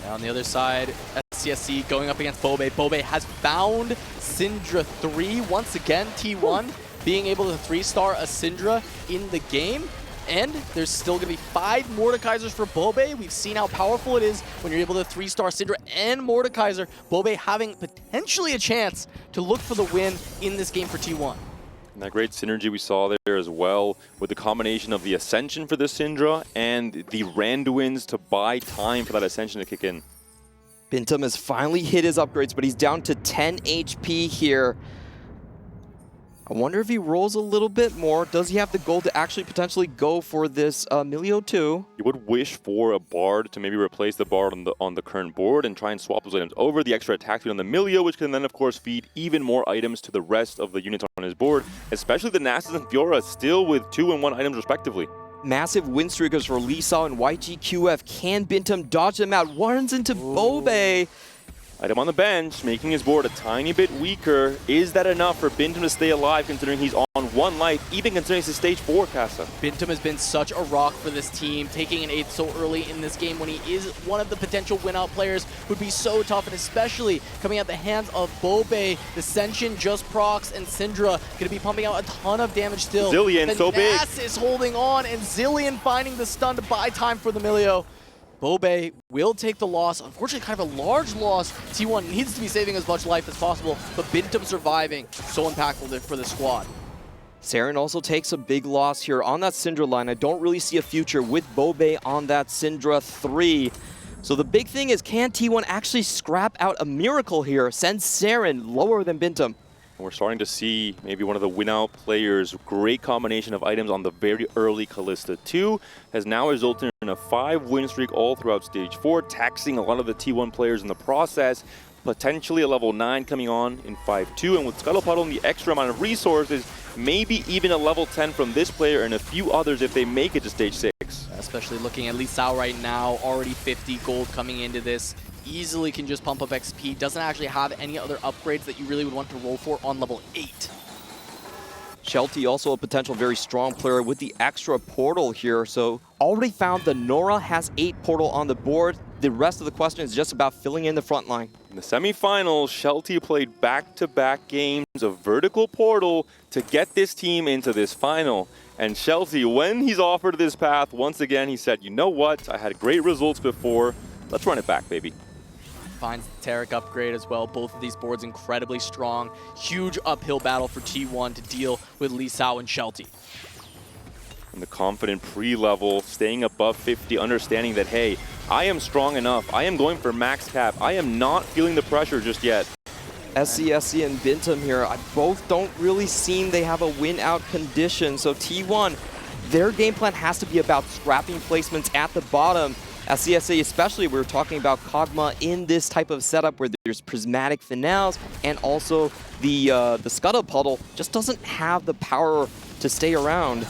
B: Now on the other side, SCSC going up against Bobe. Bobe has found Syndra 3 once again. T1 being able to 3-star a Syndra in the game. And there's still going to be 5 Mordekaisers for Bobe. We've seen how powerful it is when you're able to 3-star Syndra and Mordekaiser. Bobe having potentially a chance to look for the win in this game for T1.
C: And that great synergy we saw there as well with the combination of the Ascension for the Syndra and the Randuins to buy time for that Ascension to kick in.
A: Bintum has finally hit his upgrades, but he's down to 10 HP here. I wonder if he rolls a little bit more. Does he have the gold to actually potentially go for this Milio 2?
C: You would wish for a Bard to maybe replace the Bard on the current board and try and swap those items over. The extra attack speed on the Milio, which can then, of course, feed even more items to the rest of the units on his board, especially the Nasus and Fiora, still with 2 and 1 items respectively.
A: Massive win streakers for Lee Sao and YGQF. Can Bintum dodge them out? Runs into Bobe.
C: Item on the bench, making his board a tiny bit weaker. Is that enough for Bintum to stay alive, considering he's on with 1 life, even considering this is stage 4, Casa.
B: Bintum has been such a rock for this team. Taking an 8th so early in this game when he is one of the potential win-out players would be so tough, and especially coming at the hands of Bobe, the Senshin, Just Procs, and Syndra, going to be pumping out a ton of damage still.
C: Zillion,
B: the
C: so big.
B: Nass is holding on, and Zillion finding the stun to buy time for the Milio. Bobe will take the loss. Unfortunately, kind of a large loss. T1 needs to be saving as much life as possible, but Bintum surviving, so impactful for the squad.
A: Saren also takes a big loss here on that Syndra line. I don't really see a future with Bobe on that Syndra 3. So the big thing is, can T1 actually scrap out a miracle here, send Saren lower than Bintum?
C: We're starting to see maybe one of the win-out players' great combination of items on the very early Kalista 2 has now resulted in a 5-win streak all throughout Stage 4, taxing a lot of the T1 players in the process. Potentially a level 9 coming on in 5-2, and with Scuttle Puddle and the extra amount of resources, maybe even a level 10 from this player and a few others if they make it to Stage 6.
B: Especially looking at Lee Sao right now, already 50 gold coming into this. Easily can just pump up XP, doesn't actually have any other upgrades that you really would want to roll for on level 8.
A: Shelty also a potential very strong player with the extra portal here. So already found the Nora has 8 portal on the board. The rest of the question is just about filling in the front line.
C: In the semifinals, Shelty played back-to-back games of vertical portal to get this team into this final. And Shelty, when he's offered this path, once again he said, you know what, I had great results before, let's run it back, baby.
B: Finds the Taric upgrade as well. Both of these boards incredibly strong. Huge uphill battle for T1 to deal with Lee Sao and Shelty.
C: And the confident pre-level, staying above 50, understanding that, hey, I am strong enough. I am going for max cap. I am not feeling the pressure just yet.
A: SCSC and Bintum here, both don't really seem they have a win-out condition. So T1, their game plan has to be about scrapping placements at the bottom. SCSA especially, we were talking about Kog'Maw in this type of setup where there's prismatic finales, and also the Scuttle Puddle just doesn't have the power to stay around.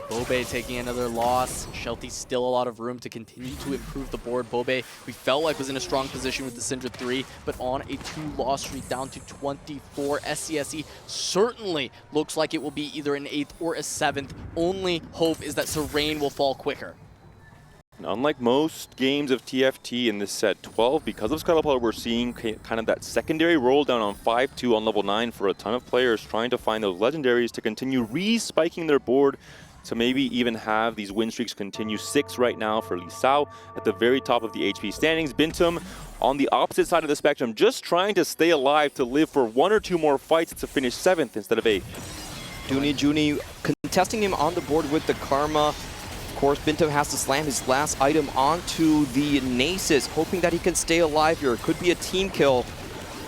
B: Bobe taking another loss. Shelty still a lot of room to continue to improve the board. Bobe, we felt like was in a strong position with the Syndra 3, but on a 2-loss streak down to 24. SCSE certainly looks like it will be either an 8th or a 7th. Only hope is that Serene will fall quicker.
C: And unlike most games of TFT in this set 12, because of Scuttle Puddle, we're seeing kind of that secondary roll down on 5-2 on level 9 for a ton of players trying to find those legendaries to continue re-spiking their board, to maybe even have these win streaks continue. 6 right now for Lee Sao at the very top of the HP standings. Bintum on the opposite side of the spectrum, just trying to stay alive to live for 1 or 2 more fights to finish 7th instead of 8th.
A: Juni contesting him on the board with the Karma. Of course, Bintum has to slam his last item onto the Nasus, hoping that he can stay alive here. It could be a team kill,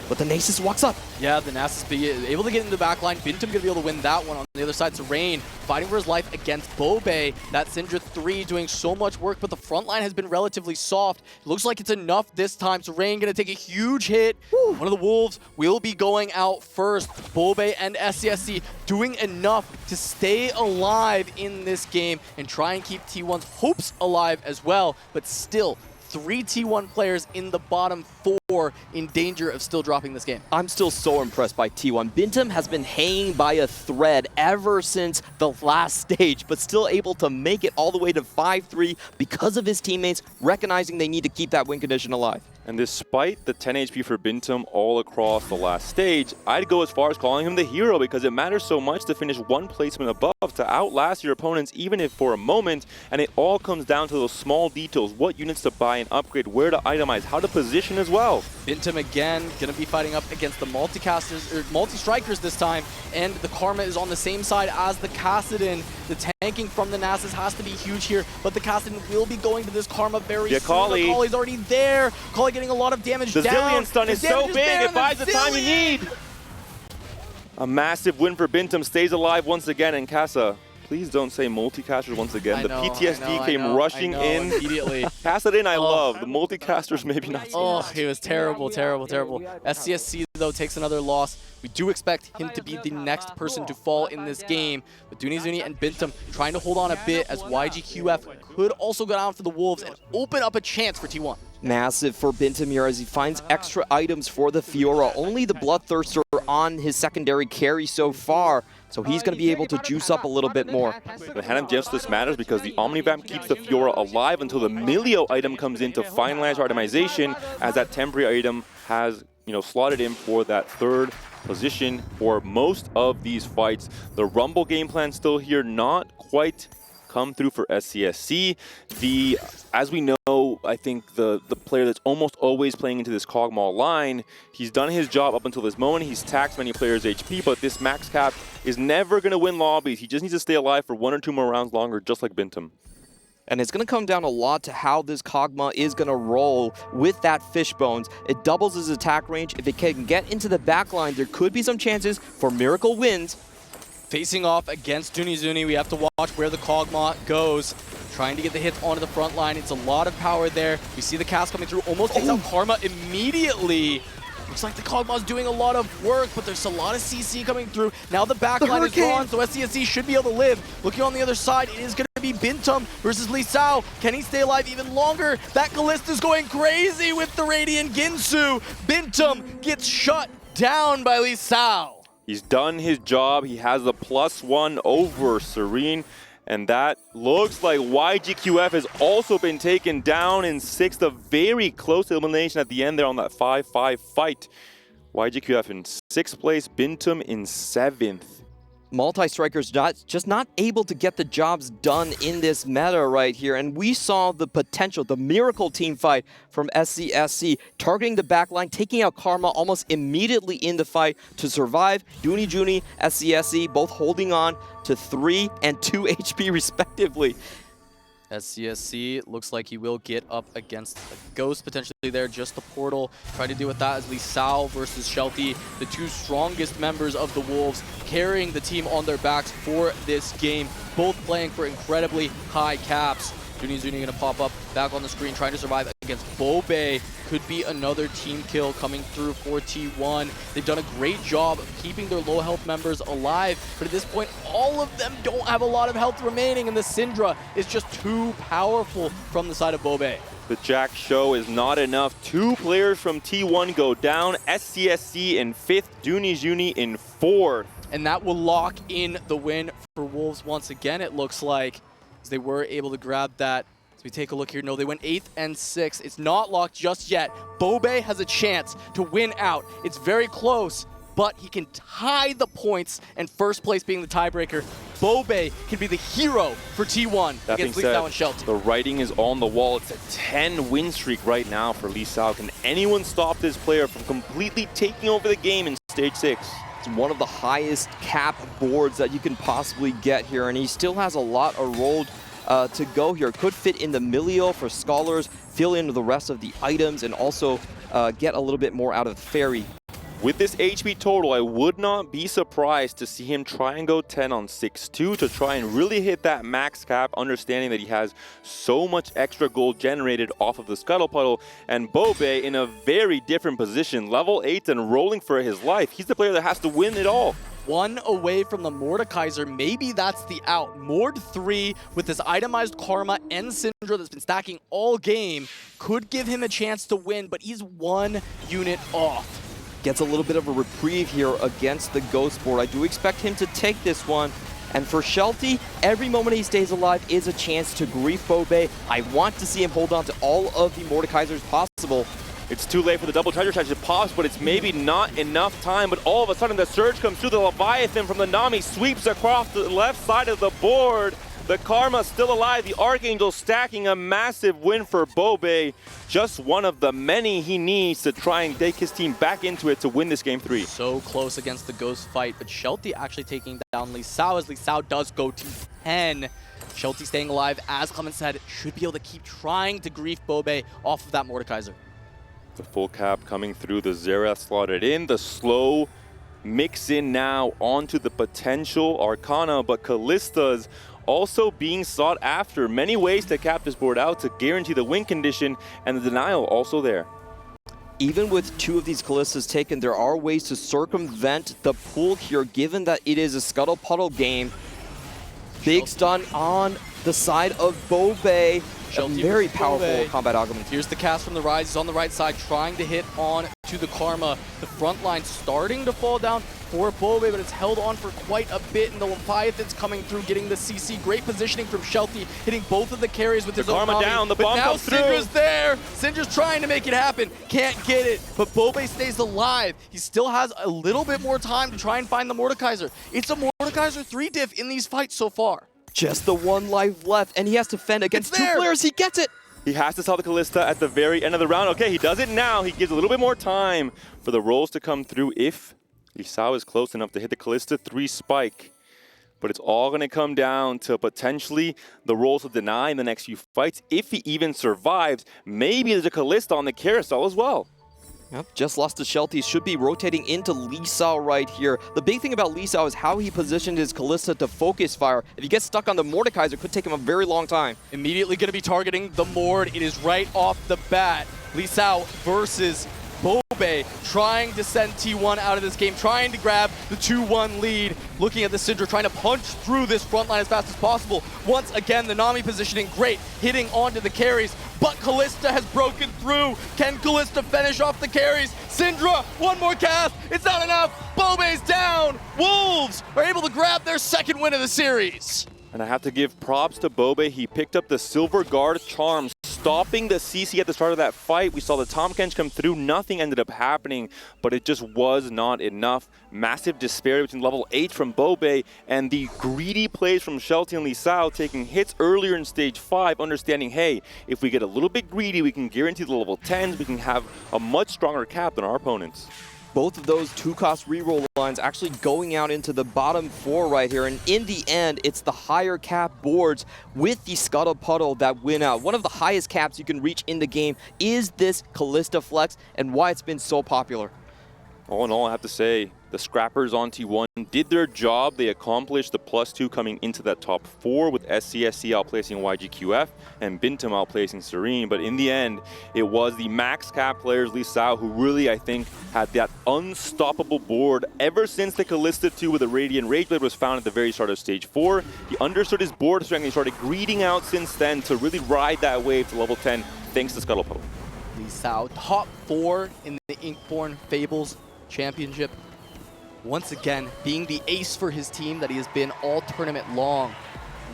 A: but the Nasus walks up.
B: Yeah, the Nasus be able to get in the back line. Bintum going to be able to win that one. On the other side, Serene fighting for his life against Bobe. That Syndra 3 doing so much work, but the front line has been relatively soft. It looks like it's enough this time. Serene going to take a huge hit. Woo. One of the Wolves will be going out first. Bobe and SCSC doing enough to stay alive in this game and try and keep T1's hopes alive as well, but still 3 T1 players in the bottom 4 in danger of still dropping this game.
A: I'm still so impressed by T1. Bintum has been hanging by a thread ever since the last stage, but still able to make it all the way to 5-3 because of his teammates recognizing they need to keep that win condition alive.
C: And despite the 10 HP for Bintum all across the last stage, I'd go as far as calling him the hero because it matters so much to finish 1 placement above, to outlast your opponents even if for a moment, and it all comes down to those small details, what units to buy and upgrade, where to itemize, how to position as well.
B: Bintum again going to be fighting up against the multi-casters, or multi-strikers this time, and the Karma is on the same side as the Kassadin. The tanking from the Nasus has to be huge here, but the Kassadin will be going to this Karma very soon.
C: Kali.
B: Kali's already there. Kali getting a lot of damage
C: the
B: down.
C: Zillion stun is so big, it buys the time you need. A massive win for Bintum, stays alive once again, and Casa, please don't say multicasters once again. The PTSD came rushing in.
B: Immediately.
C: Kassadin I love, the multicasters maybe not so much.
B: Oh, it was terrible, terrible, terrible. SCSC though takes another loss. We do expect him to be the next person to fall in this game. But Dunizuni and Bintum trying to hold on a bit as YGQF could also go down for the Wolves and open up a chance for T1.
A: Massive for Bintamir as he finds extra items for the Fiora. Only the Bloodthirster on his secondary carry so far, so he's going to be able to juice up a little bit more.
C: The Hand of Justice matters because the Omnivamp keeps the Fiora alive until the Milio item comes in to finalize our itemization, as that temporary item has, slotted in for that third position for most of these fights. The Rumble game plan still here, not quite come through for SCSC. As we know, I think the player that's almost always playing into this Kog'Maw line, he's done his job up until this moment. He's taxed many players' HP, but this max cap is never going to win lobbies. He just needs to stay alive for 1 or 2 more rounds longer, just like Bintam.
A: And it's going to come down a lot to how this Kog'Maw is going to roll with that Fishbones. It doubles his attack range. If it can get into the back line, there could be some chances for Miracle wins.
B: Facing off against Dunizuni, we have to watch where the Kog'Maw goes. Trying to get the hits onto the front line. It's a lot of power there. We see the cast coming through. Almost takes out Karma immediately. Looks like the Kog'Maw's doing a lot of work, but there's a lot of CC coming through. Now the backline is gone, so SCSC should be able to live. Looking on the other side, it is going to be Bintam versus Lee Sao. Can he stay alive even longer? That Callista's going crazy with the Radiant Ginsu. Bintam gets shut down by Lee Sao.
C: He's done his job. He has the +1 over Serene. And that looks like YGQF has also been taken down in 6th. A very close elimination at the end there on that 5-5 fight. YGQF in 6th place, Bintam in 7th.
A: Multi-strikers just not able to get the jobs done in this meta right here. And we saw the potential, the miracle team fight from SCSC, targeting the backline, taking out Karma almost immediately in the fight to survive. Dunijuni, SCSC, both holding on to 3 and 2 HP respectively.
B: SCSC looks like he will get up against a Ghost potentially there, just the portal. Try to deal with that as Lee Sao versus Shelty, the 2 strongest members of the Wolves, carrying the team on their backs for this game, both playing for incredibly high caps. Dunizuni going to pop up back on the screen, trying to survive against Bobe. Could be another team kill coming through for T1. They've done a great job of keeping their low health members alive, but at this point, all of them don't have a lot of health remaining, and the Syndra is just too powerful from the side of Bobe.
C: The Jack show is not enough. 2 players from T1 go down. SCSC in 5th, Dunijuni in 4th.
B: And that will lock in the win for Wolves once again, it looks like. They were able to grab that. As we take a look here, no, they went 8th and 6th. It's not locked just yet. Bobe has a chance to win out. It's very close, but he can tie the points, and first place being the tiebreaker. Bobe can be the hero for T1 against Lee Sao and Shelty.
C: The writing is on the wall. It's a 10 win streak right now for Lee Sao. Can anyone stop this player from completely taking over the game in Stage 6?
A: It's one of the highest cap boards that you can possibly get here, and he still has a lot of roll to go here. Could fit in the Milio for Scholars, fill in the rest of the items, and also get a little bit more out of the Fairy.
C: With this HP total, I would not be surprised to see him try and go 10 on 6-2 to try and really hit that max cap, understanding that he has so much extra gold generated off of the Scuttle Puddle. And Bobe in a very different position, level 8 and rolling for his life. He's the player that has to win it all.
B: 1 away from the Mordekaiser. Maybe that's the out. Mord 3 with this itemized Karma and Syndra that's been stacking all game could give him a chance to win, but he's 1 unit off.
A: Gets a little bit of a reprieve here against the Ghost board. I do expect him to take this one. And for Shelty, every moment he stays alive is a chance to grief Bobe. I want to see him hold on to all of the Mordekaisers possible.
C: It's too late for the double treasure charge. It pops, but it's maybe not enough time. But all of a sudden, the surge comes through. The Leviathan from the Nami sweeps across the left side of the board. The Karma still alive. The Archangel stacking a massive win for Bobe. Just one of the many he needs to try and take his team back into it to win this game 3.
B: So close against the Ghost fight, but Shelty actually taking down Lee Sao as Lee Sao does go to 10. Shelty staying alive, as Clement said, should be able to keep trying to grief Bobe off of that Mordekaiser.
C: The full cap coming through, the Xerath slotted in, the slow mix in now onto the potential Arcana, but Callista's also being sought after. Many ways to cap this board out to guarantee the win condition, and the denial also there.
A: Even with 2 of these Callistas taken, there are ways to circumvent the pool here, given that it is a Scuttle Puddle game. Big stun on the side of Bobe.
B: Shelty
A: Very
B: versus
A: powerful
B: Bobe.
A: combat augment.
B: Here's the cast from the Rise. He's on the right side, trying to hit on to the Karma. The front line starting to fall down for Bobe, but it's held on for quite a bit, and the Leviathan's coming through, getting the CC. Great positioning from Shelty, hitting both of the carries with his own
C: Karma
B: Nami.
C: down, the
B: but
C: bomb
B: now
C: comes through.
B: Syndra's there. Syndra's trying to make it happen. Can't get it, but Bobe stays alive. He still has a little bit more time to try and find the Mordekaiser. It's a Mordekaiser 3 diff in these fights so far.
A: Just the one life left, and he has to fend against two
B: there.
A: players. He gets it.
C: He has to sell the Callista at the very end of the round. Okay, he does it now. He gives a little bit more time for the rolls to come through if Lisao is close enough to hit the Callista 3 spike. But it's all going to come down to potentially the rolls to deny in the next few fights. If he even survives, maybe there's a Callista on the Carousel as well.
A: Yep, just lost to Shelty. Should be rotating into Lisao right here. The big thing about Lisao is how he positioned his Callista to focus fire. If he gets stuck on the Mordekaiser, it could take him a very long time.
B: Immediately going to be targeting the Mord. It is right off the bat. Lisao versus Bobe, trying to send T1 out of this game, trying to grab the 2-1 lead. Looking at the Syndra, trying to punch through this front line as fast as possible. Once again, the Nami positioning great, hitting onto the carries, but Callista has broken through. Can Callista finish off the carries? Syndra, one more cast, it's not enough. Bobe's down. Wolves are able to grab their second win of the series.
C: And I have to give props to Bobe. He picked up the Silver Guard charm, stopping the CC at the start of that fight. We saw the Tom Kench come through. Nothing ended up happening, but it just was not enough. Massive disparity between level 8 from Bobe and the greedy plays from Shelty and Lisao, taking hits earlier in stage 5, understanding, hey, if we get a little bit greedy, we can guarantee the level 10s. We can have a much stronger cap than our opponents.
A: Both of those 2-cost reroll lines actually going out into the bottom 4 right here. And in the end, it's the higher cap boards with the Scuttle Puddle that win out. One of the highest caps you can reach in the game is this Callista Flex, and why it's been so popular.
C: All in all, I have to say, the Scrappers on T1 did their job. They accomplished the +2 coming into that top 4 with SCSC outplacing YGQF and Bintam outplacing Serene. But in the end, it was the max cap players, Lisao, who really, I think, had that unstoppable board ever since the Callista 2 with the Radiant Rageblade was found at the very start of stage 4. He understood his board strength and he started greeding out since then to really ride that wave to level 10 thanks to Scuttle Puddle.
B: Lisao, top 4 in the Inkborn Fables Championship. Once again, being the ace for his team that he has been all tournament long.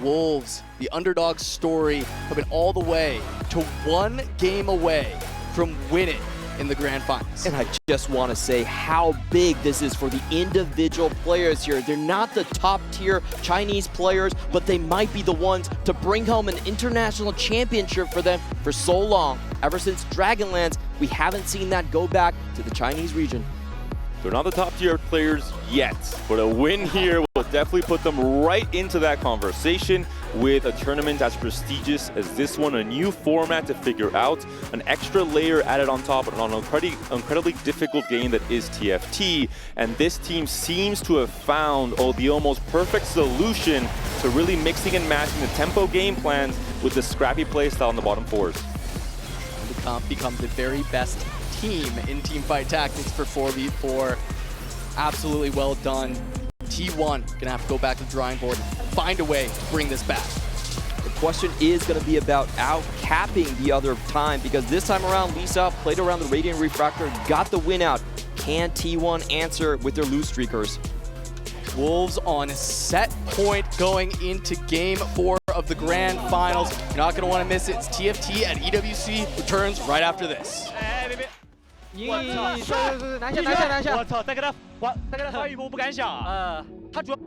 B: Wolves, the underdog story, coming all the way to 1 game away from winning in the grand finals.
A: And I just want to say how big this is for the individual players here. They're not the top tier Chinese players, but they might be the ones to bring home an international championship for them for so long. Ever since Dragonlance, we haven't seen that go back to the Chinese region.
C: They're not the top tier players yet, but a win here will definitely put them right into that conversation with a tournament as prestigious as this one, a new format to figure out, an extra layer added on top on an incredibly difficult game that is TFT, and this team seems to have found the almost perfect solution to really mixing and matching the tempo game plans with the scrappy playstyle in the bottom 4s.
B: Become the very best team in Teamfight Tactics for 4v4. Absolutely well done. T1 gonna have to go back to the drawing board and find a way to bring this back.
A: The question is going to be about out-capping the other time, because this time around, Lisao played around the Radiant Refractor, got the win out. Can T1 answer with their loose streakers?
B: Wolves on set point going into game 4 of the grand finals. You're not going to want to miss it. It's TFT at EWC returns right after this.
F: 拿下！
E: 我操，再跟他发一波不敢想啊！他主要。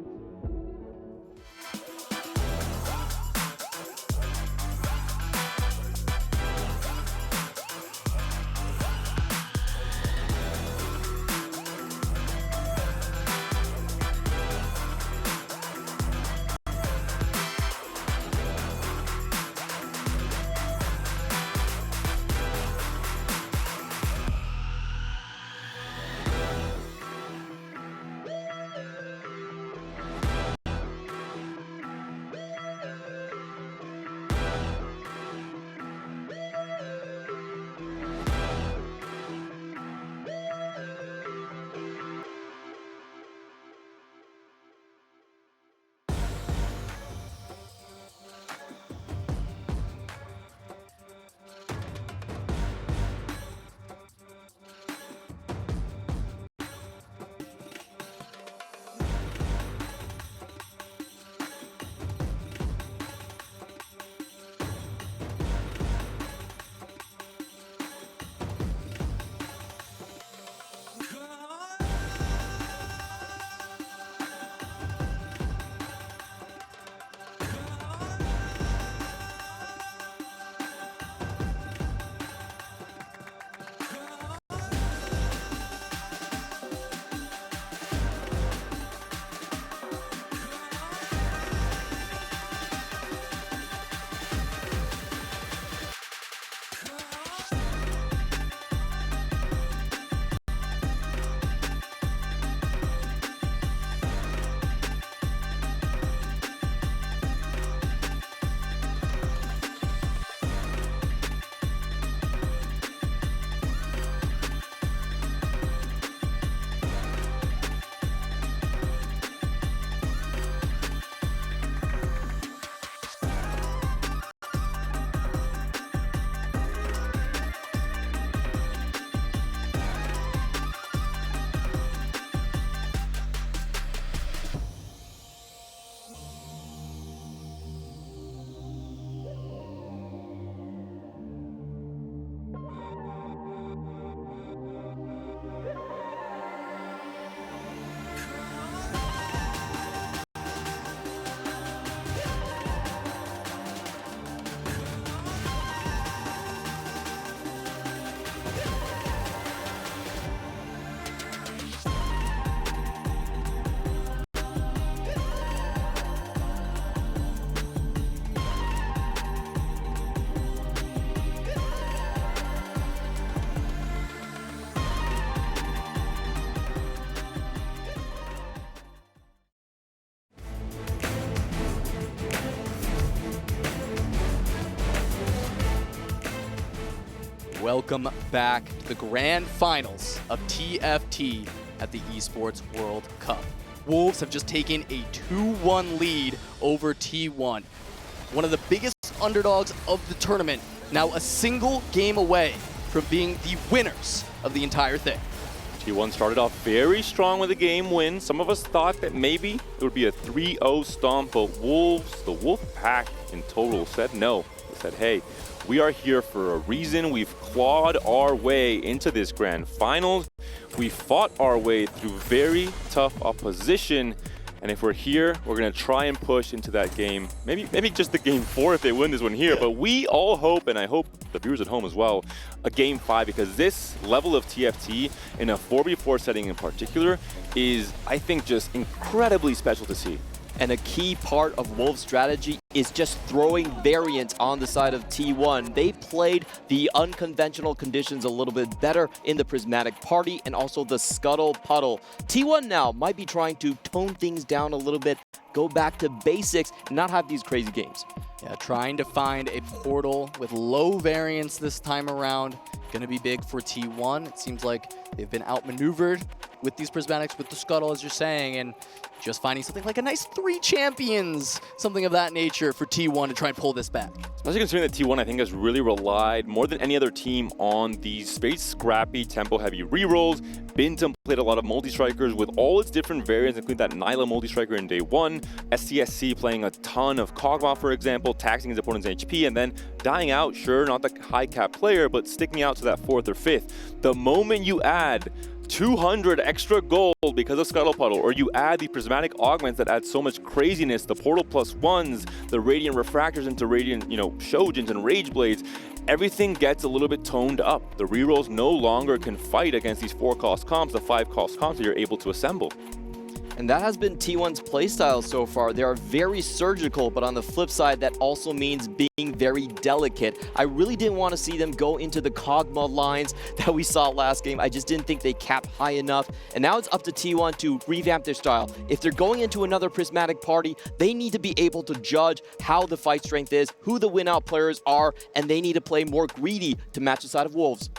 B: Welcome back to the grand finals of TFT at the Esports World Cup. Wolves have just taken a 2-1 lead over T1. One of the biggest underdogs of the tournament, now a single game away from being the winners of the entire thing.
C: T1 started off very strong with a game win. Some of us thought that maybe it would be a 3-0 stomp, but Wolves, the Wolf Pack in total, said no. They said, hey, we are here for a reason. We've clawed our way into this grand finals. We fought our way through very tough opposition. And if we're here, we're going to try and push into that game. Maybe just the game 4 if they win this one here. But we all hope, and I hope the viewers at home as well, a game 5, because this level of TFT in a 4v4 setting in particular is, I think, just incredibly special to see.
A: And a key part of Wolves' strategy is just throwing variants on the side of T1. They played the unconventional conditions a little bit better in the Prismatic Party and also the Scuttle Puddle. T1 now might be trying to tone things down a little bit, go back to basics, and not have these crazy games.
B: Yeah, trying to find a portal with low variance this time around. Going to be big for T1. It seems like they've been outmaneuvered with these Prismatics, with the Scuttle, as you're saying, and just finding something like a nice 3 champions, something of that nature for T1 to try and pull this back.
C: Especially considering that T1, I think, has really relied more than any other team on these very scrappy, tempo-heavy rerolls. Bintum played a lot of multi-strikers with all its different variants, including that Nyla multi-striker in day 1, STSC playing a ton of Kog'Maw, for example, taxing his opponent's HP, and then dying out, sure, not the high-cap player, but sticking out to that 4th or 5th. The moment you add 200 extra gold because of Scuttle Puddle, or you add the prismatic augments that add so much craziness, the portal +1s, the radiant refractors into radiant, Shoujins and Rage Blades, everything gets a little bit toned up. The rerolls no longer can fight against these 4-cost comps, the 5-cost comps that you're able to assemble.
A: And that has been T1's playstyle so far. They are very surgical, but on the flip side, that also means being very delicate. I really didn't want to see them go into the Kog'Maw lines that we saw last game. I just didn't think they capped high enough. And now it's up to T1 to revamp their style. If they're going into another Prismatic Party, they need to be able to judge how the fight strength is, who the win-out players are, and they need to play more greedy to match the side of Wolves.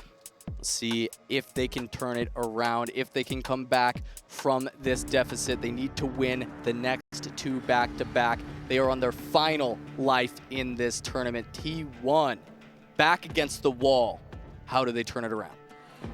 B: See if they can turn it around, if they can come back from this deficit. They need to win the next 2 back-to-back. They are on their final life in this tournament. T1 back against the wall. How do they turn it around?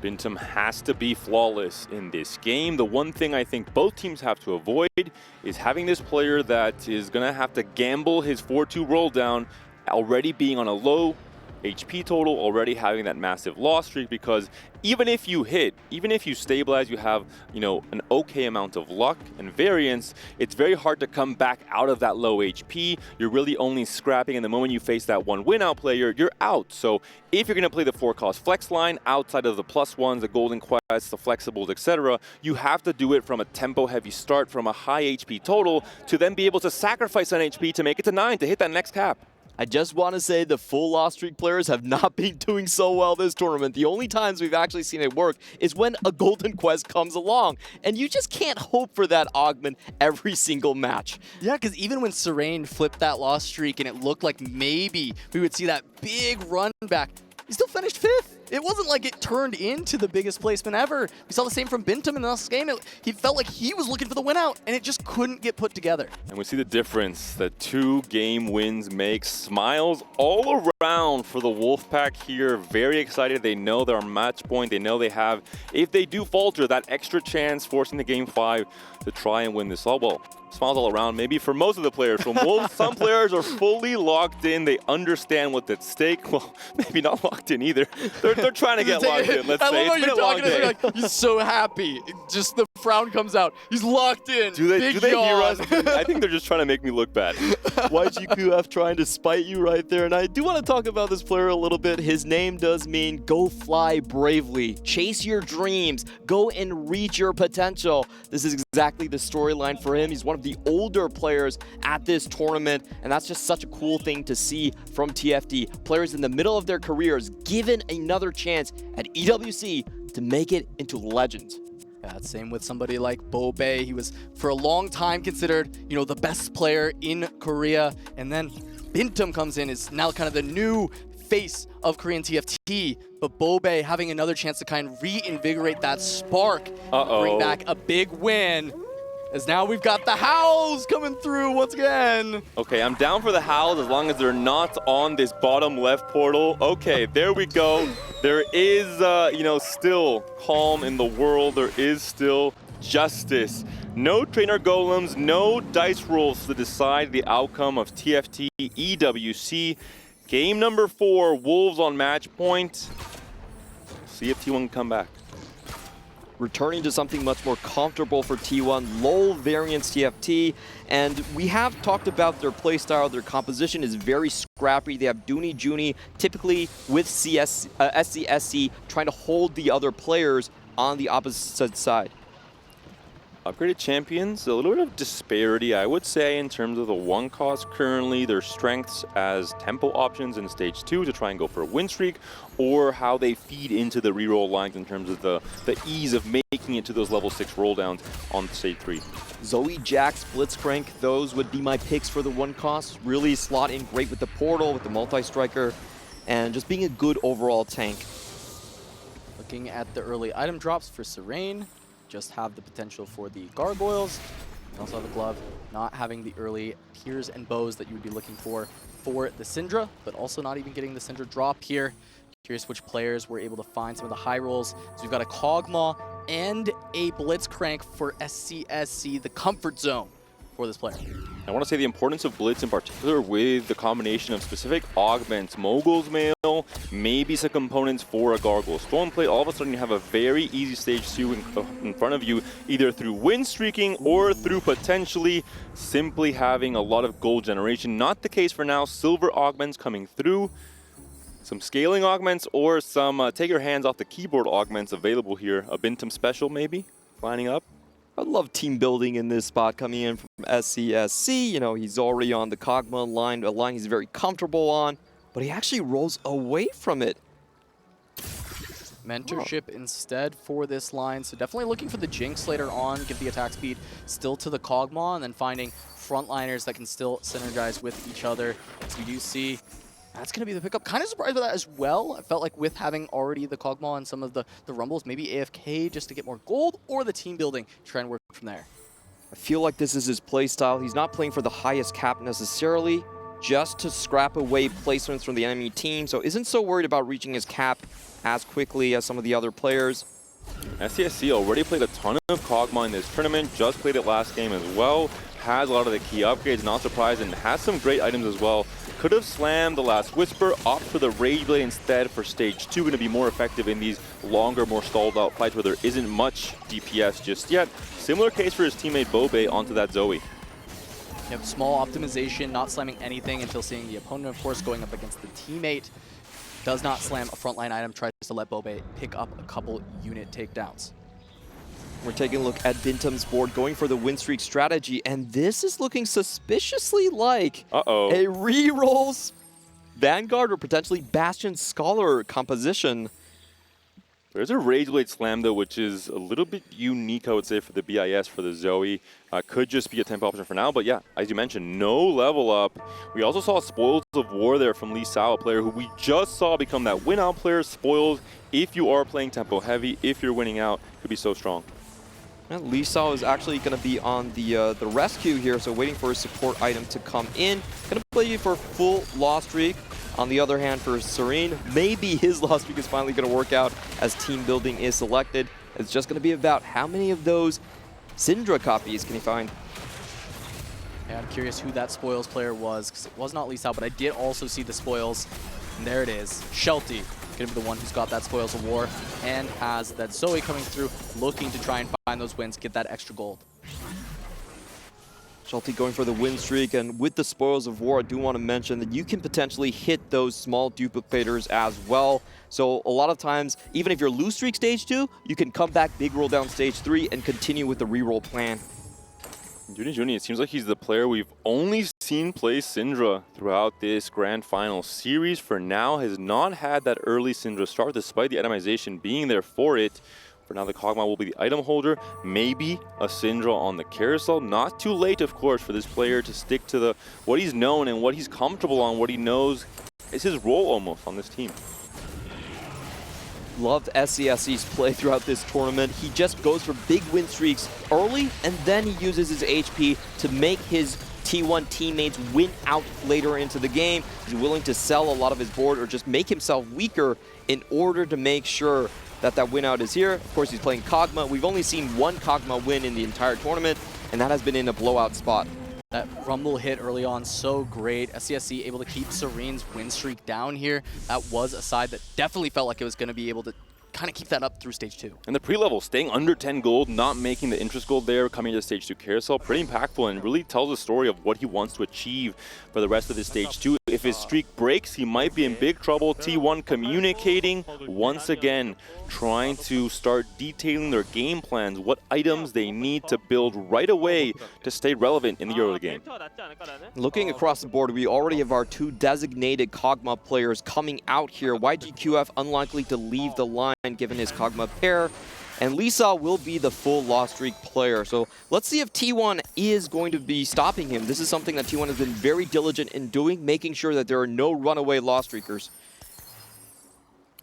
C: Bintum has to be flawless in this game. The one thing I think both teams have to avoid is having this player that is going to have to gamble his 4-2 roll down, already being on a low HP total, already having that massive loss streak, because even if you hit, even if you stabilize, you have, an okay amount of luck and variance, it's very hard to come back out of that low HP. You're really only scrapping, and the moment you face that one win-out player, you're out. So if you're going to play the 4-cost flex line outside of the +1s, the golden quests, the flexibles, etc., you have to do it from a tempo-heavy start, from a high HP total, to then be able to sacrifice an HP to make it to 9, to hit that next cap.
A: I just want to say the full loss streak players have not been doing so well this tournament. The only times we've actually seen it work is when a golden quest comes along, and you just can't hope for that augment every single match.
B: Yeah, because even when Serene flipped that loss streak and it looked like maybe we would see that big run back, he still finished 5th. It wasn't like it turned into the biggest placement ever. We saw the same from Bintum in the last game. He felt like he was looking for the win out, and it just couldn't get put together.
C: And we see the difference that 2 game wins make. Smiles all around for the Wolfpack here. Very excited. They know they're on match point. They know they have, if they do falter, that extra chance forcing the game 5 to try and win this all. Well, smiles all around, maybe for most of the players. From Wolves, some players are fully locked in. They understand what's at stake. Well, maybe not locked in either. They're trying to get locked in, let's say.
B: I love how you're talking to
C: day.
B: like, he's so happy. Just the frown comes out. He's locked in.
C: Do they hear us? I think they're just trying to make me look bad.
A: YGQF trying to spite you right there. And I do want to talk about this player a little bit. His name does mean go fly bravely. Chase your dreams. Go and reach your potential. This is exactly the storyline for him. He's one of the older players at this tournament, and that's just such a cool thing to see from TFT. Players in the middle of their careers given another chance at EWC to make it into legends.
B: Yeah, same with somebody like Bobe. He was for a long time considered, the best player in Korea, and then Bintum comes in, is now kind of the new face of Korean TFT, but Bobe having another chance to kind of reinvigorate that spark, bring back a big win. As now we've got the Howls coming through once again.
C: Okay, I'm down for the Howls as long as they're not on this bottom left portal. Okay, there we go. There is, still calm in the world. There is still justice. No trainer golems, no dice rolls to decide the outcome of TFT EWC. Game number 4, Wolves on match point. See if T1 can come back.
A: Returning to something much more comfortable for T1, low variance TFT, and we have talked about their playstyle. Their composition is very scrappy. They have Dooney Junie, typically with SCSC, trying to hold the other players on the opposite side.
C: Upgraded champions, a little bit of disparity, I would say, in terms of the one cost currently, their strengths as tempo options in stage 2 to try and go for a win streak, or how they feed into the reroll lines in terms of the ease of making it to those level 6 roll downs on stage 3.
A: Zoe, Jax, Blitzcrank, those would be my picks for the one cost. Really slot in great with the portal, with the multi-striker, and just being a good overall tank.
B: Looking at the early item drops for Serene, just have the potential for the gargoyles. You also have the glove, not having the early tears and bows that you would be looking for the Syndra, but also not even getting the Syndra drop here. Curious which players were able to find some of the high rolls. So we've got a Kog'Maw and a Blitzcrank for SCSC, the comfort zone for this player.
C: I want to say the importance of Blitz in particular with the combination of specific augments, Mogul's Mail, maybe some components for a Gargoyle Stormplate. All of a sudden you have a very easy stage 2 in front of you, either through win streaking or through potentially simply having a lot of gold generation. Not the case for now. Silver augments coming through. Some scaling augments or some take your hands off the keyboard augments available here. A Bintum special maybe lining up.
A: I love team building in this spot coming in from SCSC. You know, he's already on the Kog'Maw line, a line he's very comfortable on, but he actually rolls away from it.
B: Mentorship instead for this line, so definitely looking for the Jinx later on, give the attack speed still to the Kog'Maw, and then finding frontliners that can still synergize with each other. As we do see, that's going to be the pickup. Kind of surprised by that as well. I felt like with having already the Kog'Maw and some of the rumbles, maybe AFK just to get more gold, or the team building, try and work from there.
A: I feel like this is his play style. He's not playing for the highest cap necessarily, just to scrap away placements from the enemy team, so isn't so worried about reaching his cap as quickly as some of the other players.
C: SCSC already played a ton of Kog'Maw in this tournament, just played it last game as well, has a lot of the key upgrades, not surprised, and has some great items as well. Could have slammed the Last Whisper, opt for the Rage Blade instead for stage 2, going to be more effective in these longer, more stalled out fights where there isn't much DPS just yet. Similar case for his teammate Bobe onto that Zoe.
B: You have small optimization, not slamming anything until seeing the opponent, of course, going up against the teammate. Does not slam a frontline item, tries to let Bobe pick up a couple unit takedowns.
A: We're taking a look at Bintum's board, going for the win streak strategy, and this is looking suspiciously like a re-rolls Vanguard or potentially Bastion Scholar composition.
C: There's a Rage Blade Slam, though, which is a little bit unique, I would say, for the BIS, for the Zoe. Could just be a temp option for now, but yeah, as you mentioned, no level up. We also saw Spoils of War there from Lee Sao, a player who we just saw become that win-out player. Spoils, if you are playing tempo heavy, if you're winning out, could be so strong.
A: And Lee Sao is actually going to be on the rescue here, so waiting for his support item to come in. Going to play for full loss streak. On the other hand, for Serene, maybe his loss streak is finally going to work out as team building is selected. It's just going to be about how many of those Syndra copies can he find.
B: Yeah, I'm curious who that Spoils player was, because it was not Lee Sao, but I did also see the Spoils. And there it is, Shelty. Going to be the one who's got that Spoils of War and has that Zoe coming through, looking to try and find those wins, get that extra gold.
A: Shelty going for the win streak, and with the Spoils of War, I do want to mention that you can potentially hit those small duplicators as well. So a lot of times, even if you're lose streak stage 2, you can come back big roll down stage 3 and continue with the reroll plan.
C: Dooney, it seems like he's the player we've only seen play Syndra throughout this grand final series. For now, has not had that early Syndra start, despite the itemization being there for it. For now, the Kog'Maw will be the item holder. Maybe a Syndra on the Carousel. Not too late, of course, for this player to stick to what he's known and what he's comfortable on, what he knows is his role almost on this team.
A: Loved SCSC's play throughout this tournament. He just goes for big win streaks early, and then he uses his HP to make his T1 teammates win out later into the game. He's willing to sell a lot of his board or just make himself weaker in order to make sure that that win out is here. Of course, he's playing Kog'Maw. We've only seen one Kog'Maw win in the entire tournament, and that has been in a blowout spot.
B: That rumble hit early on, so great. SCSC able to keep Serene's win streak down here. That was a side that definitely felt like it was going to be able to kind of keep that up through stage 2.
C: And the pre-level, staying under 10 gold, not making the interest gold there, coming to stage 2 Carousel, pretty impactful and really tells a story of what he wants to achieve for the rest of his stage 2. If his streak breaks, he might be in big trouble. T1 communicating once again, trying to start detailing their game plans, what items they need to build right away to stay relevant in the early game.
A: Looking across the board, we already have our 2 designated Kog'Maw players coming out here. YGQF unlikely to leave the line given his Kog'Maw pair, and Lisa will be the full lost streak player. So let's see if T1 is going to be stopping him. This is something that T1 has been very diligent in doing, making sure that there are no runaway lost streakers.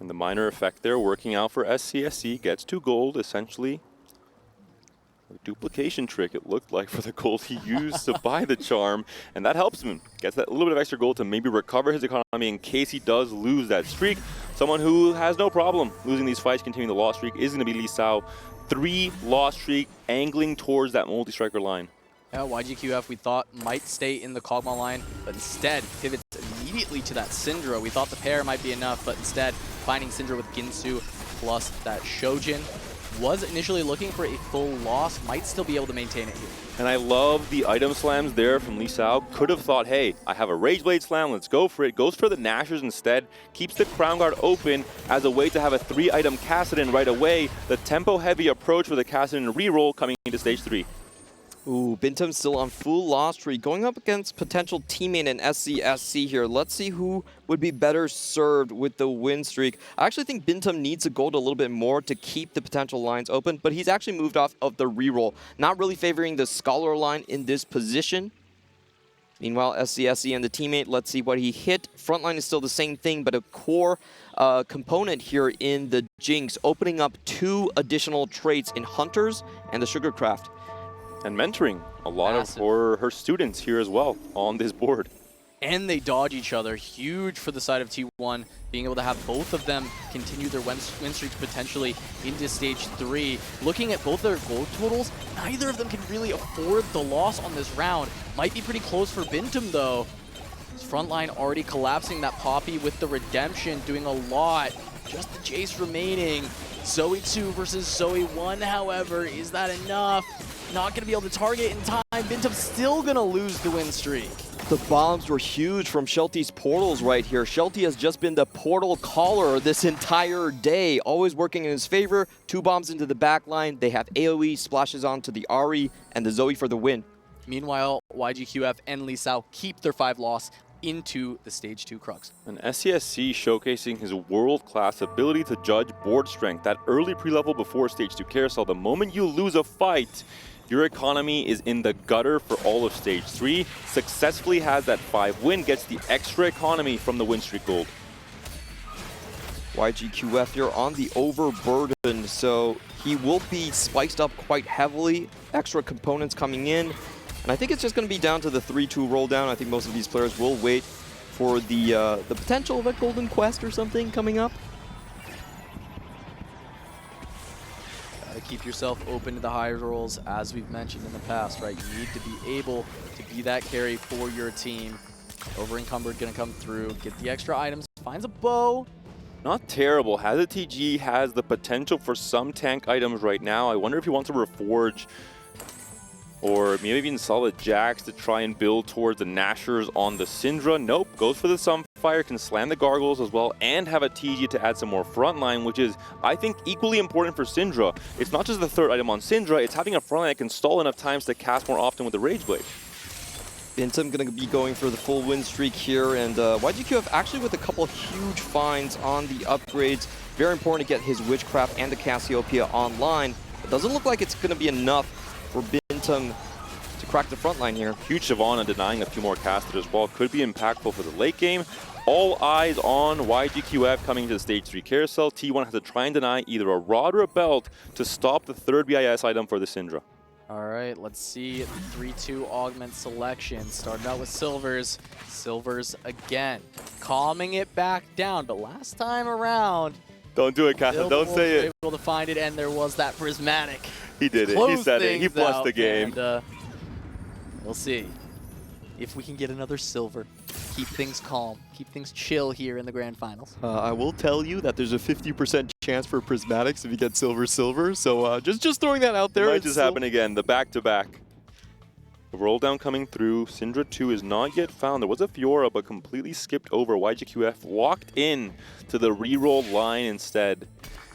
C: And the minor effect there working out for SCSC, gets 2 gold essentially. A duplication trick it looked like for the gold he used to buy the charm, and that helps him. Gets that little bit of extra gold to maybe recover his economy in case he does lose that streak. Someone who has no problem losing these fights, continuing the loss streak, is going to be Lee Sao. 3 loss streak, angling towards that multi-striker line.
B: Yeah, YGQF we thought might stay in the Kog'Maw line, but instead pivots immediately to that Syndra. We thought the pair might be enough, but instead finding Syndra with Ginsu plus that Shojin. Was initially looking for a full loss, might still be able to maintain it here.
C: And I love the item slams there from Lee Sao. Could have thought, hey, I have a Rage Blade slam, let's go for it. Goes for the Nashers instead, keeps the Crown Guard open as a way to have a 3-item Kassadin right away. The tempo-heavy approach with the Kassadin reroll coming into stage 3.
A: Ooh, Bintum still on full loss streak, going up against potential teammate in SCSC here. Let's see who would be better served with the win streak. I actually think Bintum needs to gold a little bit more to keep the potential lines open, but he's actually moved off of the reroll, not really favoring the Scholar line in this position. Meanwhile, SCSC and the teammate, let's see what he hit. Frontline is still the same thing, but a core component here in the Jinx, opening up 2 additional traits in Hunters and the Sugarcraft.
C: And mentoring a lot of her students here as well on this board.
B: And they dodge each other. Huge for the side of T1, being able to have both of them continue their win streaks potentially into stage 3. Looking at both their gold totals, neither of them can really afford the loss on this round. Might be pretty close for Bintum though. His frontline already collapsing, that Poppy with the redemption doing a lot. Just the Jace remaining. Zoe 2 versus Zoe 1, however, is that enough? Not going to be able to target in time. Bintum still going to lose the win streak.
A: The bombs were huge from Shelty's portals right here. Shelty has just been the portal caller this entire day, always working in his favor. 2 bombs into the back line. They have AoE, splashes onto the Ahri, and the Zoe for the win.
B: Meanwhile, YGQF and Lee Sao keep their 5 loss into the stage 2 Crux.
C: And SCSC showcasing his world-class ability to judge board strength. That early pre-level before stage 2 Carousel, the moment you lose a fight, your economy is in the gutter for all of stage 3. Successfully has that 5 win, gets the extra economy from the win streak gold.
A: YGQF here on the overburden, so he will be spiced up quite heavily. Extra components coming in. And I think it's just going to be down to the 3-2 roll down. I think most of these players will wait for the potential of a golden quest or something coming up.
B: Gotta keep yourself open to the high rolls, as we've mentioned in the past, right? You need to be able to be that carry for your team. Over encumbered gonna come through, get the extra items, finds a bow.
C: Not terrible. Has a TG, has the potential for some tank items right now. I wonder if he wants to reforge or maybe even solid Jax to try and build towards the Nashers on the Syndra. Nope, goes for the Sunfire, can slam the Gargoyles as well, and have a TG to add some more frontline, which is, I think, equally important for Syndra. It's not just the 3rd item on Syndra, it's having a frontline that can stall enough times to cast more often with the Rage Blade.
A: Bintum going to be going for the full win streak here, and YGQF actually with a couple huge finds on the upgrades. Very important to get his Witchcraft and the Cassiopeia online. It doesn't look like it's going to be enough for Bintum to crack the front line here.
C: Huge Shyvana denying a few more casters as well. Could be impactful for the late game. all eyes on YGQF coming to the Stage 3 Carousel. T1 has to try and deny either a rod or a belt to stop the third BIS item for the Syndra.
B: All right, let's see 3-2 augment selection. Started out with Silvers. Silvers again, calming it back down. But last time around,
C: don't do it, Casa. Don't say it.
B: Able to find it, and there was that prismatic.
C: He did it. He said it. He blessed the game.
B: And, we'll see if we can get another silver. Keep things calm. Keep things chill here in the grand finals.
A: I will tell you that there's a 50% chance for prismatics if you get silver. So just throwing that out there.
C: It might just happen again. The back-to-back. The roll down coming through. Syndra 2 is not yet found. There was a Fiora, but completely skipped over. YGQF walked in to the reroll line instead.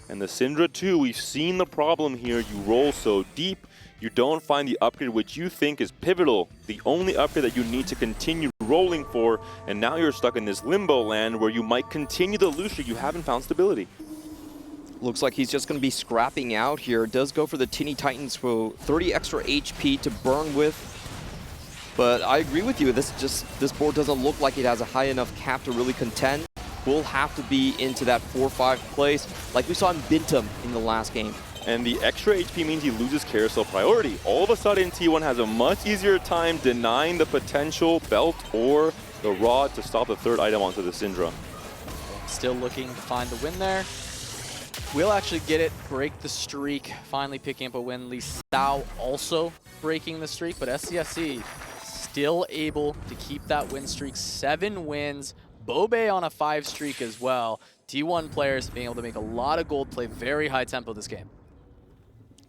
C: And the Syndra 2, we've seen the problem here. You roll so deep, you don't find the upgrade which you think is pivotal. The only upgrade that you need to continue rolling for, and now you're stuck in this limbo land where you might continue the lose streak. You haven't found stability.
A: Looks like he's just going to be scrapping out here. Does go for the Tinny Titans for 30 extra HP to burn with. But I agree with you. This board doesn't look like it has a high enough cap to really contend. We'll have to be into that 4-5 place like we saw in Bintum in the last game.
C: And the extra HP means he loses Carousel priority. All of a sudden, T1 has a much easier time denying the potential belt or the rod to stop the third item onto the Syndra.
B: Still looking to find the win there. We'll actually get it, break the streak, finally picking up a win. Lee Sao also breaking the streak, but SCSC still able to keep that win streak. 7 wins, Bobe on a 5 streak as well. T1 players being able to make a lot of gold, play very high tempo this game.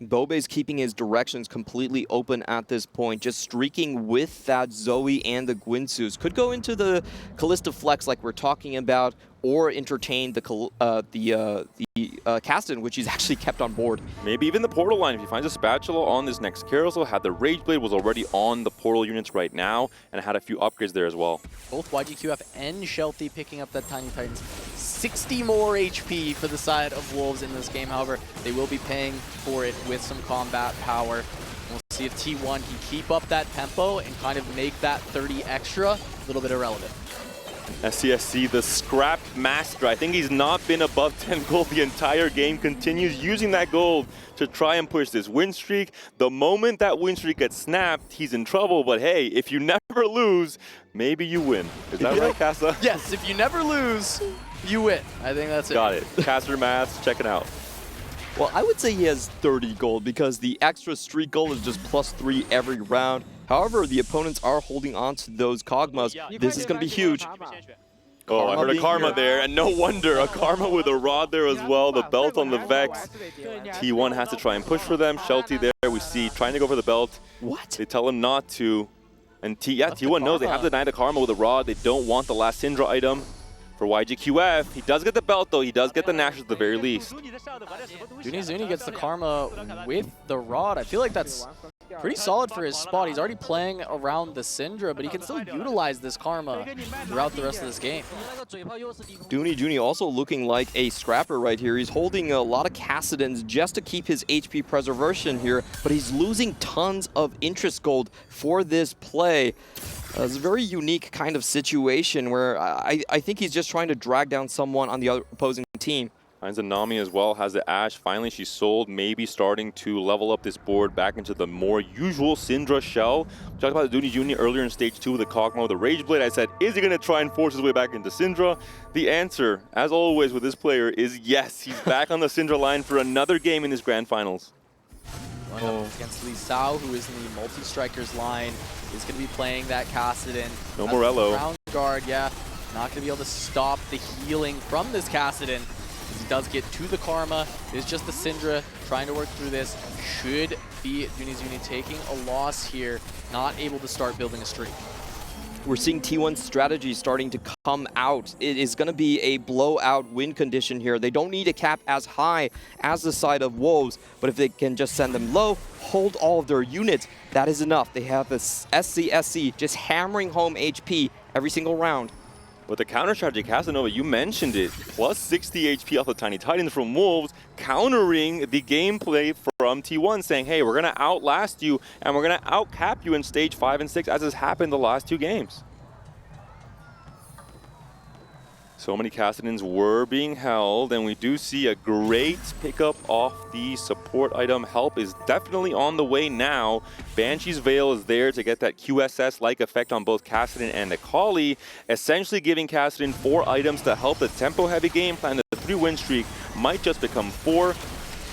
A: Bobe's keeping his directions completely open at this point, just streaking with that Zoe and the Gwinsus. Could go into the Callista Flex like we're talking about, or entertain the Caston, which he's actually kept on board.
C: Maybe even the portal line. If he finds a spatula on this next Carousel, had the Rage Blade, was already on the portal units right now, and had a few upgrades there as well.
B: Both YGQF and Shelty picking up that Tiny Titans. 60 more HP for the side of Wolves in this game. However, they will be paying for it with some combat power. We'll see if T1 can keep up that tempo and kind of make that 30 extra a little bit irrelevant.
C: SCSC, the scrapped master. I think he's not been above 10 gold the entire game. Continues using that gold to try and push this win streak. The moment that win streak gets snapped, he's in trouble. But hey, if you never lose, maybe you win. Is that right, Casa?
B: Yes, if you never lose, you win. I think that's it.
C: Got it. Caster maths, check it out.
A: Well, I would say he has 30 gold because the extra streak gold is just +3 every round. However, the opponents are holding on to those Kog'Maws. This is going to be huge.
C: Oh, I heard a Karma there, and no wonder. A Karma with a rod there as well. The belt on the Vex. T1 has to try and push for them. Shelty there, we see, trying to go for the belt.
A: What?
C: They tell him not to. And T1 knows they have to deny the Karma with a rod. They don't want the last Syndra item. For YGQF, he does get the belt though, he does get the Nash at the very least.
B: Zuni gets the Karma with the rod. I feel like that's pretty solid for his spot. He's already playing around the Syndra, but he can still utilize this Karma throughout the rest of this game.
A: Juni also looking like a scrapper right here. He's holding a lot of Cassidans just to keep his HP preservation here, but he's losing tons of interest gold for this play. It's a very unique kind of situation where I think he's just trying to drag down someone on the other opposing team.
C: Finds a Nami as well, has the Ashe. Finally, she's sold, maybe starting to level up this board back into the more usual Syndra shell. We talked about Dooney Jr. earlier in stage 2 with the Kog'Maw with the Rage Blade. I said, is he going to try and force his way back into Syndra? The answer, as always with this player, is yes. He's back on the Syndra line for another game in his grand finals.
B: Against Lee Sao, who is in the multi-strikers line, is going to be playing that Cassidon.
C: No Morello.
B: Ground guard, yeah. Not going to be able to stop the healing from this Cassidon. As he does get to the Karma. It's just the Syndra trying to work through this. Should be Juni taking a loss here. Not able to start building a streak.
A: We're seeing T1's strategy starting to come out. It is going to be a blowout win condition here. They don't need a cap as high as the side of Wolves, but if they can just send them low, hold all of their units, that is enough. They have this SCSC just hammering home HP every single round.
C: With the counter strategy, Casanova, you mentioned it, plus 60 HP off the Tiny Titans from Wolves, countering the gameplay from T1, saying, hey, we're going to outlast you, and we're going to outcap you in stage 5 and 6, as has happened the last 2 games. So many Kassadins were being held, and we do see a great pickup off the support item. Help is definitely on the way now. Banshee's Veil is there to get that QSS-like effect on both Kassadin and Akali, essentially giving Kassadin 4 items to help the tempo-heavy game plan. The 3-win streak might just become 4.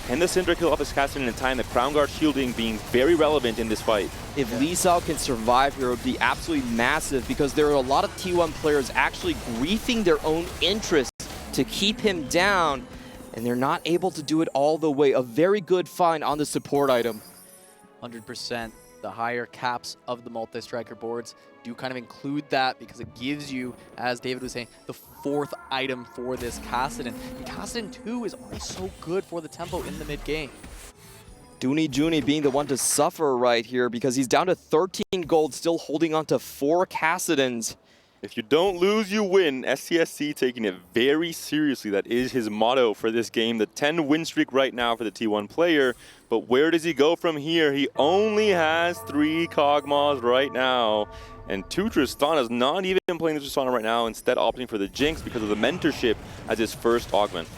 C: And the Syndra kill off his Kassadin in time, the Crown Guard shielding being very relevant in this fight.
A: If Lee Sao can survive here, it would be absolutely massive because there are a lot of T1 players actually griefing their own interests to keep him down, and they're not able to do it all the way. A very good find on the support item.
B: 100%. The higher caps of the multi-striker boards do kind of include that because it gives you, as David was saying, the 4th item for this Kassadin. And Kassadin 2 is always so good for the tempo in the mid-game.
A: Dooney Juni being the one to suffer right here because he's down to 13 gold, still holding on to 4 Kassadins.
C: If you don't lose, you win. SCSC taking it very seriously. That is his motto for this game. The 10-win streak right now for the T1 player. But where does he go from here? He only has 3 Kog'Maws right now. And 2 Tristanas, not even playing the Tristana right now, instead opting for the Jinx because of the mentorship as his first augment.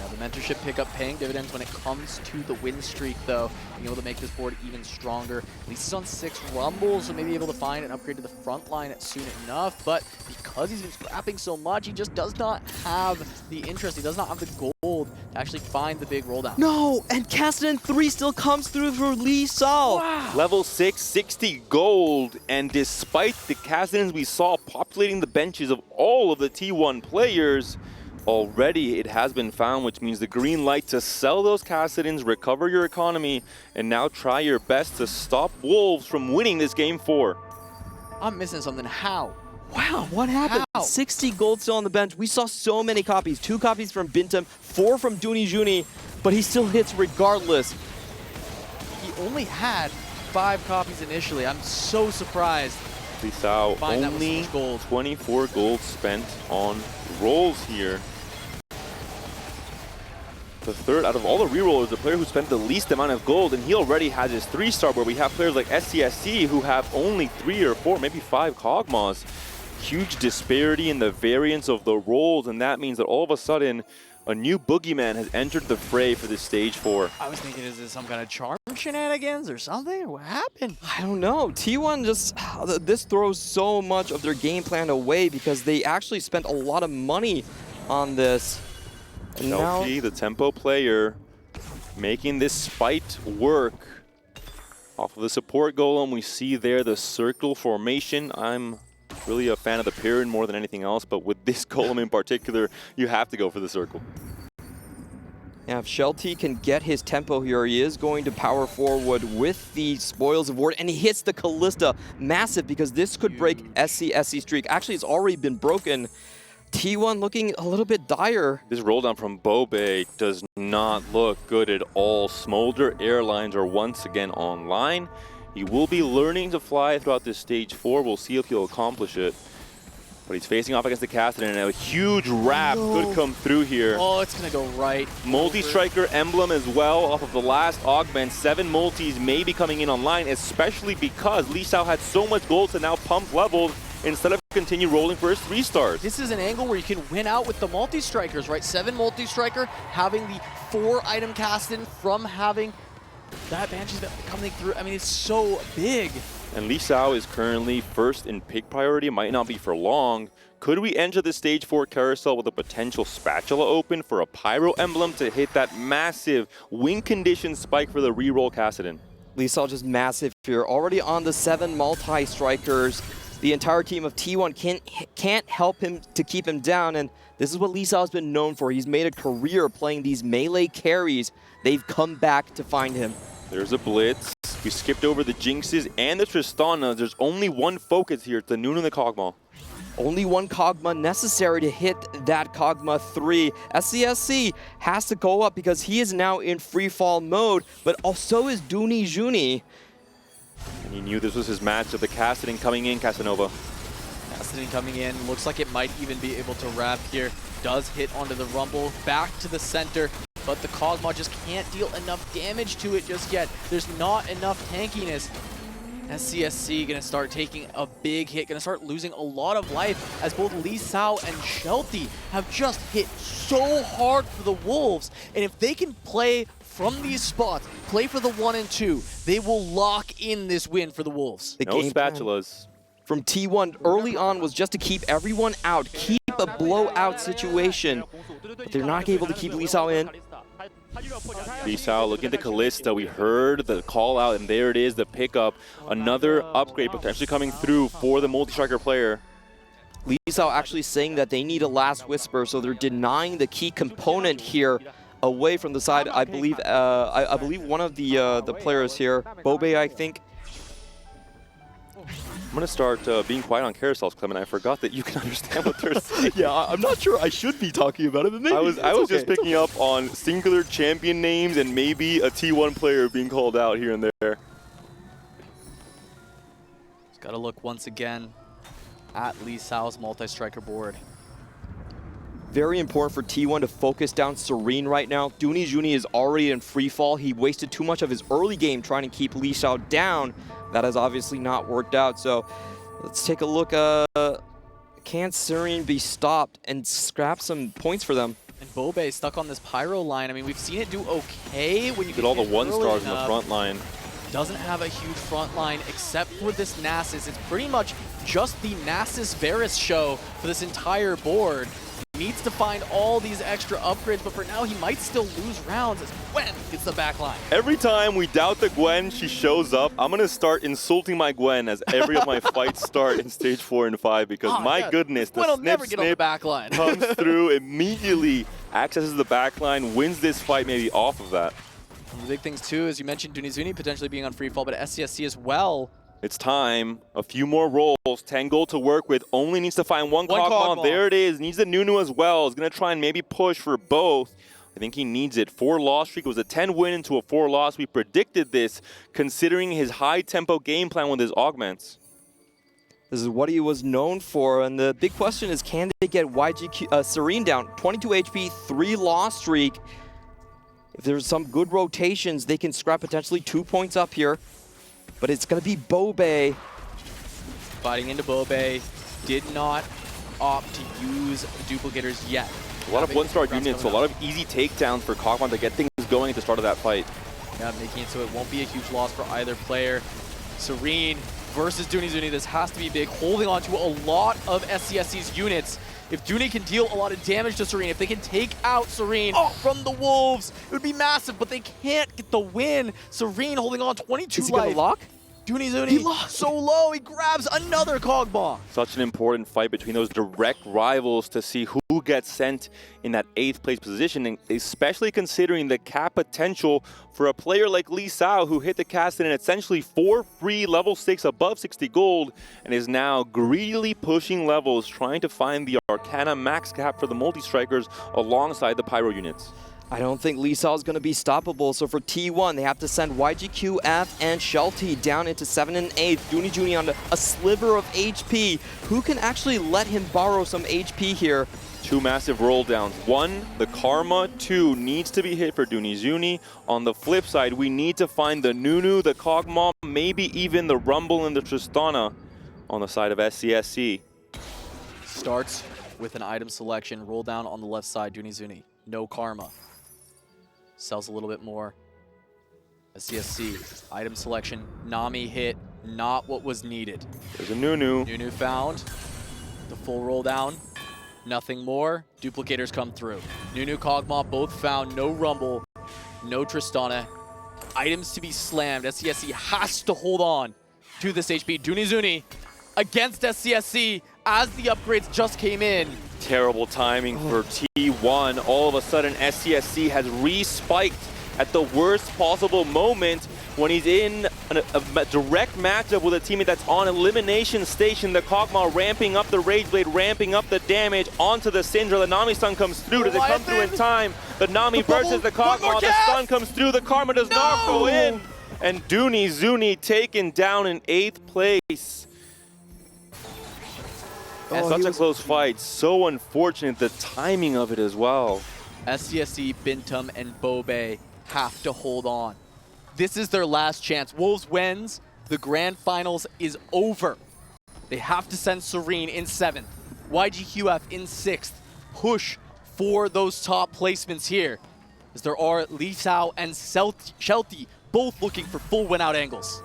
B: The mentorship pickup paying dividends when it comes to the win streak, though. Being able to make this board even stronger. At least he's on 6 rumbles, so maybe able to find an upgrade to the front line soon enough. But because he's been scrapping so much, he just does not have the interest. He does not have the gold to actually find the big roll down.
A: No, and Kassadin 3 still comes through for Lee Sao.
B: Wow.
C: Level 6, 60 gold. And despite the Kassadins we saw populating the benches of all of the T1 players, already it has been found, which means the green light to sell those Kassadins, recover your economy, and now try your best to stop Wolves from winning this game 4.
B: I'm missing something. How?
A: Wow, what happened?
B: How?
A: 60 gold still on the bench. We saw so many copies. 2 copies from Bintam, 4 from Dooney Juni, but he still hits regardless.
B: He only had 5 copies initially. I'm so surprised.
C: Lee Sao
B: Find that with so
C: only
B: much gold.
C: 24 gold spent on rolls here. The third out of all the rerollers, the player who spent the least amount of gold, and he already has his 3-star, where we have players like SCSC who have only 3 or 4, maybe 5 Kog'Maws. Huge disparity in the variance of the rolls, and that means that all of a sudden, a new boogeyman has entered the fray for this stage 4.
B: I was thinking, is this some kind of charm shenanigans or something? What happened?
A: I don't know. T1 just, this throws so much of their game plan away because they actually spent a lot of money on this. And now,
C: LP, the tempo player, making this fight work. Off of the support golem, we see there the circle formation. I'm really a fan of the pyramid more than anything else, but with this golem in particular, you have to go for the circle.
A: yeah, if Shelty can get his tempo here, he is going to power forward with the Spoils of War, and he hits the Callista. Massive, because this could break SCSC streak. Actually, it's already been broken. T1 looking a little bit dire.
C: This roll down from Bobe does not look good at all. Smolder Airlines are once again online. He will be learning to fly throughout this stage 4. We'll see if he'll accomplish it. But he's facing off against the Kassadin, and a huge wrap could come through here.
B: Oh, it's going to go right.
C: Multi-striker emblem as well off of the last augment. 7 multis may be coming in online, especially because Lee Sao had so much gold to now pump levels instead of continue rolling for his 3 stars.
B: This is an angle where you can win out with the multi-strikers, right? 7 multi-striker, having the 4-item Kassadin from having that Banshee's coming through. I mean, it's so big.
C: And Lee Sao is currently first in pick priority. Might not be for long. Could we enter the stage 4 carousel with a potential spatula open for a pyro emblem to hit that massive win condition spike for the reroll Kassadin?
A: Lee Sao just massive here. Already on the 7 multi-strikers. The entire team of T1 can't help him to keep him down, and this is what Lee Sao has been known for. He's made a career playing these melee carries. They've come back to find him.
C: There's a blitz. We skipped over the Jinxes and the Tristanas. There's only one focus here. It's the Noon and the Kog'Maw.
A: Only one Kog'Maw necessary to hit that Kog'Maw 3. SCSC has to go up because he is now in free fall mode, but also is Dooney Juni.
C: And he knew this was his match, so the Kassadin coming in, Casanova.
B: Kassadin coming in. Looks like it might even be able to wrap here. Does hit onto the Rumble. Back to the center. But the Kog'Maw just can't deal enough damage to it just yet. There's not enough tankiness. SCSC gonna start taking a big hit, gonna start losing a lot of life as both Lee Sao and Shelty have just hit so hard for the Wolves. And if they can play from these spots, play for the 1 and 2, they will lock in this win for the Wolves.
A: The
C: No
A: game plan
C: spatulas.
A: from T1 early on was just to keep everyone out, keep a blowout situation. But they're not able to keep Lee Sao in.
C: Lee Sao looking at the Callista. We heard the call out, and there it is, the pickup. Another upgrade potentially coming through for the multi-striker player.
A: Lee Sao actually saying that they need a last whisper, so they're denying the key component here away from the side. I believe I believe one of the players here, Bobe, I think.
C: I'm going to start being quiet on carousels, Clement. I forgot that you can understand what they're saying.
A: Yeah, I'm not sure I should be talking about it, but maybe
C: I was just picking up on singular champion names and maybe a T1 player being called out here and there.
B: Just gotta look once again at Lee Sao's multi-striker board.
A: Very important for T1 to focus down Serene right now. Dooney Juni is already in free fall. He wasted too much of his early game trying to keep Lee Sao down. That has obviously not worked out. So let's take a look. Can Serene be stopped and scrap some points for them?
B: And Bobe stuck on this Pyro line. I mean, we've seen it do okay when you
C: Get all the
B: hit
C: 1
B: early
C: stars in the
B: enough.
C: front line.
B: Doesn't have a huge front line except for this Nasus. It's pretty much just the Nasus Varus show for this entire board. He needs to find all these extra upgrades, but for now he might still lose rounds as Gwen gets the back line.
C: Every time we doubt the Gwen, she shows up. I'm going to start insulting my Gwen as every of my fights start in stage 4 and 5 because my goodness,
B: Gwen will
C: the
B: never get on the
C: snip
B: back line.
C: comes through immediately, accesses the back line, wins this fight maybe off of that.
B: One of the big things too is you mentioned Dunizuni potentially being on free fall, but SCSC as well.
C: It's time. A few more rolls. 10 gold to work with. Only needs to find one Cogmom. There it is. Needs the Nunu as well. Is going to try and maybe push for both. I think he needs it. 4 loss streak. It was a 10 win into a 4 loss. We predicted this considering his high tempo game plan with his augments.
A: This is what he was known for, and the big question is, can they get YGQ Serene down? 22 HP, 3 loss streak. If there's some good rotations, they can scrap potentially 2 points up here. But it's going to be Bobe.
B: Fighting into Bobe. Did not opt to use duplicators yet.
C: A lot of 1-star units, so a lot of easy takedowns for Cogmom to get things going at the start of that fight.
B: Yeah, making it so it won't be a huge loss for either player. Serene versus Dunizuni. This has to be big. Holding on to a lot of SCSC's units. If Dooney can deal a lot of damage to Serene, if they can take out Serene from the Wolves, it would be massive, but they can't get the win. Serene holding on 22
A: Is he
B: life.
A: going to lock?
B: Dunizuni so low, he grabs another cog bomb.
C: Such an important fight between those direct rivals to see who gets sent in that 8th place position, and especially considering the cap potential for a player like Lee Sao, who hit the cast in essentially 4 free level 6 above 60 gold and is now greedily pushing levels, trying to find the Arcana max cap for the multi-strikers alongside the Pyro units.
A: I don't think Lee Sao is going to be stoppable, so for T1, they have to send YGQF and Shelty down into 7 and 8. Dooney Juni on a sliver of HP. Who can actually let him borrow some HP here?
C: 2 massive roll downs. 1, the Karma. 2, needs to be hit for Dooney Juni. On the flip side, we need to find the Nunu, the Cogmom, maybe even the Rumble and the Tristana on the side of SCSC.
B: Starts with an item selection. Roll down on the left side, Dunizuni. No Karma. Sells a little bit more. SCSC, item selection, Nami hit, not what was needed.
C: There's a Nunu.
B: Nunu found, the full roll down, nothing more, duplicators come through. Nunu, Kog'Maw both found, no Rumble, no Tristana. Items to be slammed, SCSC has to hold on to this HP. Dunizuni against SCSC as the upgrades just came in.
C: Terrible timing for T1. All of a sudden, SCSC has re-spiked at the worst possible moment when he's in a direct matchup with a teammate that's on elimination station. The Kog'Maw ramping up the Rage Blade, ramping up the damage onto the Syndra. The Nami stun comes through. Does it come through in time? The Nami versus the Kog'Maw. The stun comes through. The Karma does not go in. And Dunizuni taken down in 8th place. Such a close fight. So unfortunate, the timing of it as well.
B: SCSC, Bintum, and Bobe have to hold on. This is their last chance. Wolves wins, The grand finals is over. They have to send Serene in 7th, YGQF in 6th. Push for those top placements here, as there are Lee Sao and Shelty both looking for full win-out angles.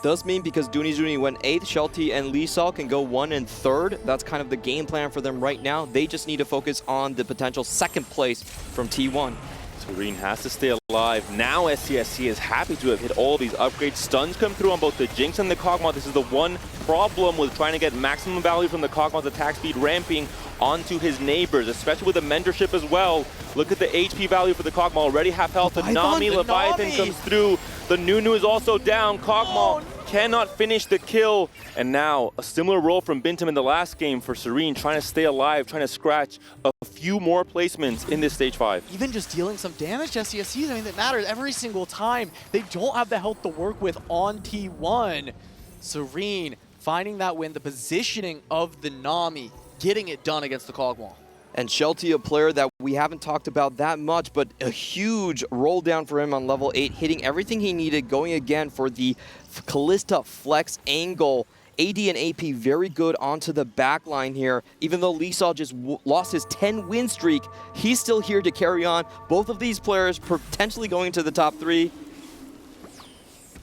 A: Does mean because Dooney Zuni went 8th, Shelty and Lee Sao can go 1 and 3rd. That's kind of the game plan for them right now. They just need to focus on the potential 2nd place from T1.
C: Serene has to stay alive. Now SCSC is happy to have hit all these upgrades. Stuns come through on both the Jinx and the Kog'Maw. This is the one problem with trying to get maximum value from the Kog'Maw's attack speed ramping onto his neighbors, especially with the mentorship as well. Look at the HP value for the Kog'Maw, already half health. The Nami, Leviathan comes through. The Nunu is also down. Kog'Maw cannot finish the kill. And now a similar role from Bintum in the last game for Serene, trying to stay alive, trying to scratch a few more placements in this stage 5.
B: Even just dealing some damage to SCSCs, I mean, that matters every single time. They don't have the health to work with on T1. Serene finding that win, the positioning of the Nami, getting it done against the Kog'Maw.
A: And Shelty, a player that we haven't talked about that much, but a huge roll down for him on level 8, hitting everything he needed, going again for the Kalista flex angle. AD and AP very good onto the back line here. Even though Lee Sao just lost his 10-win streak, he's still here to carry on. Both of these players potentially going to the top 3.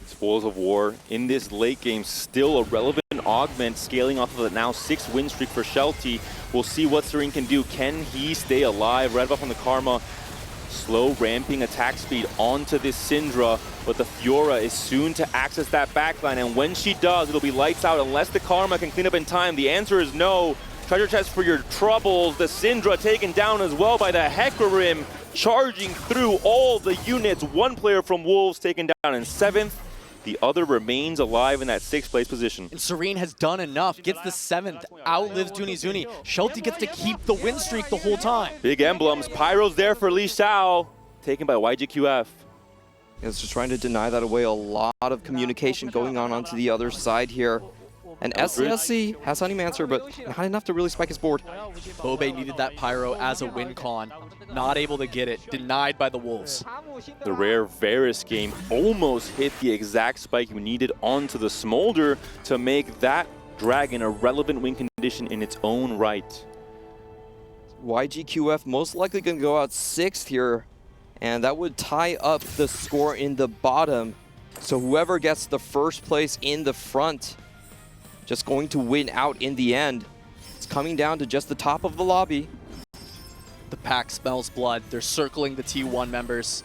C: Spoils of War in this late game, still a relevant augment, scaling off of the now 6 win streak for Shelty. We'll see what Serene can do. Can he stay alive? Red buff on the Karma. Slow ramping attack speed onto this Syndra, but the Fiora is soon to access that backline, and when she does, it'll be lights out unless the Karma can clean up in time. The answer is no. Treasure chest for your troubles. The Syndra taken down as well by the Hecarim, charging through all the units. One player from Wolves taken down in 7th. The other remains alive in that 6th place position.
B: And Serene has done enough, gets the 7th, outlives Dooney Zuni. Shelty gets to keep the win streak the whole time.
C: Big emblems. Pyro's there for Lee Sao, taken by YGQF.
A: It's just trying to deny that away. A lot of communication going on onto the other side here. And SCSC has Honeymancer, but not enough to really spike his board.
B: Bobe needed that Pyro as a win con. Not able to get it. Denied by the Wolves.
C: The rare Varus game almost hit the exact spike we needed onto the Smolder to make that Dragon a relevant win condition in its own right.
A: YGQF most likely going to go out 6th here, and that would tie up the score in the bottom. So whoever gets the first place in the front, just going to win out in the end. It's coming down to just the top of the lobby.
B: The pack smells blood. They're circling the T1 members.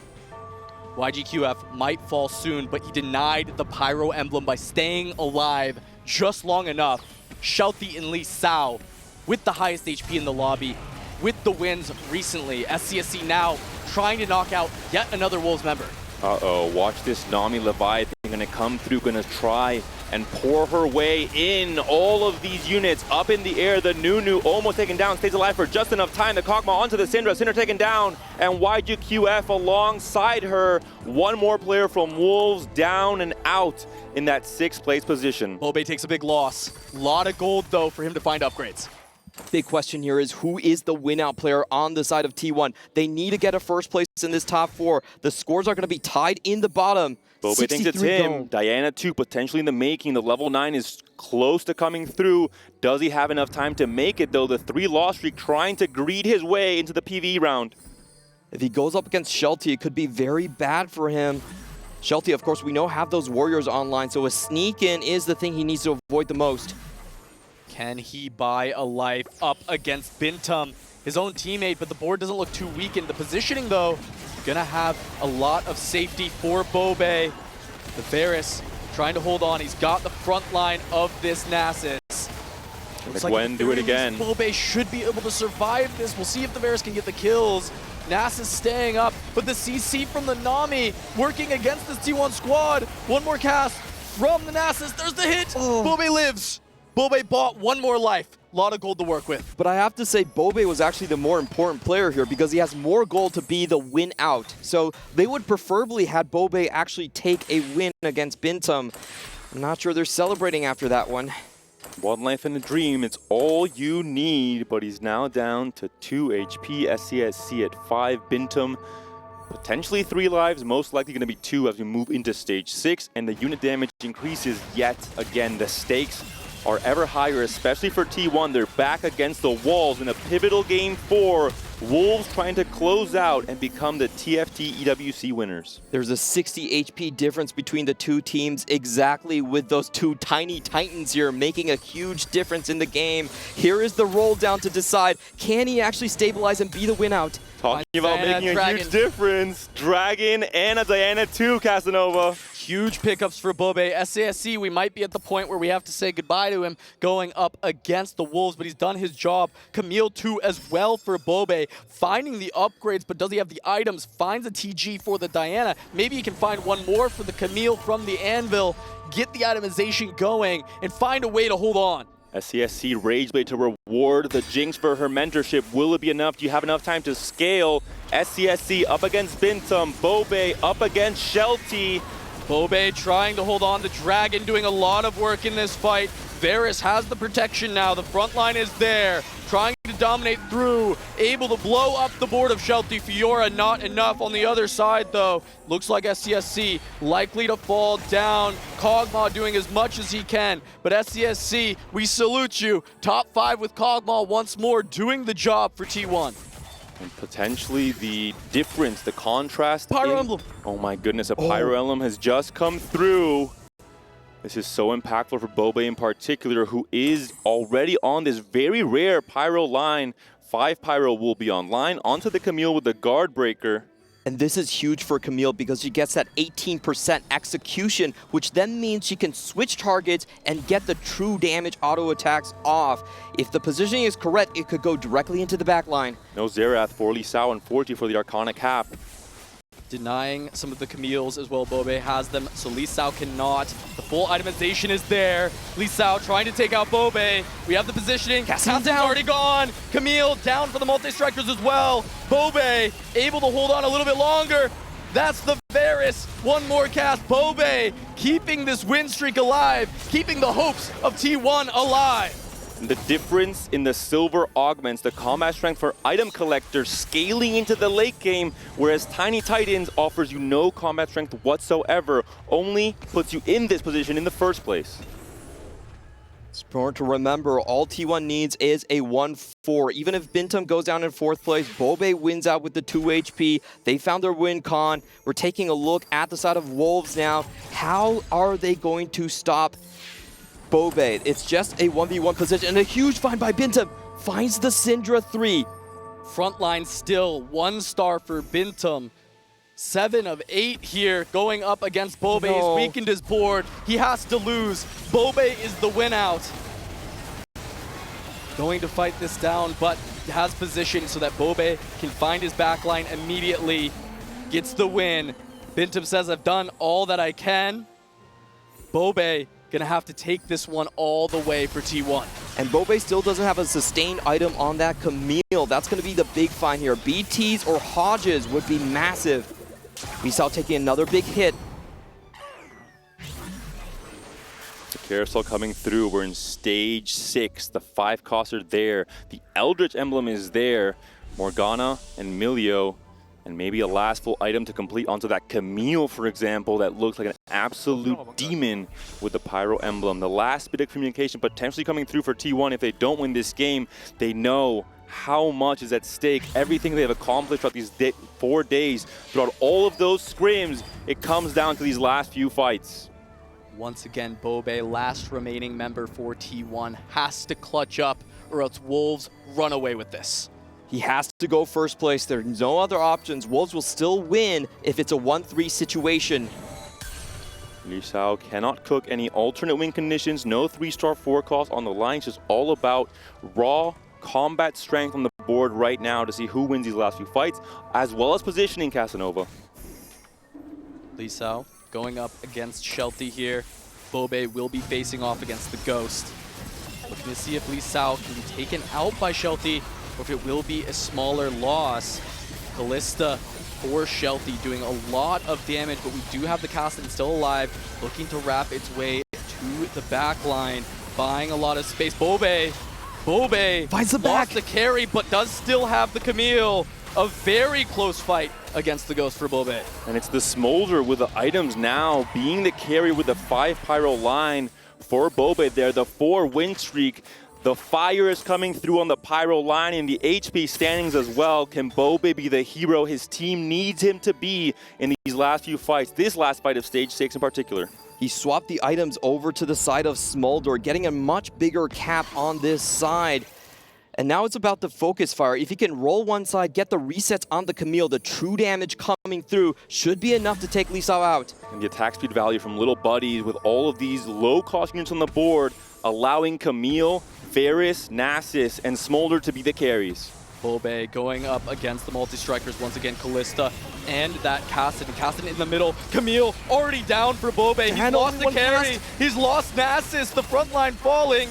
B: YGQF might fall soon, but he denied the Pyro emblem by staying alive just long enough. Shelty and Lee Sao with the highest HP in the lobby, with the wins recently. SCSC now trying to knock out yet another Wolves member.
C: Uh-oh, watch this Nami Leviathan gonna come through, gonna try and pour her way in. All of these units up in the air. The Nunu almost taken down, stays alive for just enough time. The Kog'Maw onto the Syndra. Syndra taken down, and YGQF alongside her. One more player from Wolves down and out in that 6th place position.
B: Bobe takes a big loss. A lot of gold, though, for him to find upgrades.
A: Big question here is who is the win-out player on the side of T1? They need to get a first place in this top 4. The scores are going to be tied in the bottom.
C: Bobe thinks it's him.
A: Gold.
C: Diana 2 potentially in the making. The level 9 is close to coming through. Does he have enough time to make it, though? The 3-loss streak trying to greed his way into the PvE round.
A: If he goes up against Shelty, it could be very bad for him. Shelty, of course, we know have those warriors online, so a sneak-in is the thing he needs to avoid the most.
B: Can he buy a life up against Bintum, his own teammate, but the board doesn't look too weakened. The positioning, though, gonna have a lot of safety for Bobe. The Varus trying to hold on. He's got the front line of this Nasus. Looks
C: Gwen, do it again.
B: Bobe should be able to survive this. We'll see if the Varus can get the kills. Nasus staying up, but the CC from the Nami working against this T1 squad. One more cast from the Nasus. There's the hit. Bobe lives. Bobe bought one more life. A lot of gold to work with.
A: But I have to say, Bobe was actually the more important player here because he has more gold to be the win out. So they would preferably had Bobe actually take a win against Bintum. I'm not sure they're celebrating after that one.
C: One life and a dream, it's all you need, but he's now down to 2 HP. SCSC at 5. Bintum Potentially 3 lives, most likely going to be 2 as we move into stage 6, and the unit damage increases yet again. The stakes are ever higher, especially for T1. They're back against the walls in a pivotal game 4. Wolves trying to close out and become the TFT EWC winners.
A: There's a 60 HP difference between the two teams, exactly with those two tiny titans here making a huge difference in the game. Here is the roll down to decide, can he actually stabilize and be the win out?
C: Talking about making a huge difference. Dragon and a Diana too, Casanova.
B: Huge pickups for Bobe. SASC, we might be at the point where we have to say goodbye to him going up against the Wolves, but he's done his job. Camille too as well for Bobe. Finding the upgrades, but does he have the items? Finds a TG for the Diana. Maybe he can find one more for the Camille from the Anvil. Get the itemization going and find a way to hold on.
C: SCSC Rageblade to reward the Jinx for her mentorship. Will it be enough? Do you have enough time to scale? SCSC up against Bintum. Bobe up against Shelty.
B: Bobe trying to hold on. The Dragon doing a lot of work in this fight. Varus has the protection now. The front line is there. Trying to dominate through. Able to blow up the board of Shelty. Fiora not enough on the other side though. Looks like SCSC likely to fall down. Kog'Maw doing as much as he can. But SCSC, we salute you. Top 5 with Kog'Maw once more doing the job for T1.
C: And potentially the difference, the contrast.
B: Pyro Emblem.
C: Oh my goodness, a Pyro Emblem has just come through. This is so impactful for Bobe in particular, who is already on this very rare Pyro line. 5 Pyro will be online. Onto the Camille with the Guard Breaker.
A: And this is huge for Camille because she gets that 18% execution, which then means she can switch targets and get the true damage auto attacks off. If the positioning is correct, it could go directly into the back line.
C: No Xerath for Lee Sao and 40 for the Arcana Cap.
B: Denying some of the Camille's as well. Bobe has them, so Lee Sao cannot. The full itemization is there. Lee Sao trying to take out Bobe. We have the positioning. Cassie's already gone. Camille down for the multi-strikers as well. Bobe able to hold on a little bit longer. That's the Varus. One more cast. Bobe keeping this win streak alive, keeping the hopes of T1 alive.
C: The difference in the silver augments the combat strength for item collectors scaling into the late game, whereas Tiny Titans offers you no combat strength whatsoever, only puts you in this position in the first place.
A: It's important to remember, all T1 needs is a 1-4. Even if Bintum goes down in 4th place, Bobe wins out with the 2 HP. They found their win con. We're taking a look at the side of Wolves now. How are they going to stop Bobe? It's just a 1v1 position, and a huge find by Bintum. Finds the Syndra 3.
B: Frontline still 1 star for Bintum. 7 of 8 here going up against Bobe.
A: No.
B: He's weakened his board. He has to lose. Bobe is the win out. Going to fight this down, but has position so that Bobe can find his backline immediately. Gets the win. Bintum says, I've done all that I can. Bobe gonna have to take this one all the way for T1.
A: And Bobe still doesn't have a sustained item on that Camille. That's gonna be the big find here. BTs or Hodges would be massive. We saw taking another big hit.
C: The Carousel coming through. We're in stage 6. The 5 costs are there. The Eldritch Emblem is there. Morgana and Milio. And maybe a last full item to complete onto that Camille, for example, that looks like an absolute demon with the Pyro Emblem. The last bit of communication potentially coming through for T1. If they don't win this game, they know how much is at stake. Everything they have accomplished throughout these 4 days, throughout all of those scrims, it comes down to these last few fights.
B: Once again, Bobe, last remaining member for T1, has to clutch up or else Wolves run away with this.
A: He has to go 1st place. There's no other options. Wolves will still win if it's a 1-3 situation.
C: Liu Sao cannot cook any alternate win conditions. No 3-star forecast on the line. It's just all about raw combat strength on the board right now to see who wins these last few fights, as well as positioning Casanova.
B: Liu Sao going up against Shelty here. Bobe will be facing off against the Ghost. Looking to see if Liu Sao can be taken out by Shelty, or if it will be a smaller loss. Callista for Shelty doing a lot of damage, but we do have the Castle still alive, looking to wrap its way to the back line, buying a lot of space. Bobe finds the back. Lost the carry, but does still have the Camille. A very close fight against the Ghost for Bobe.
C: And it's the Smolder with the items now being the carry with the 5 pyro line for Bobe there. The 4 win streak. The fire is coming through on the pyro line and the HP standings as well. Can Bobe be the hero his team needs him to be in these last few fights? This last fight of stage 6 in particular.
A: He swapped the items over to the side of Smolder, getting a much bigger cap on this side. And now it's about the focus fire. If he can roll one side, get the resets on the Camille, the true damage coming through should be enough to take Lee Sao out.
C: And the attack speed value from Little Buddies with all of these low-cost units on the board, allowing Camille, Varus, Nasus, and Smolder to be the carries.
B: Bobe going up against the multi-strikers once again. Callista and that Kassadin. Kassadin in the middle. Camille already down for Bobe. He's lost the carry. He's lost Nasus. The front line falling.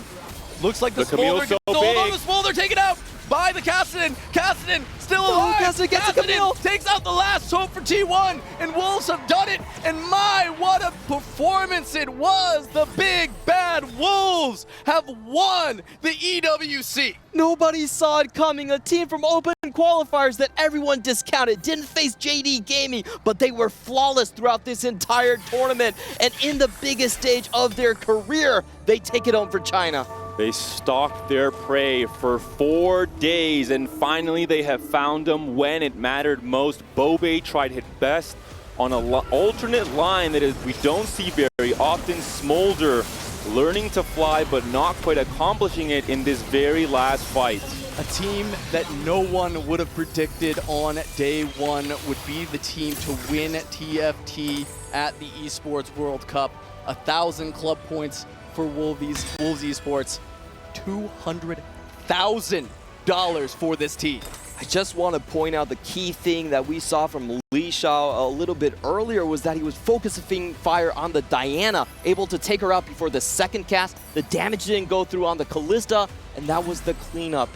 B: Looks like the Smolder
C: so
B: hold on,
C: big.
B: the Smolder taken out by the Kassadin. Kassadin still alive.
A: Kassadin gets a Camille.
B: Takes out the last hope for T1, and Wolves have done it. And my, what a performance it was. The big bad Wolves have won the EWC.
A: Nobody saw it coming. A team from open qualifiers that everyone discounted didn't face JD Gaming, but they were flawless throughout this entire tournament. And in the biggest stage of their career, they take it home for China.
C: They stalked their prey for 4 days, and finally they have found them when it mattered most. Bobe tried his best on an alternate line that we don't see very often. Smolder learning to fly, but not quite accomplishing it in this very last fight.
B: A team that no one would have predicted on day one would be the team to win TFT at the Esports World Cup. 1,000 club points for Wolves Esports. $200,000 for this team.
A: I just want to point out the key thing that we saw from Lee Sao a little bit earlier was that he was focusing fire on the Diana, able to take her out before the second cast. The damage didn't go through on the Callista, and that was the cleanup.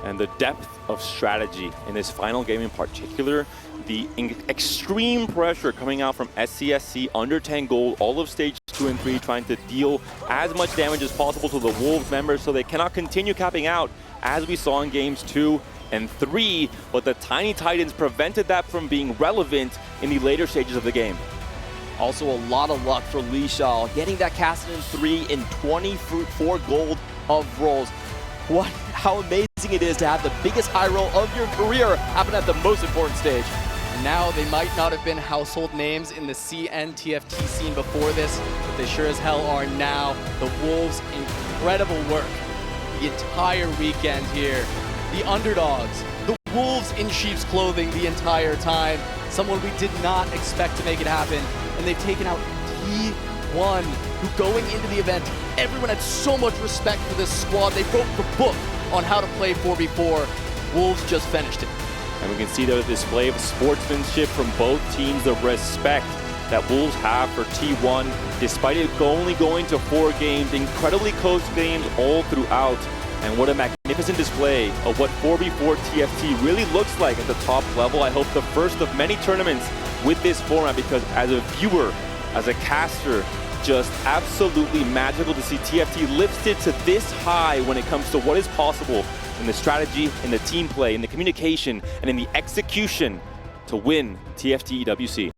C: And the depth of strategy in this final game in particular, the extreme pressure coming out from SCSC under 10 gold, all of stage 2 and 3, trying to deal as much damage as possible to the Wolves members so they cannot continue capping out as we saw in games 2 and 3, but the Tiny Titans prevented that from being relevant in the later stages of the game.
A: Also a lot of luck for Lee Sao, getting that Kassadin 3 in 24 gold of rolls. How amazing it is to have the biggest high roll of your career happen at the most important stage.
B: And now they might not have been household names in the CN-TFT scene before this, but they sure as hell are now. The Wolves, incredible work the entire weekend here. The underdogs, the Wolves in sheep's clothing the entire time. Someone we did not expect to make it happen, and they've taken out T1, who going into the event, everyone had so much respect for this squad. They wrote the book on how to play 4v4. Wolves just finished it.
C: And we can see the display of sportsmanship from both teams, the respect that Wolves have for T1, despite it only going to 4 games, incredibly close games all throughout. And what a magnificent display of what 4v4 TFT really looks like at the top level. I hope the first of many tournaments with this format, because as a viewer, as a caster, just absolutely magical to see TFT lifted to this high when it comes to what is possible in the strategy, in the team play, in the communication, and in the execution to win TFT EWC.